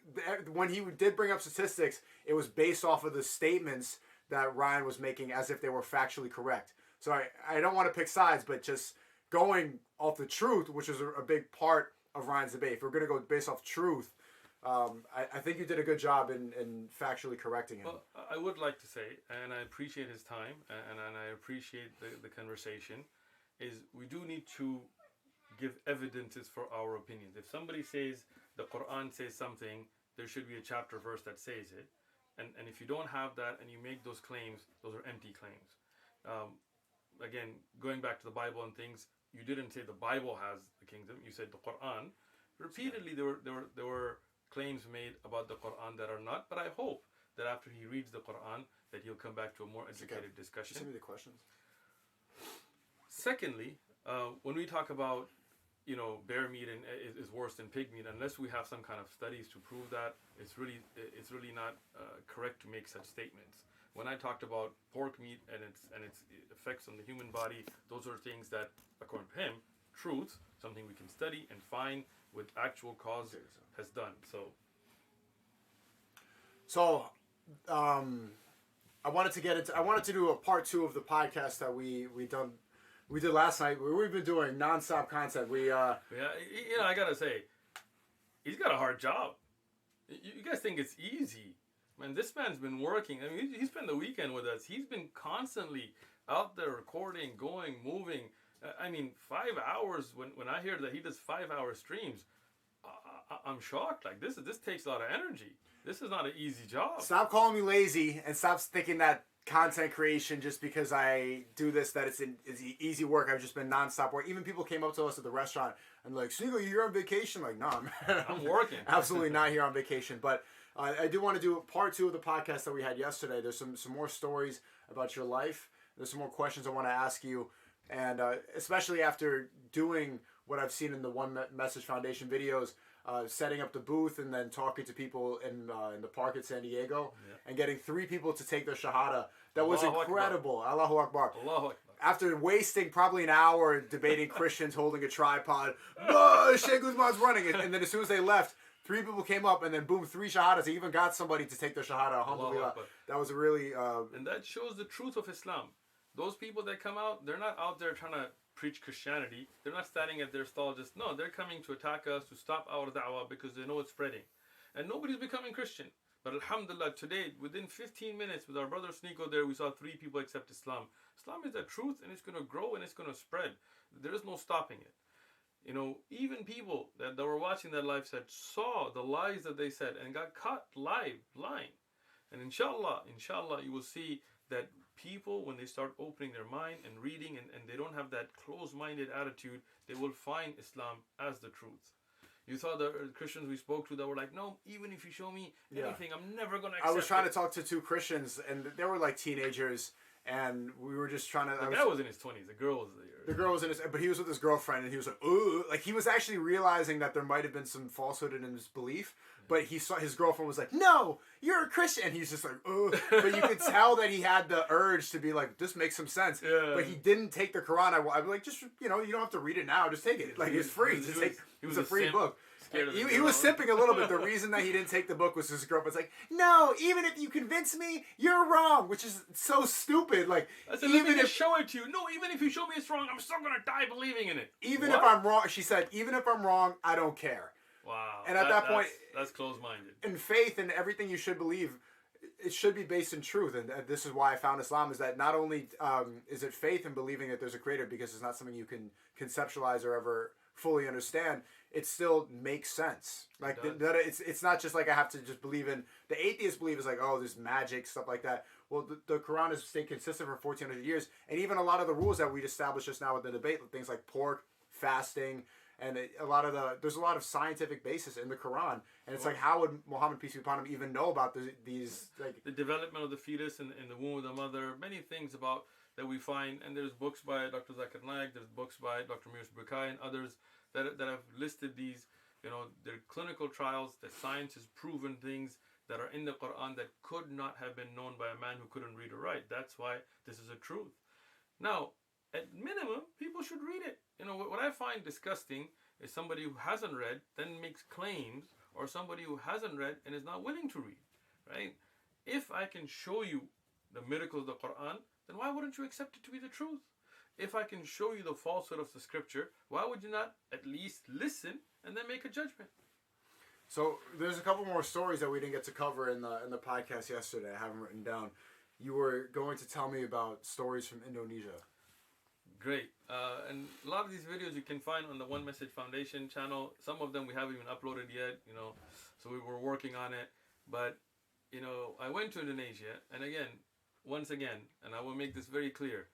when he did bring up statistics, it was based off of the statements that Ryan was making as if they were factually correct. So I don't want to pick sides, but just going off the truth, which is a big part of Ryan's debate. If we're going to go based off truth, I think you did a good job in factually correcting him. Well, I would like to say, and I appreciate his time, and I appreciate the conversation, is we do need to give evidences for our opinions. If somebody says the Quran says something, there should be a chapter verse that says it. And if you don't have that and you make those claims, those are empty claims. Again, going back to the Bible and things, you didn't say the Bible has the kingdom. You said the Quran. Repeatedly, there were claims made about the Quran that are not. But I hope that after he reads the Quran, that he'll come back to a more educated discussion. Send me the questions. Secondly, when we talk about bear meat is worse than pig meat, unless we have some kind of studies to prove that, it's really not correct to make such statements. When I talked about pork meat and its effects on the human body, those are things that, according to him, truth, something we can study and find with actual cause, has done. So, I wanted to do a part 2 of the podcast that we did last night. We've been doing nonstop content. Yeah, I gotta say, he's got a hard job. You guys think it's easy? Man, this man's been working. I mean, he spent the weekend with us. He's been constantly out there recording, going, moving. I mean, 5 hours. When I hear that he does 5-hour streams, I'm shocked. Like this takes a lot of energy. This is not an easy job. Stop calling me lazy and stop thinking that content creation just because I do this, that it's easy work. I've just been nonstop work. Even people came up to us at the restaurant and like, Sneako, you're on vacation? Like, no, I'm working. Absolutely not here on vacation. But I do want to do part 2 of the podcast that we had yesterday. There's some more stories about your life. There's some more questions I want to ask you. And especially after doing what I've seen in the One Message Foundation videos, setting up the booth and then talking to people in the park at San Diego, and getting 3 people to take their Shahada. That was incredible. Allahu Akbar. Allahu Akbar. After wasting probably an hour debating Christians holding a tripod, Shaykh Uthman's running. And then as soon as they left, 3 people came up, and then boom, 3 Shahadas. They even got somebody to take their Shahada. Alhamdulillah. That was a really... and that shows the truth of Islam. Those people that come out, they're not out there trying to preach Christianity. They're not standing at their stall just, no, they're coming to attack us, to stop our da'wah because they know it's spreading. And nobody's becoming Christian. But alhamdulillah, today, within 15 minutes with our brother Sneako there, we saw 3 people accept Islam. Islam is the truth, and it's going to grow and it's going to spread. There is no stopping it. You know, even people that were watching that live set saw the lies that they said and got caught live, lying. And inshallah, you will see that people, when they start opening their mind and reading and they don't have that closed-minded attitude, they will find Islam as the truth. You saw the Christians we spoke to that were like, no, even if you show me anything, I'm never going to accept it. I was trying to talk to 2 Christians, and they were like teenagers, and we were just trying to... The guy was in his 20s. The girl was there. The girl was in his... But he was with his girlfriend, and he was like, ooh. Like, he was actually realizing that there might have been some falsehood in his belief, but he saw his girlfriend was like, no, you're a Christian. And he's just like, ooh. But you could tell that he had the urge to be like, this makes some sense. Yeah. But he didn't take the Quran. I'd be like, just, you don't have to read it now. Just take it. Like, it's free. It was a free book. He was simping a little bit. The reason that he didn't take the book was his girlfriend's like, no, even if you convince me, you're wrong, which is so stupid. Like, I said, even if show it to you, no, even if you show me it's wrong, I'm still gonna die believing in it. Even if I'm wrong, she said, even if I'm wrong, I don't care. Wow. And at that point, that's closed-minded. In faith and everything you should believe, it should be based in truth. And this is why I found Islam, is that not only is it faith and believing that there's a creator, because it's not something you can conceptualize or ever fully understand, it still makes sense. Like it's not just like I have to just believe in. The atheist belief is like, oh, there's magic, stuff like that. Well, the Quran has stayed consistent for 1,400 years, and even a lot of the rules that we established just now with the debate, things like pork, fasting, and there's a lot of scientific basis in the Quran, and it's like, how would Muhammad, peace be upon him, even know about these like the development of the fetus in the womb of the mother? Many things about that we find, and there's books by Dr. Zakir Naik, there's books by Dr. Mirz Bukai and others that have listed these, their clinical trials, that science has proven things that are in the Quran that could not have been known by a man who couldn't read or write. That's why this is a truth. Now, at minimum, people should read it. What I find disgusting is somebody who hasn't read then makes claims, or somebody who hasn't read and is not willing to read, right? If I can show you the miracles of the Quran, then why wouldn't you accept it to be the truth? If I can show you the falsehood of the scripture, why would you not at least listen and then make a judgment? So there's a couple more stories that we didn't get to cover in the podcast yesterday. I haven't written down. You were going to tell me about stories from Indonesia. Great. And a lot of these videos you can find on the One Message Foundation channel. Some of them we haven't even uploaded yet, so we were working on it. But, I went to Indonesia, and once again, and I will make this very clear,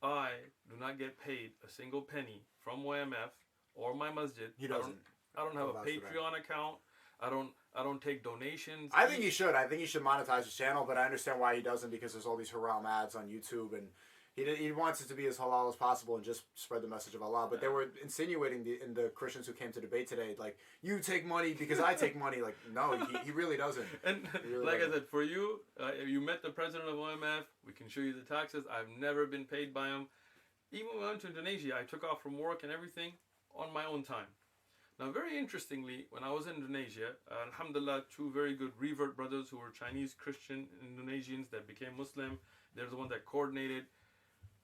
I do not get paid a single penny from YMF or my masjid. He doesn't. I don't have a Patreon account. I don't take donations. I think he should. I think he should monetize his channel, but I understand why he doesn't, because there's all these haram ads on YouTube, and he wants it to be as halal as possible and just spread the message of Allah. But they were insinuating in the Christians who came to debate today, like, you take money because I take money. Like, no, he really doesn't. And I said, for you, if you met the president of OMF, we can show you the taxes. I've never been paid by him. Even when I went to Indonesia, I took off from work and everything on my own time. Now, very interestingly, when I was in Indonesia, alhamdulillah, 2 very good revert brothers who were Chinese Christian Indonesians that became Muslim. They're the one that coordinated.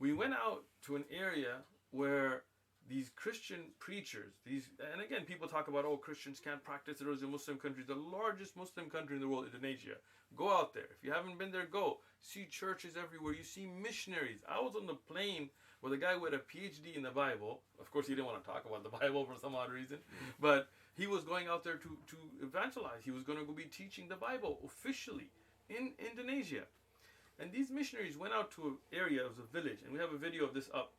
We went out to an area where these Christian preachers, and again, people talk about, Christians can't practice religion in Muslim countries. The largest Muslim country in the world, Indonesia. Go out there. If you haven't been there, go. See churches everywhere. You see missionaries. I was on the plane with a guy who had a PhD in the Bible. Of course, he didn't want to talk about the Bible for some odd reason. But he was going out there to evangelize. He was going to go be teaching the Bible officially in Indonesia. And these missionaries went out to an area, it was a village, and we have a video of this up.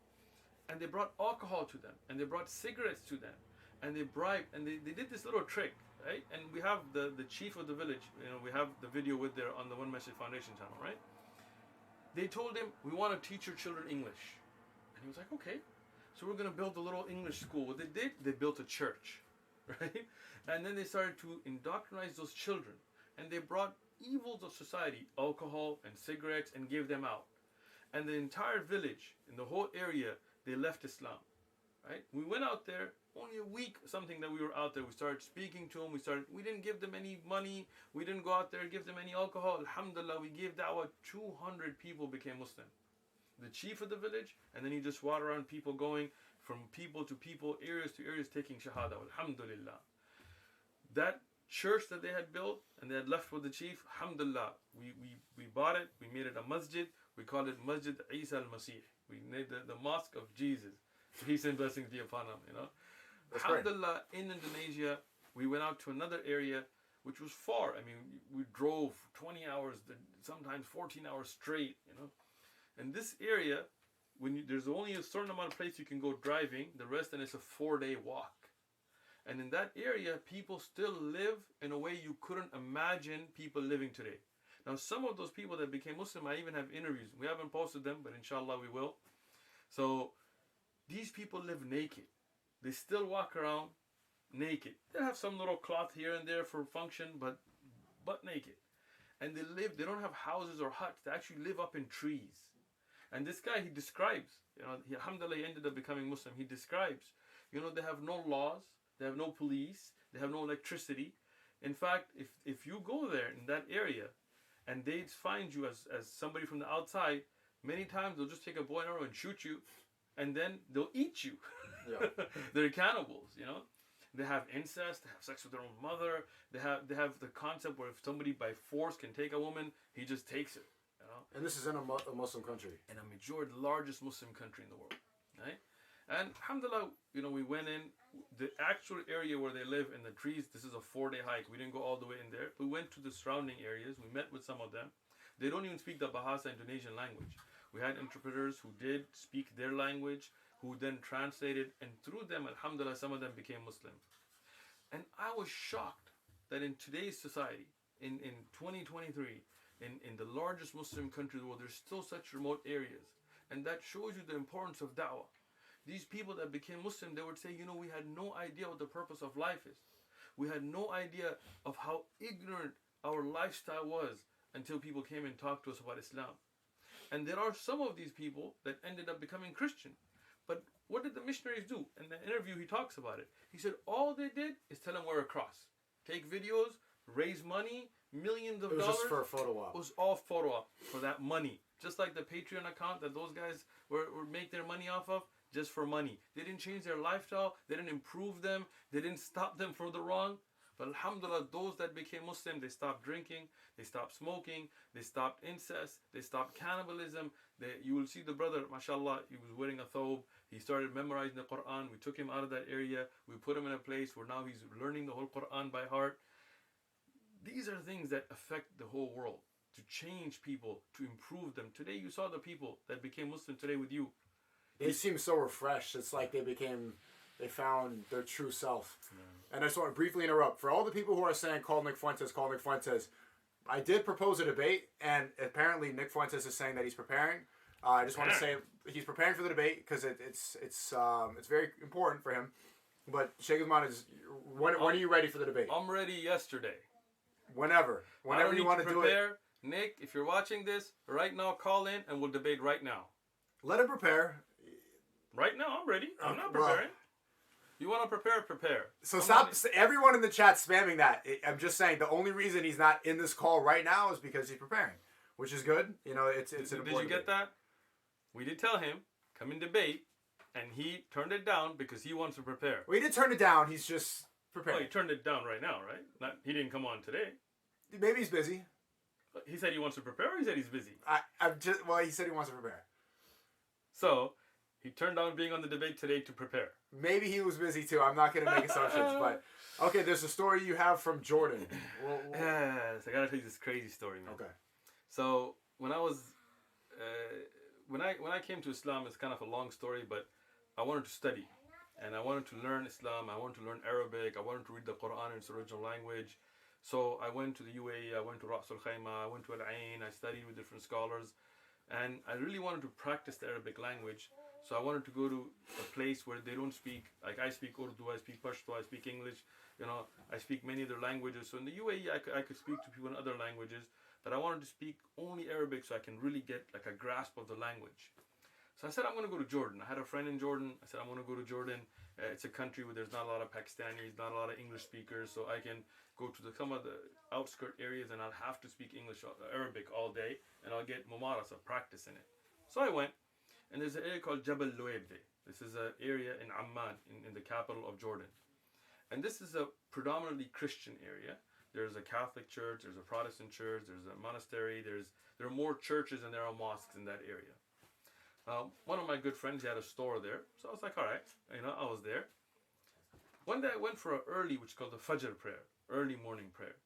And they brought alcohol to them, and they brought cigarettes to them, and they bribed, and they did this little trick, right? And we have the chief of the village, we have the video with there on the One Message Foundation channel, right? They told him, we want to teach your children English. And he was like, okay. So we're going to build a little English school. What they did, they built a church, right? And then they started to indoctrinate those children. And they brought evils of society, alcohol and cigarettes, and gave them out. And the entire village, in the whole area, they left Islam, right? We went out there, only a week something that we were out there. We started speaking to them. We didn't give them any money. We didn't go out there and give them any alcohol. Alhamdulillah, we gave da'wah. 200 people became Muslim. The chief of the village, and then he just walked around, people going from people to people, areas to areas, taking shahada. Alhamdulillah. That church that they had built and they had left with the chief, alhamdulillah, we bought it, we made it a masjid. We called it Masjid Isa al-Masih. We made the mosque of Jesus. Peace and blessings be upon him, That's alhamdulillah, in Indonesia, we went out to another area which was far. I mean, we drove 20 hours, sometimes 14 hours straight, And this area, there's only a certain amount of place you can go driving, the rest, and it's a 4-day walk. And in that area, people still live in a way you couldn't imagine people living today. Now, some of those people that became Muslim, I even have interviews. We haven't posted them, but inshallah we will. So, these people live naked. They still walk around naked. They have some little cloth here and there for function, but naked. And they don't have houses or huts. They actually live up in trees. And this guy, he describes, alhamdulillah, he ended up becoming Muslim. He describes, they have no laws, they have no police, they have no electricity. In fact, if you go there in that area and they find you as somebody from the outside, many times they'll just take a bow and arrow and shoot you, and then they'll eat you. Yeah. They're cannibals, They have incest, they have sex with their own mother, they have the concept where if somebody by force can take a woman, he just takes it. And this is in a Muslim country. In a majority, the largest Muslim country in the world, right? And alhamdulillah, we went in the actual area where they live in the trees. This is a 4-day hike. We didn't go all the way in there. We went to the surrounding areas. We met with some of them. They don't even speak the Bahasa Indonesian language. We had interpreters who did speak their language, who then translated, and through them, alhamdulillah, some of them became Muslim. And I was shocked that in today's society, in 2023, in the largest Muslim country in the world, there's still such remote areas. And that shows you the importance of da'wah. These people that became Muslim, they would say, we had no idea what the purpose of life is. We had no idea of how ignorant our lifestyle was until people came and talked to us about Islam. And there are some of these people that ended up becoming Christian. But what did the missionaries do? In the interview, he talks about it. He said all they did is tell them wear a cross. Take videos, raise money, millions of dollars. It was just for a photo op. It was all photo op for that money. Just like the Patreon account that those guys were make their money off of, just for money. They didn't change their lifestyle. They didn't improve them. They didn't stop them from the wrong. But alhamdulillah, those that became Muslim, they stopped drinking, they stopped smoking, they stopped incest, they stopped cannibalism. You will see the brother, mashallah, he was wearing a thobe. He started memorizing the Quran. We took him out of that area. We put him in a place where now he's learning the whole Quran by heart. These are things that affect the whole world, to change people, to improve them. Today you saw the people that became Muslim today with you. They seem so refreshed. It's like they found their true self. Yeah. And I just want to briefly interrupt. For all the people who are saying, call Nick Fuentes, I did propose a debate, and apparently Nick Fuentes is saying that he's preparing. I just want to say he's preparing for the debate because it's very important for him. But Shaykh Uthman when are you ready for the debate? I'm ready yesterday. Whenever you want to do it. Nick, if you're watching this right now, call in and we'll debate right now. Let him prepare. Right now, I'm ready. I'm not preparing. You want to prepare. So stop, everyone in the chat spamming that. I'm just saying the only reason he's not in this call right now is because he's preparing, which is good. It's an important. Did you get that? We did tell him, come and debate, and he turned it down because he wants to prepare. Well, he did turn it down. He's just preparing. Oh, he turned it down right now, right? He didn't come on today. Maybe he's busy. He said he wants to prepare, or he said he's busy? He said he wants to prepare. So, he turned down being on the debate today to prepare. Maybe he was busy too. I'm not going to make assumptions, but okay. There's a story you have from Jordan. Yes, I gotta tell you this crazy story, man. Okay. So when I was when I came to Islam, it's kind of a long story, but I wanted to study, and I wanted to learn Islam. I wanted to learn Arabic. I wanted to read the Quran in its original language. So I went to the UAE. I went to Ras Al Khaimah. I went to Al Ain. I studied with different scholars, and I really wanted to practice the Arabic language. So I wanted to go to a place where they don't speak, like I speak Urdu, I speak Pashto, I speak English, I speak many other languages. So in the UAE, I could speak to people in other languages, but I wanted to speak only Arabic so I can really get like a grasp of the language. So I said, I'm going to go to Jordan. I had a friend in Jordan. I said, I'm going to go to Jordan. It's a country where there's not a lot of Pakistanis, not a lot of English speakers, so I can go to some of the outskirt areas and I'll have to speak Arabic all day, and I'll get mumarasa, practice in it. So I went. And there's an area called Jabal Luwayb. This is an area in Amman, in the capital of Jordan. And this is a predominantly Christian area. There's a Catholic church, there's a Protestant church, there's a monastery, there are more churches than there are mosques in that area. One of my good friends, he had a store there. So I was like, all right, I was there. One day I went for an early, which is called the Fajr prayer, early morning prayer.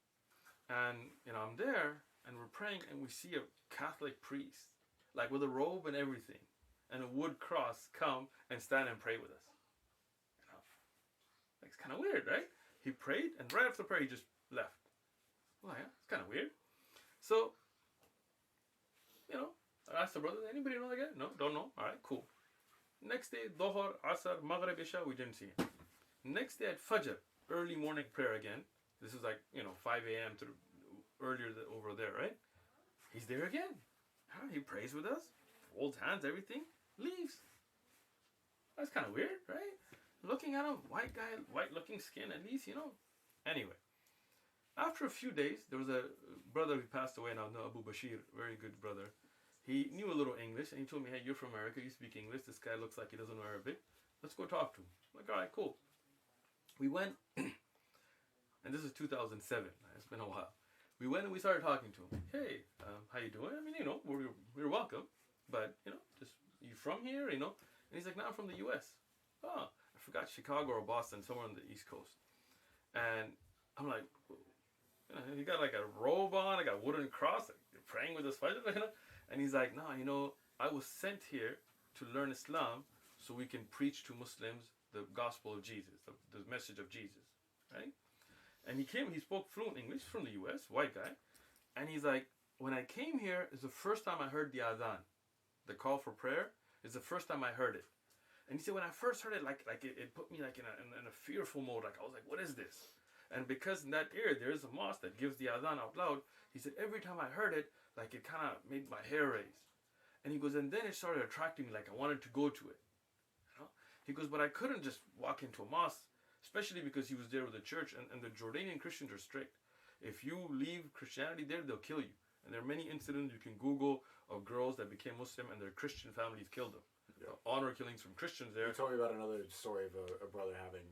And, I'm there, and we're praying, and we see a Catholic priest, like with a robe and everything, and a wood cross, come and stand and pray with us. It's kind of weird, right? He prayed, and right after the prayer, he just left. Well, yeah, it's kind of weird. So, I asked the brother, anybody know that guy? No, don't know. All right, cool. Next day, Dhuhr, Asr, Maghrib, Isha, we didn't see him. Next day at Fajr, early morning prayer again. This is like, 5 a.m. to earlier over there, right? He's there again. He prays with us, holds hands, everything, leaves. That's kind of weird, right? Looking at him, white guy, white looking skin, at least, Anyway, after a few days, there was a brother who passed away now, Abu Bashir, very good brother. He knew a little English, and he told me, hey, you're from America, you speak English, this guy looks like he doesn't know Arabic. Let's go talk to him. I'm like, all right, cool. We went, and this is 2007, it's been a while. We went and we started talking to him. Hey, how you doing? I mean, we're welcome, but, just, you from here, And he's like, no, I'm from the U.S. Oh, I forgot, Chicago or Boston, somewhere on the East Coast. And I'm like, he got like a robe on, I got a wooden cross, like, you're praying with this fighter, And he's like, no, I was sent here to learn Islam so we can preach to Muslims the gospel of Jesus, the message of Jesus, right? And he spoke fluent English, from the U.S., white guy. And he's like, when I came here, it's the first time I heard the adhan, the call for prayer, is the first time I heard it. And he said, when I first heard it, it put me like in a fearful mode. Like, I was like, what is this? And because in that area, there is a mosque that gives the adhan out loud, he said, every time I heard it, like it kind of made my hair raise. And he goes, and then it started attracting me, like I wanted to go to it. He goes, but I couldn't just walk into a mosque, especially because he was there with the church, and the Jordanian Christians are strict. If you leave Christianity there, they'll kill you. And there are many incidents you can Google of girls that became Muslim and their Christian families killed them. Yeah. Honor killings from Christians there. You told me about another story of a brother having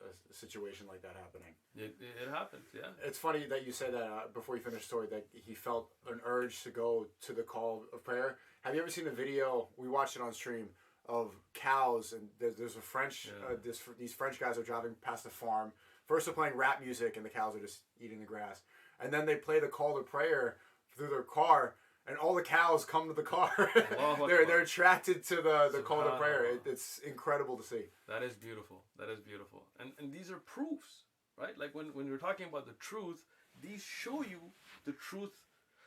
a situation like that happening. It happens, yeah. It's funny that you said that before you finished the story, that he felt an urge to go to the call of prayer. Have you ever seen the video? We watched it on stream of cows, and there's a French. Yeah. These French guys are driving past a farm. First, they're playing rap music, and the cows are just eating the grass. And then they play the call to prayer through their car, and all the cows come to the car. they're attracted to the call to prayer. It's incredible to see. That is beautiful. That is beautiful. And these are proofs, right? Like when we're talking about the truth, these show you the truth.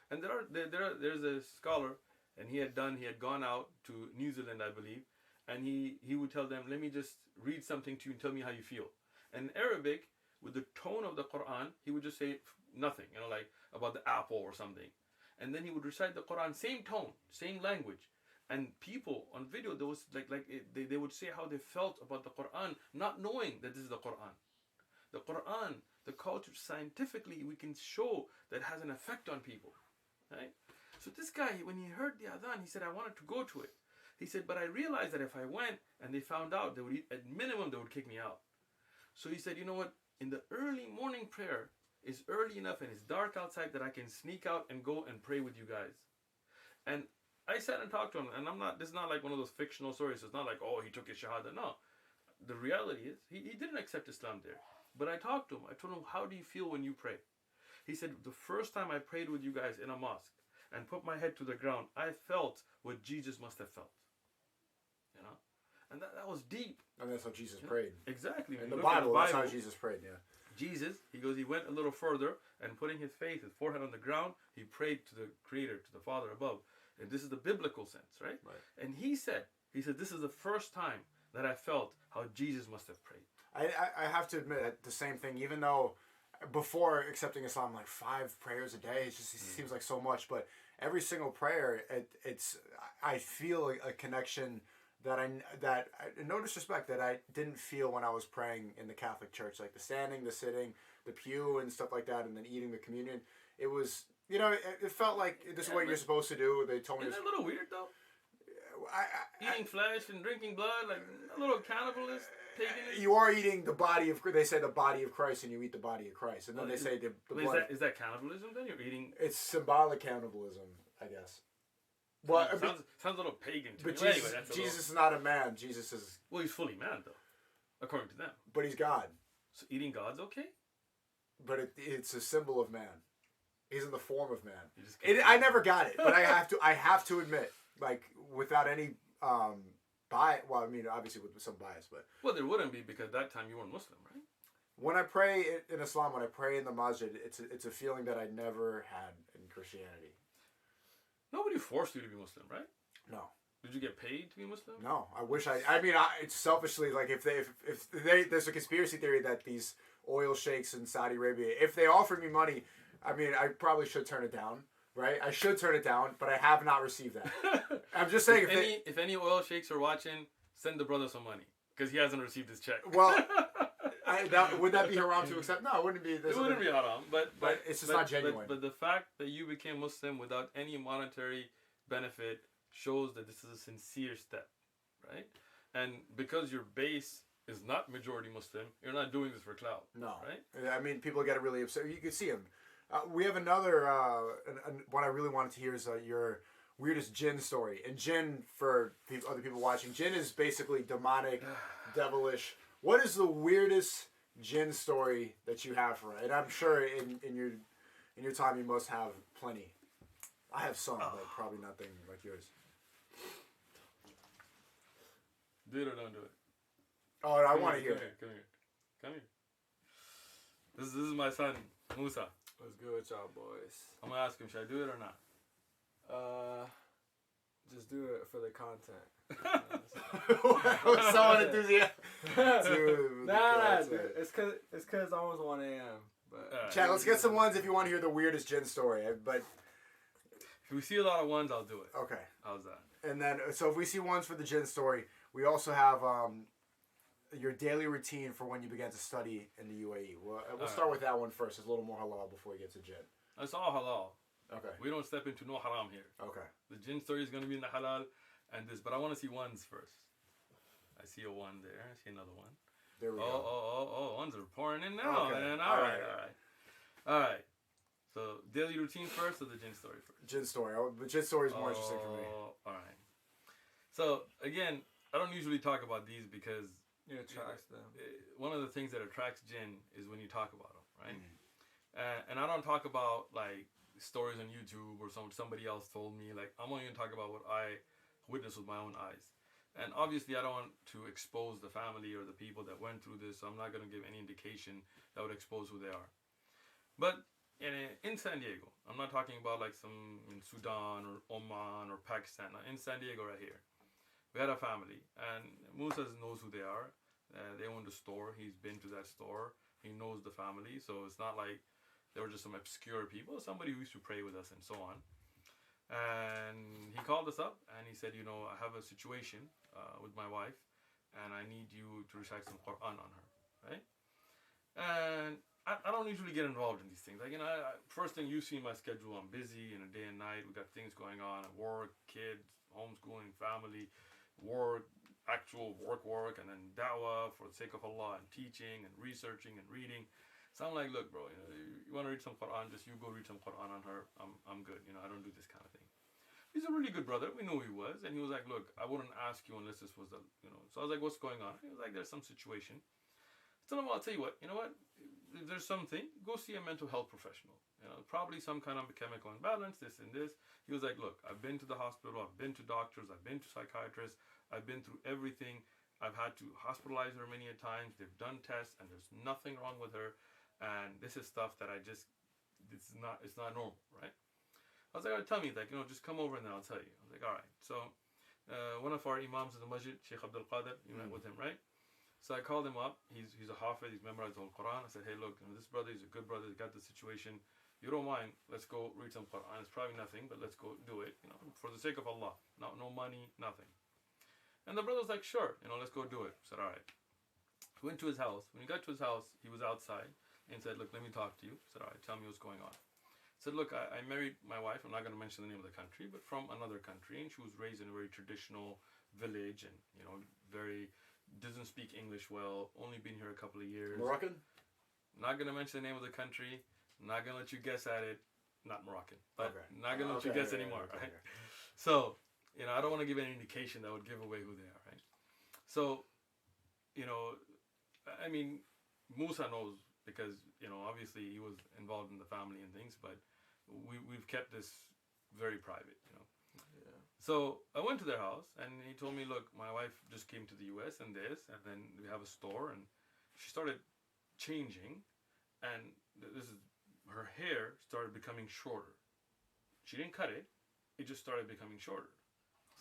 And there's a scholar, and he had gone out to New Zealand, I believe, and he would tell them, let me just read something to you and tell me how you feel. And in Arabic, with the tone of the Quran, he would just say nothing, like about the apple or something. And then he would recite the Quran, same tone, same language. And people on video, there was they would say how they felt about the Quran, not knowing that this is the Quran. The Quran, the culture, scientifically, we can show that has an effect on people, right? So this guy, when he heard the adhan, he said, I wanted to go to it. He said, but I realized that if I went and they found out, at minimum, they would kick me out. So he said, you know what? In the early morning prayer, it's early enough and it's dark outside that I can sneak out and go and pray with you guys. And I sat and talked to him, and this is not like one of those fictional stories. It's not like, oh, he took his shahada. No. The reality is, he didn't accept Islam there. But I talked to him. I told him, how do you feel when you pray? He said, the first time I prayed with you guys in a mosque, and put my head to the ground, I felt what Jesus must have felt. You know? And that was deep. And that's how Jesus prayed. Exactly. In the Bible, that's how Jesus prayed, yeah. Jesus, he went a little further, and putting his forehead on the ground, he prayed to the Creator, to the Father above. And this is the biblical sense, right? And he said, this is the first time that I felt how Jesus must have prayed. I have to admit the same thing, even though before accepting Islam, like 5 prayers a day, it seems like so much, but every single prayer, I feel a connection that no disrespect, that I didn't feel when I was praying in the Catholic Church, like the standing, the sitting, the pew and stuff like that, and then eating the communion. It was, it felt like this is what you're supposed to do. They told me. Isn't that a little weird though? Eating flesh and drinking blood, like a little cannibalist, paganism. You are eating the body of. They say the body of Christ, and you eat the body of Christ, and then they say the blood. Is that cannibalism? Then you're eating. It's symbolic cannibalism, I guess. Well, sounds a little pagan to me. But Jesus, anyway, Jesus is not a man. Jesus is. Well, he's fully man though, according to them. But he's God. So eating God's okay? But it's a symbol of man. He's in the form of man. I never got it, but I have to admit, like without any bias. Well, I mean, obviously with some bias, but well, there wouldn't be because that time you weren't Muslim, right? When I pray in Islam, when I pray in the masjid, it's a feeling that I never had in Christianity. Nobody forced you to be Muslim, right? No. Did you get paid to be Muslim? No. I wish it's selfishly, like if there's a conspiracy theory that these oil sheikhs in Saudi Arabia, if they offered me money, I mean, I probably should turn it down, right? I should turn it down, but I have not received that. I'm just saying, if any oil sheikhs are watching, send the brother some money because he hasn't received his check. Well, would that be haram to accept? No, it wouldn't be. It wouldn't be haram, but it's just not genuine. But the fact that you became Muslim without any monetary benefit shows that this is a sincere step, right? And because your base is not majority Muslim, you're not doing this for clout. No, right? I mean, people get really upset. You can see him. We have another one I really wanted to hear is your weirdest jinn story. And jinn, for other people watching, jinn is basically demonic, devilish. What is the weirdest jinn story that you have for it? And I'm sure in your time you must have plenty. I have some, but probably nothing like yours. Do it or don't do it. Oh, I want to hear it. Come here. This is my son, Musa. What's good with y'all boys? I'm gonna ask him, should I do it or not? Just do it for the content. So enthusiastic. Nah, dude. It's cause almost 1 a.m. But Chad, let's get some ones if you want to hear the weirdest jinn story. But if we see a lot of ones, I'll do it. Okay. How's that? And then, so if we see ones for the jinn story, we also have your daily routine for when you began to study in the UAE. We'll start with that one first. It's a little more halal before we get to jinn. It's all halal. Okay. We don't step into no haram here. Okay. The jinn story is going to be in the halal and this, but I want to see ones first. I see a one there. I see another one. There we go. Oh, ones are pouring in now, okay. man. All right. So, daily routine first or the jinn story first? Jinn story. The jinn story is more interesting for me. All right. So, again, I don't usually talk about these because it attracts them. One of the things that attracts jinn is when you talk about them, right? And I don't talk about, like, stories on YouTube or somebody else told me. Like, I'm only going to talk about what I witnessed with my own eyes. And obviously, I don't want to expose the family or the people that went through this, so I'm not going to give any indication that would expose who they are. But in San Diego, I'm not talking about like some in Sudan or Oman or Pakistan. In San Diego right here, we had a family, and Musa knows who they are. They own the store. He's been to that store. He knows the family, so it's not like they were just some obscure people. Somebody who used to pray with us and so on. And he called us up and he said, I have a situation with my wife, and I need you to recite some Quran on her, right? And I don't usually get involved in these things. Like, first thing you see in my schedule, I'm busy in a day and night. We got things going on at work, kids, homeschooling, family, work, actual work, and then da'wah for the sake of Allah, and teaching and researching and reading. So I'm like, look, bro, you want to read some Quran, just you go read some Quran on her. I'm good. I don't do this kind of thing. He's a really good brother. We knew he was. And he was like, look, I wouldn't ask you unless this was the. So I was like, what's going on? He was like, there's some situation. So I'll tell you what, if there's something, go see a mental health professional. Probably some kind of chemical imbalance, this and this. He was like, look, I've been to the hospital, I've been to doctors, I've been to psychiatrists, I've been through everything. I've had to hospitalize her many a times. They've done tests, and there's nothing wrong with her. And this is stuff that it's not normal, right? I was like, all right, tell me, like, just come over and then I'll tell you. I was like, all right. So one of our imams in the masjid, Shaykh Abdul Qadir, you met with him, right? So I called him up. He's a hafiz. He's memorized the whole Quran. I said, hey, look, this brother, he's a good brother. He's got the situation. You don't mind, let's go read some Quran. It's probably nothing, but let's go do it, for the sake of Allah. No money, nothing. And the brother was like, sure, let's go do it. I said, all right. Went to his house. When he got to his house, he was outside and said, look, let me talk to you. I said, all right, tell me what's going on. I said, look, I married my wife. I'm not going to mention the name of the country, but from another country. And she was raised in a very traditional village and, doesn't speak English well, only been here a couple of years. Moroccan? Not going to mention the name of the country. Not going to let you guess at it. Not Moroccan. But okay. Not going to let you guess anymore, right? Okay. So, I don't want to give any indication that would give away who they are, right? So, I mean, Musa knows because, obviously he was involved in the family and things, but we've kept this very private, Yeah. So I went to their house and he told me, look, my wife just came to the US and then we have a store, and she started changing, and her hair started becoming shorter. She didn't cut it. It just started becoming shorter.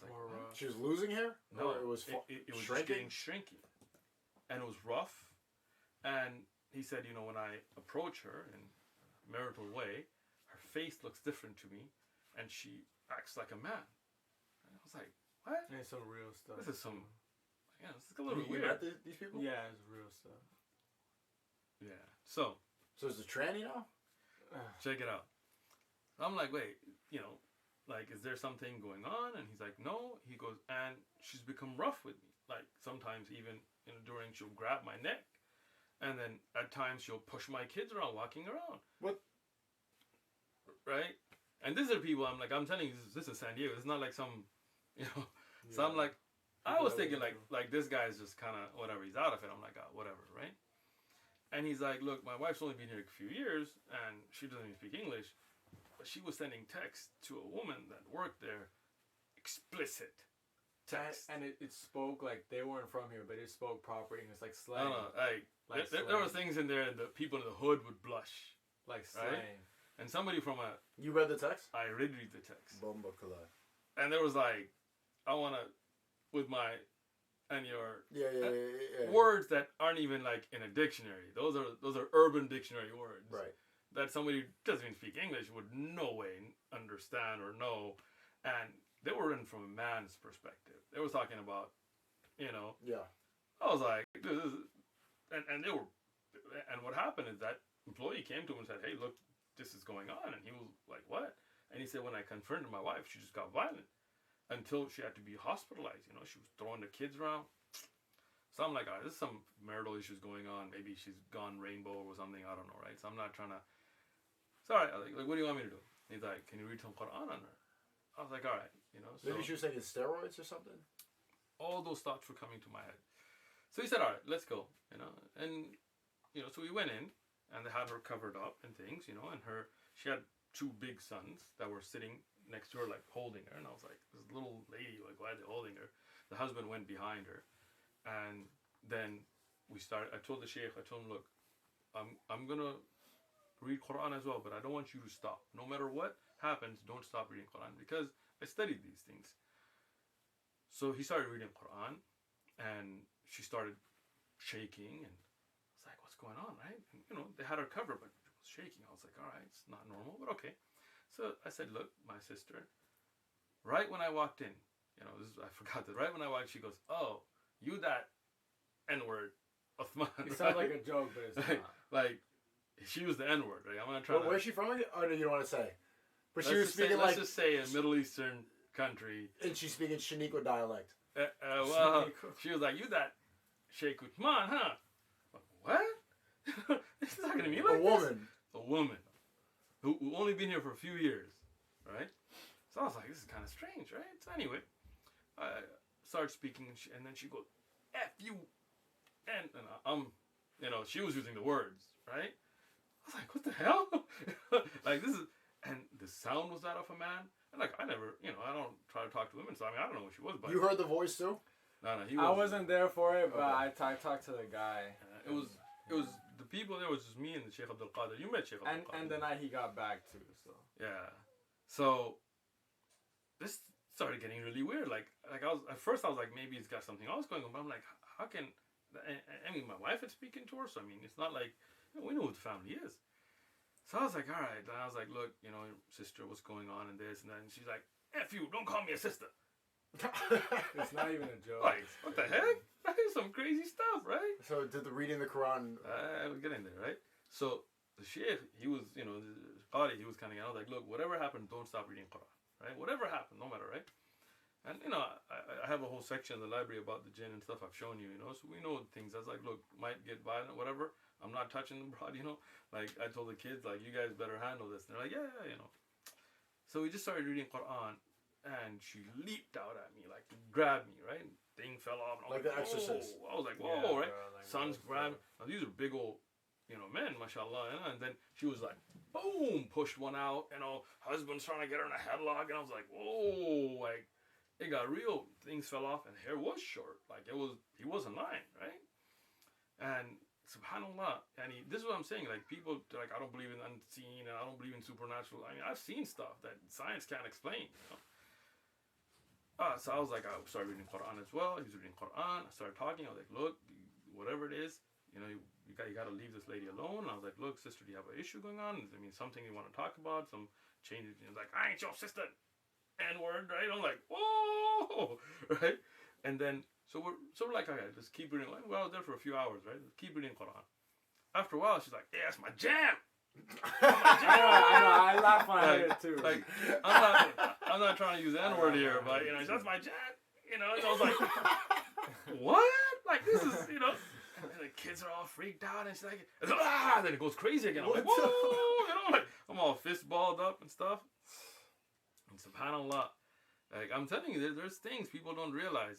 Like, she was losing hair? No, it was it was just getting shrinky. And it was rough. And he said, when I approach her in a marital way, her face looks different to me, and she acts like a man. And I was like, what? It's some real stuff. This is some, this is a little weird. You met these people? Yeah, it's real stuff. Yeah. So it's a tranny now? Check it out. I'm like, wait, like, is there something going on? And he's like, no. He goes, and she's become rough with me. Like, sometimes even, during, she'll grab my neck. And then at times she'll push my kids around, walking around. What? Right? And these are people, I'm telling you, this is San Diego. It's not like some, Yeah. So I'm like, I was thinking like this guy's just kind of, whatever, he's out of it. I'm like, whatever, right? And he's like, look, my wife's only been here a few years, and she doesn't even speak English. But she was sending texts to a woman that worked there, explicit text. And it spoke like they weren't from here, but it spoke proper English, like slang. No, there were things in there that people in the hood would blush. Like slang. Right? And somebody from You read the text? I did read the text. Bomba Kala. And there was like, I want to, with my, and your yeah. words that aren't even like in a dictionary. Those are urban dictionary words. Right. That somebody who doesn't even speak English would no way understand or know. And they were written from a man's perspective. They were talking about, Yeah. I was like, this is, and they were, and what happened is that employee came to him and said, hey, look, this is going on. And he was like, what? And he said, when I confronted my wife, she just got violent until she had to be hospitalized. She was throwing the kids around. So I'm like, all right, there's some marital issues going on. Maybe she's gone rainbow or something. I don't know, right? So I'm not trying to. It's all right. I was like, what do you want me to do? He's like, can you read some Quran on her? I was like, all right, So maybe she was taking steroids or something. All those thoughts were coming to my head. So he said, all right, let's go. And so we went in, and they had her covered up and things. And she had two big sons that were sitting next to her, like holding her. And I was like, this little lady, like, why are they holding her? The husband went behind her. And then I told the Shaykh, I told him, look, I'm going to read Quran as well, but I don't want you to stop. No matter what happens, don't stop reading Quran, because I studied these things. So he started reading Quran, and she started shaking, and I was like, what's going on, right? And, they had her covered, but it was shaking. I was like, all right, it's not normal, but okay. So I said, look, my sister, right when I walked in, I forgot that, right when I walked, she goes, oh, you that N-word, Uthman. It sounds like a joke, but it's not. Like, she used the N-word, right? I'm going to try Where's she from? Oh, no, you don't want to say. But she was speaking let's just say a Middle Eastern country. And she's speaking Sneako dialect. Well, she was like, you that Shaykh Uthman, huh? What? She's talking to me like a woman who only been here for a few years, right? So I was like, this is kind of strange, right? So anyway, I started speaking, and then she goes, F you, and I'm she was using the words, right? I was like, what the hell? Like, this is, and the sound was that of a man. And like, I never, I don't try to talk to women, so I mean, I don't know what she was, but. You heard the voice too? No, I wasn't there for it, but I talked to the guy. It was the people there was just me and the Shaykh Abdul Qadir. You met Shaykh Abdul Qadir. And the night he got back too, so. Yeah. So, this started getting really weird. Like at first I was like, maybe it's got something else going on, but I'm like, how can, I mean, my wife is speaking to her, so I mean, it's not like, we know what the family is. So I was like, all right. And I was like, look, sister, what's going on and this and that. And she's like, F you, don't call me a sister. It's not even a joke. Like, what the heck? That is some crazy stuff, right? So did the reading the Quran... We're getting there, right? So the Shaykh, he was, the Qari, he was kind of, I was like, look, whatever happened, don't stop reading Quran, right? Whatever happened, no matter, right? And, I have a whole section in the library about the jinn and stuff I've shown you, so we know things. I was like, look, might get violent, whatever. I'm not touching the broad, Like, I told the kids, like, you guys better handle this. And they're like, yeah. So we just started reading Quran. And she leaped out at me, like, grabbed me, right? Thing fell off. And like The Exorcist. I was like, whoa, right? Bro, like Sons grabbed. Now, these are big old, men, mashallah. And then she was like, boom, pushed one out. Husband's trying to get her in a headlock. And I was like, whoa, like, it got real. Things fell off, and hair was short. Like, he wasn't lying, right? And subhanallah, and this is what I'm saying. Like, people, like, I don't believe in unseen, and I don't believe in supernatural. I mean, I've seen stuff that science can't explain, So I was like, I started reading Quran as well. He was reading Quran. I started talking. I was like, look, whatever it is, you got to leave this lady alone. And I was like, look, sister, do you have an issue going on? I mean, something you want to talk about? Some changes? He was like, I ain't your sister. N-word, right? I'm like, whoa, right? And then, so we're like, okay, let's keep reading. Well, I was there for a few hours, right? Let's keep reading Quran. After a while, she's like, yeah, that's my jam. I know. I laugh when I hear it too. Like, I'm not trying to use the N-word here, but that's my jam. And I was like, what? Like, this is, and the kids are all freaked out, and she's like, and then it goes crazy again. I'm like, whoa, like, I'm all fist balled up and stuff. And subhanallah, like, I'm telling you, there's things people don't realize,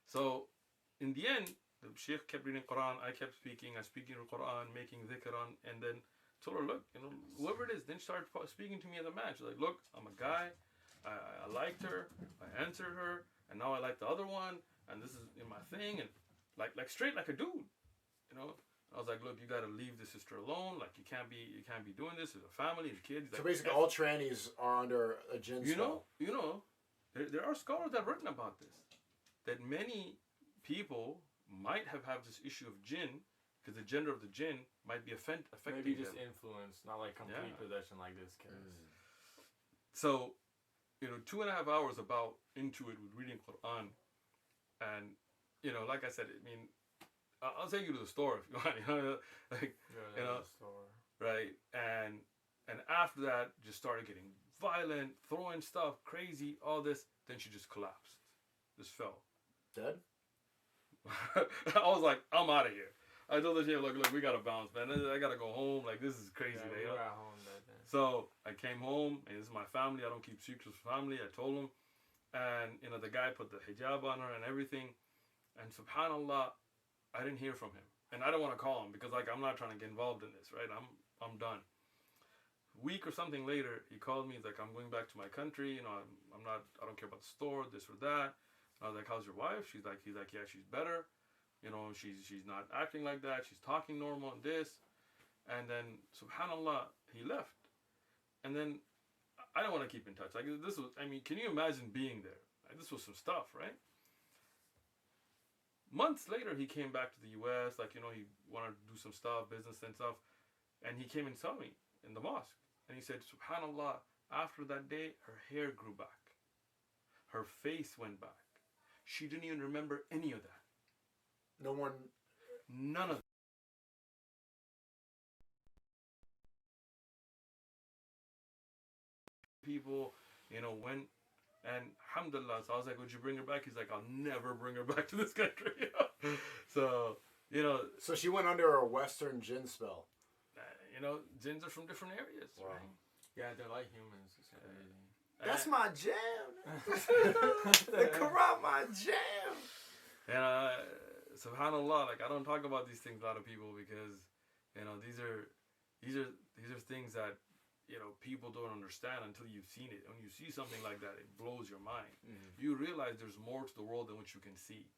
So, in the end, the Shaykh kept reading Quran, I kept speaking, I speaking the Quran, making dhikr on, and then told her, look, whoever it is, then she started speaking to me as a man. She's like, look, I'm a guy, I liked her, I answered her, and now I like the other one, and this is in my thing, and like straight like a dude, I was like, look, you gotta leave the sister alone. Like, you can't be doing this. There's a family, there's kids. So basically, all trannies are under a jinn spell. There are scholars that have written about this, that many people might have this issue of jinn, because the gender of the jinn might be affecting maybe just them. Influence, not like complete possession like this case. So, 2.5 hours about into it with reading Quran, and like I said, I mean, I'll take you to the store if you want. The store. Right, and after that, just started getting violent, throwing stuff, crazy, all this. Then she just collapsed, just fell. Dead? I was like, I'm out of here. I told the Shaykh, look, we gotta bounce, man. I gotta go home. Like, this is crazy. We were at home that day. So I came home, and this is my family. I don't keep secrets from family. I told him, and the guy put the hijab on her and everything, and subhanallah, I didn't hear from him, and I don't want to call him because, like, I'm not trying to get involved in this, right? I'm done. A week or something later, he called me. He's like, I'm going back to my country. I don't care about the store, this or that. I was like, how's your wife? He's like, yeah, she's better. She's not acting like that. She's talking normal and this. And then, subhanallah, he left. And then, I don't want to keep in touch. Like, this was, I mean, can you imagine being there? Like, this was some stuff, right? Months later, he came back to the U.S., like, he wanted to do some stuff, business and stuff. And he came and saw me in the mosque. And he said, subhanallah, after that day, her hair grew back. Her face went back. She didn't even remember any of that. None of that. People, went, and alhamdulillah, so I was like, would you bring her back? He's like, I'll never bring her back to this country. So, So she went under a Western jinn spell. Jinns are from different areas, wow. right? Yeah, they're like humans. That's my jam. The Quran, my jam. And subhanallah, like I don't talk about these things a lot of people because, you know, these are things that, you know, people don't understand until you've seen it. When you see something like that, it blows your mind. Mm-hmm. You realize there's more to the world than what you can see.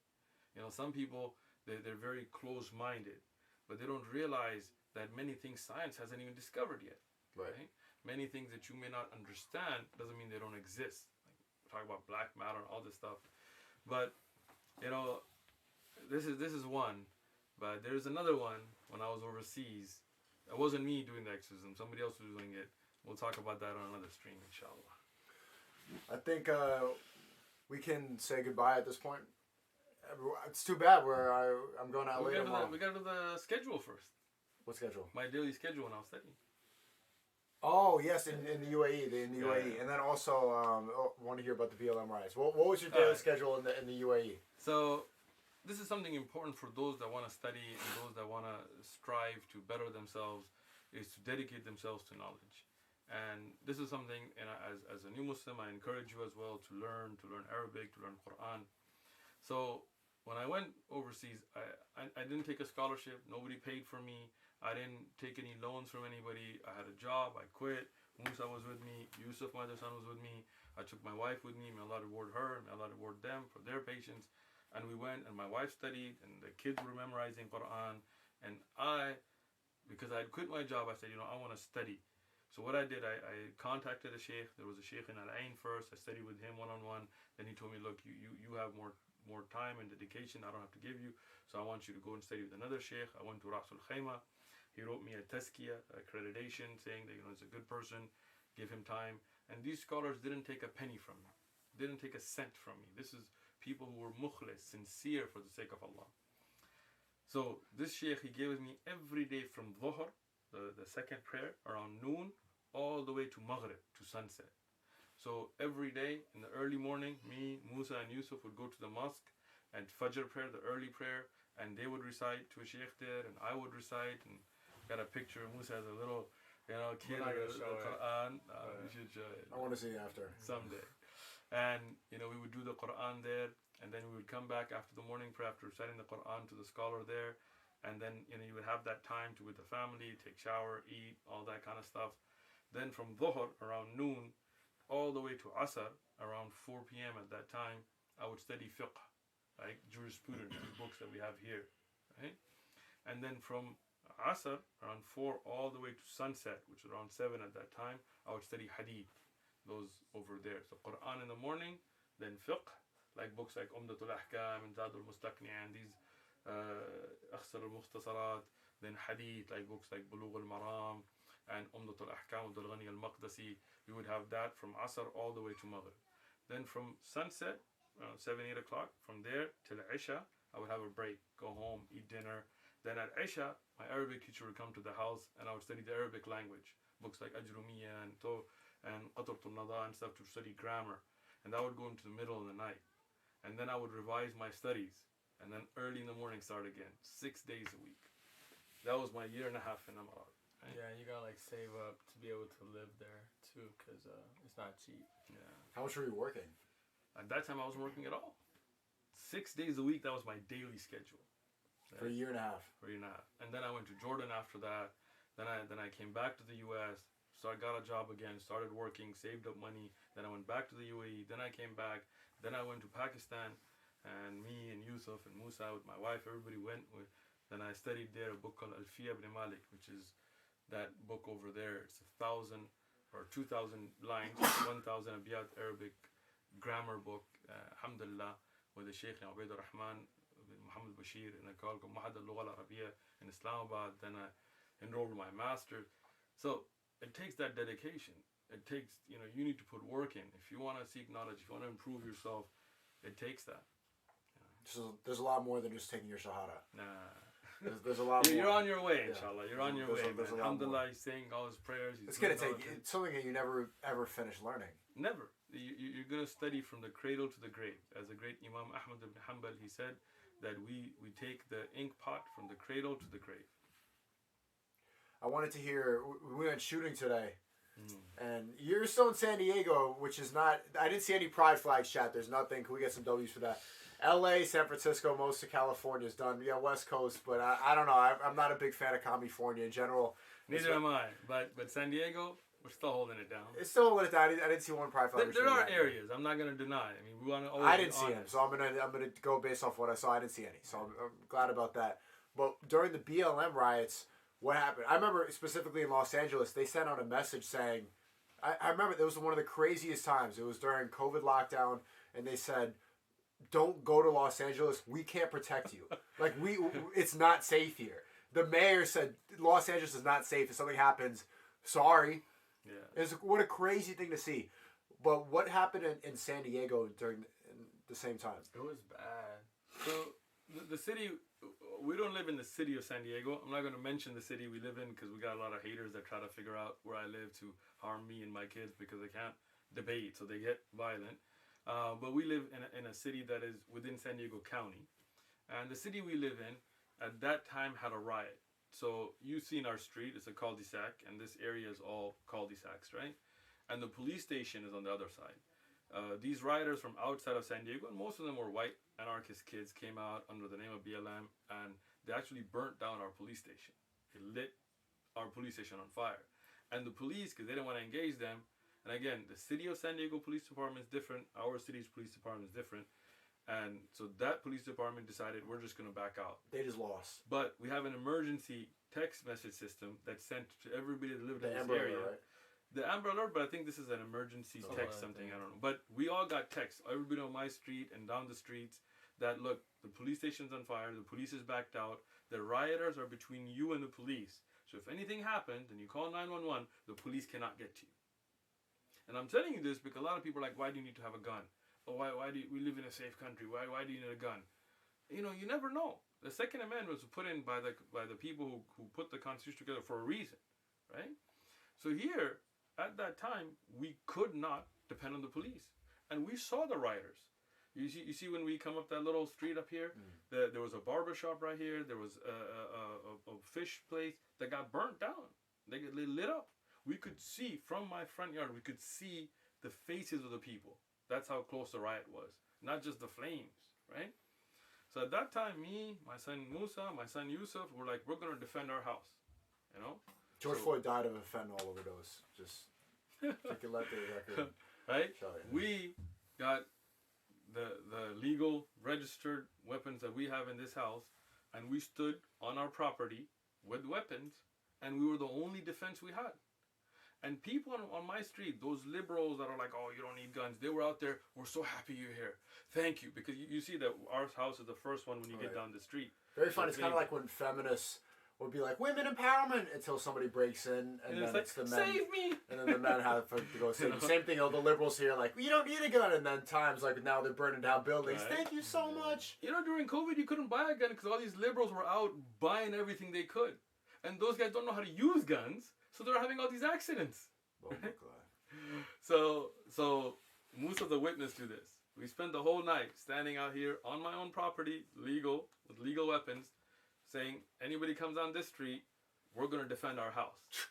You know, some people, they're very close-minded, but they don't realize that many things science hasn't even discovered yet. Right. Many things that you may not understand doesn't mean they don't exist. Like, we're talking about black matter and all this stuff. But, you know, this is one. But there's another one when I was overseas. It wasn't me doing the exorcism. Somebody else was doing it. We'll talk about that on another stream, inshallah. I think we can say goodbye at this point. It's too bad I'm going out later tomorrow. We got to do the schedule first. What schedule? My daily schedule when I was studying. Oh, yes, in the UAE. UAE. And then also, want to hear about the BLM riots. What was your daily schedule in the UAE? So, this is something important for those that want to study and those that want to strive to better themselves, is to dedicate themselves to knowledge. And this is something, and as a new Muslim, I encourage you as well to learn Arabic, to learn Quran. So when I went overseas, I didn't take a scholarship. Nobody paid for me. I didn't take any loans from anybody. I had a job. I quit. Musa was with me. Yusuf, my other son, was with me. I took my wife with me. May Allah reward her. May Allah reward them for their patience. And we went, and my wife studied, and the kids were memorizing Quran. And because I had quit my job, I said, you know, I want to study. So what I did, I contacted a Shaykh. There was a Shaykh in Al-Ain first. I studied with him one-on-one. Then he told me, look, you have more time and dedication I don't have to give you. So I want you to go and study with another Shaykh. I went to Ras al-Khayma. He wrote me a tazkiyah, accreditation, saying that, you know, he's a good person. Give him time. And these scholars didn't take a penny from me. Didn't take a cent from me. This is people who were mukhlis, sincere for the sake of Allah. So this Shaykh, he gave me every day from Dhuhr, the second prayer, around noon, all the way to Maghrib, to sunset. So every day in the early morning, me, Musa, and Yusuf would go to the mosque and Fajr prayer, the early prayer, and they would recite to a Shaykh there, and I would recite, and got a picture of Musa as a little, you know, kid of the Quran. We should show it. I want to see it after. Someday. And, you know, we would do the Quran there, and then we would come back after the morning prayer, after reciting the Quran, to the scholar there, and then, you know, you would have that time to with the family, take shower, eat, all that kind of stuff. Then from Dhuhr, around noon, all the way to Asr, around 4 p.m. at that time, I would study fiqh, like jurisprudence, these books that we have here, right? And then from Asr, around 4, all the way to sunset, which was around 7 at that time, I would study hadith, those over there. So Quran in the morning, then fiqh, like books like Umdatul Ahkam and Zadul Mustaqni' and these Akhsar al-Mukhtasarat, then hadith, like books like Bulugh al-Maram, and Umdatul Ahkam, Abdul Ghani al-Maqdisi. We would have that from Asr all the way to Maghrib. Then from sunset, 7, 8 o'clock, from there till Isha, I would have a break, go home, eat dinner. Then at Isha, my Arabic teacher would come to the house and I would study the Arabic language, books like Ajrumiya and Qatratul Nada and stuff, to study grammar. And that would go into the middle of the night. And then I would revise my studies. And then early in the morning start again, 6 days a week. That was my year and a half in Amarat. Right? Yeah, you gotta like save up to be able to live there too, because it's not cheap. Yeah. How much were you working? At that time, I wasn't working at all. 6 days a week, that was my daily schedule. For a year and a half. For a year and a half. And then I went to Jordan after that. Then I came back to the U.S., so I got a job again, started working, saved up money. Then I went back to the UAE. Then I came back. Then I went to Pakistan. And me and Yusuf and Musa with my wife, everybody went. Then I studied there a book called Alfiya ibn Malik, which is that book over there. It's 1,000 or 2,000 lines, 1,000 abiyat Arabic grammar book, alhamdulillah, with the Shaykh Ubaid al-Rahman bin Muhammad Bashir in a call called Mahad al-Lugha al-Arabiya in Islamabad. Then I enrolled in my master's. So it takes that dedication. It takes, you know, you need to put work in. If you want to seek knowledge, if you want to improve yourself, it takes that. So there's a lot more than just taking your Shahada. Nah. There's a lot more. You're on your way, Yeah. inshallah. You're on your way. Alhamdulillah, he's saying all his prayers. It's going to take, it's something that you never ever finish learning. Never. You're going to study from the cradle to the grave. As the great Imam Ahmad ibn Hanbal, he said that we take the ink pot from the cradle to the grave. I wanted to hear, we went shooting today. And you're still in San Diego, which is not, I didn't see any pride flags, chat. There's nothing. Can we get some W's for that? L.A., San Francisco, most of California is done. Yeah, West Coast, but I don't know. I'm not a big fan of California in general. Neither am I. But San Diego, we're still holding it down. It's still holding it down. I didn't see one private flight. There are areas. I'm not gonna deny. I mean, we want to. I didn't see them, so I'm gonna go based off what I saw. I didn't see any, so I'm glad about that. But during the BLM riots, what happened? I remember specifically in Los Angeles, they sent out a message saying, I remember it was one of the craziest times. It was during COVID lockdown, and they said, "Don't go to Los Angeles. We can't protect you. Like it's not safe here." The mayor said Los Angeles is not safe. If something happens, sorry. Yeah. What a crazy thing to see. But what happened in San Diego during the same time? It was bad. So the city, we don't live in the city of San Diego. I'm not going to mention the city we live in because we got a lot of haters that try to figure out where I live to harm me and my kids because they can't debate, so they get violent. But we live in a city that is within San Diego County. And the city we live in at that time had a riot. So you've seen our street, it's a cul-de-sac, and this area is all cul-de-sacs, right? And the police station is on the other side. These rioters from outside of San Diego, and most of them were white anarchist kids, came out under the name of BLM, and they actually burnt down our police station. It lit our police station on fire. And the police, because they didn't want to engage them, and again, the city of San Diego Police Department is different, our city's police department is different, and so that police department decided we're just going to back out. They just lost. But we have an emergency text message system that's sent to everybody that lived in this Amber area. Alert, right? The Amber Alert, but I think this is an emergency text something, I don't know. But we all got texts, everybody on my street and down the streets, that look, the police station's on fire, the police is backed out, the rioters are between you and the police. So if anything happens and you call 911, the police cannot get to you. And I'm telling you this because a lot of people are like, why do you need to have a gun? Or why do we live in a safe country? Why do you need a gun? You know, you never know. The Second Amendment was put in by the people who put the Constitution together for a reason, right? So here, at that time, we could not depend on the police. And we saw the rioters. You see when we come up that little street up here, there was a barber shop right here. There was a fish place that got burnt down. They lit up. We could see from my front yard, we could see the faces of the people. That's how close the riot was. Not just the flames, right? So at that time, me, my son Musa, my son Yusuf, were like, we're going to defend our house, you know? George Floyd died of a fentanyl overdose. Just you can let the record. Right? Show it. We got the legal registered weapons that we have in this house, and we stood on our property with weapons, and we were the only defense we had. And people on my street, those liberals that are like, oh, you don't need guns, they were out there, we're so happy you're here. Thank you. Because you see that our house is the first one when you get down the street. Very fun. It's kind of like when feminists would be like, women empowerment, until somebody breaks in, and then it's the men. Save me! And then the men have to go save them. Same thing, the liberals here, like, you don't need a gun. And then times like now they're burning down buildings. Right. Thank you so much. You know, during COVID, you couldn't buy a gun because all these liberals were out buying everything they could. And those guys don't know how to use guns. So they're having all these accidents. Oh my God. So Musa's a witness to this. We spent the whole night standing out here on my own property, with legal weapons, saying anybody comes on this street, we're gonna defend our house.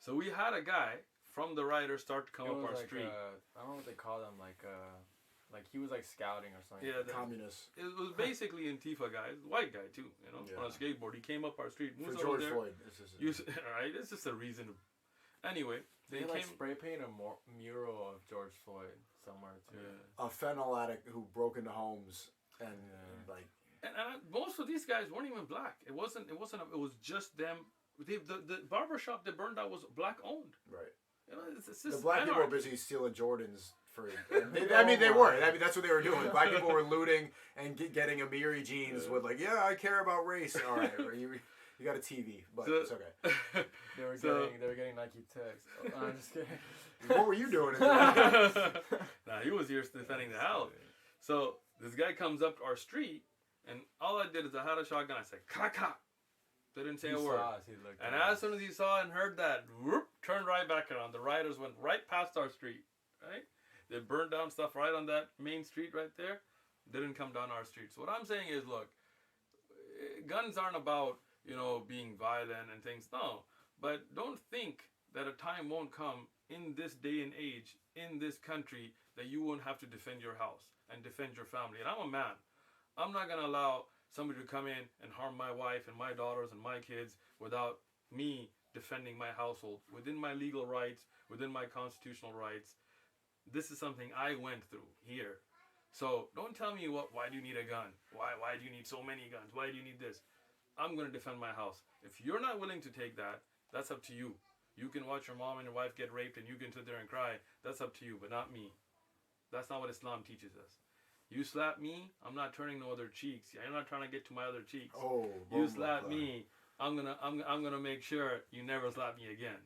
So we had a guy from the rioters start to come up our street. I don't know what they call them, like he was like scouting or something. Yeah, communists. It was basically Antifa guy, white guy too, you know, on a skateboard. He came up our street. For Musa George was there. Floyd. Right, it's just a reason. Anyway, they like spray paint a mural of George Floyd somewhere too. A fentanyl addict who broke into homes and like. And most of these guys weren't even black. It was just them. The barbershop that burned out was black owned. Right. You know, it's just the black anarchy. people were busy stealing Jordans for. They were. I mean, that's what they were doing. Black people were looting and getting Amiri jeans with like, yeah, I care about race. All right, you got a TV, but it's okay. They were getting Nike Techs. Oh, I'm just kidding. What were you doing? Nah, he was here defending the house. So this guy comes up our street, and all I did is I had a shotgun. I said, "Ka." They didn't say a word. And as soon as he saw and heard that, whoop, turned right back around. The rioters went right past our street. Right? They burned down stuff right on that main street right there. They didn't come down our street. So what I'm saying is, look, guns aren't about, you know, being violent and things. No. But don't think that a time won't come in this day and age, in this country, that you won't have to defend your house. and defend your family. And I'm a man. I'm not going to allow somebody to come in and harm my wife and my daughters and my kids without me defending my household within my legal rights, within my constitutional rights. This is something I went through here. So don't tell me why do you need a gun? Why do you need so many guns? Why do you need this? I'm going to defend my house. If you're not willing to take that, that's up to you. You can watch your mom and your wife get raped and you can sit there and cry. That's up to you, but not me. That's not what Islam teaches us. You slap me, I'm not turning no other cheeks. I'm not trying to get to my other cheeks. Oh, you slap me, I'm gonna make sure you never slap me again.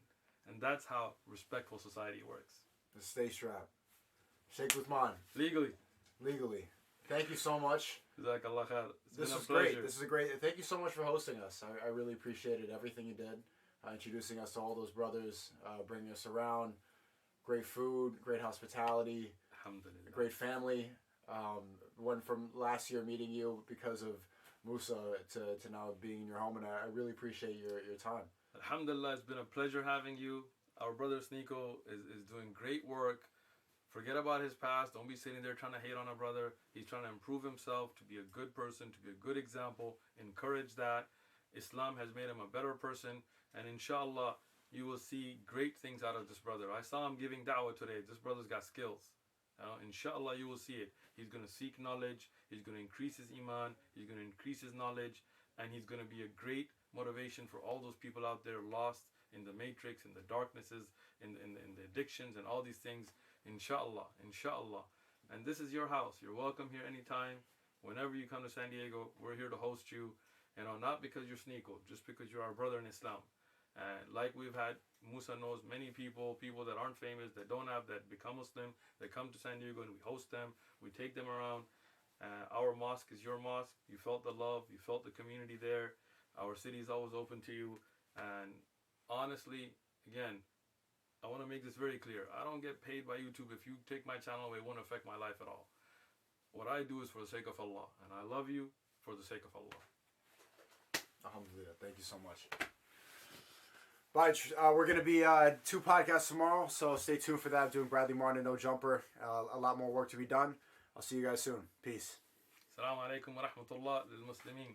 And that's how respectful society works. Stay strapped. Shaykh Uthman. Legally. Thank you so much. Jazakallah khair. This was great. This is a great. Thank you so much for hosting us. I really appreciated everything you did, introducing us to all those brothers, bringing us around. Great food, great hospitality, Alhamdulillah. Great family. Went from last year meeting you because of Musa to now being in your home, and I really appreciate your time. Alhamdulillah, it's been a pleasure having you. Our brother Sneako is doing great work. Forget about his past. Don't be sitting there trying to hate on a brother. He's trying to improve himself, to be a good person, to be a good example. Encourage that. Islam has made him a better person. And inshallah, you will see great things out of this brother. I saw him giving da'wah today. This brother's got skills. Inshallah, you will see it. He's going to seek knowledge. He's going to increase his iman. He's going to increase his knowledge. And he's going to be a great motivation for all those people out there lost in the matrix, in the darknesses, in the addictions and all these things. Inshallah. And this is your house. You're welcome here anytime. Whenever you come to San Diego, we're here to host you. Not because you're Sneako, just because you're our brother in Islam. And like we've had, Musa knows many people that aren't famous, that don't have, that become Muslim, that come to San Diego and we host them. We take them around. Our mosque is your mosque. You felt the love. You felt the community there. Our city is always open to you. And honestly, again, I want to make this very clear. I don't get paid by YouTube. If you take my channel away, it won't affect my life at all. What I do is for the sake of Allah. And I love you for the sake of Allah. Alhamdulillah. Thank you so much. Bye. We're going to be 2 podcasts tomorrow, so stay tuned for that. I'm doing Bradley Martin, No Jumper. A lot more work to be done. I'll see you guys soon. Peace. Assalamu alaikum wa rahmatullah lil Muslimin.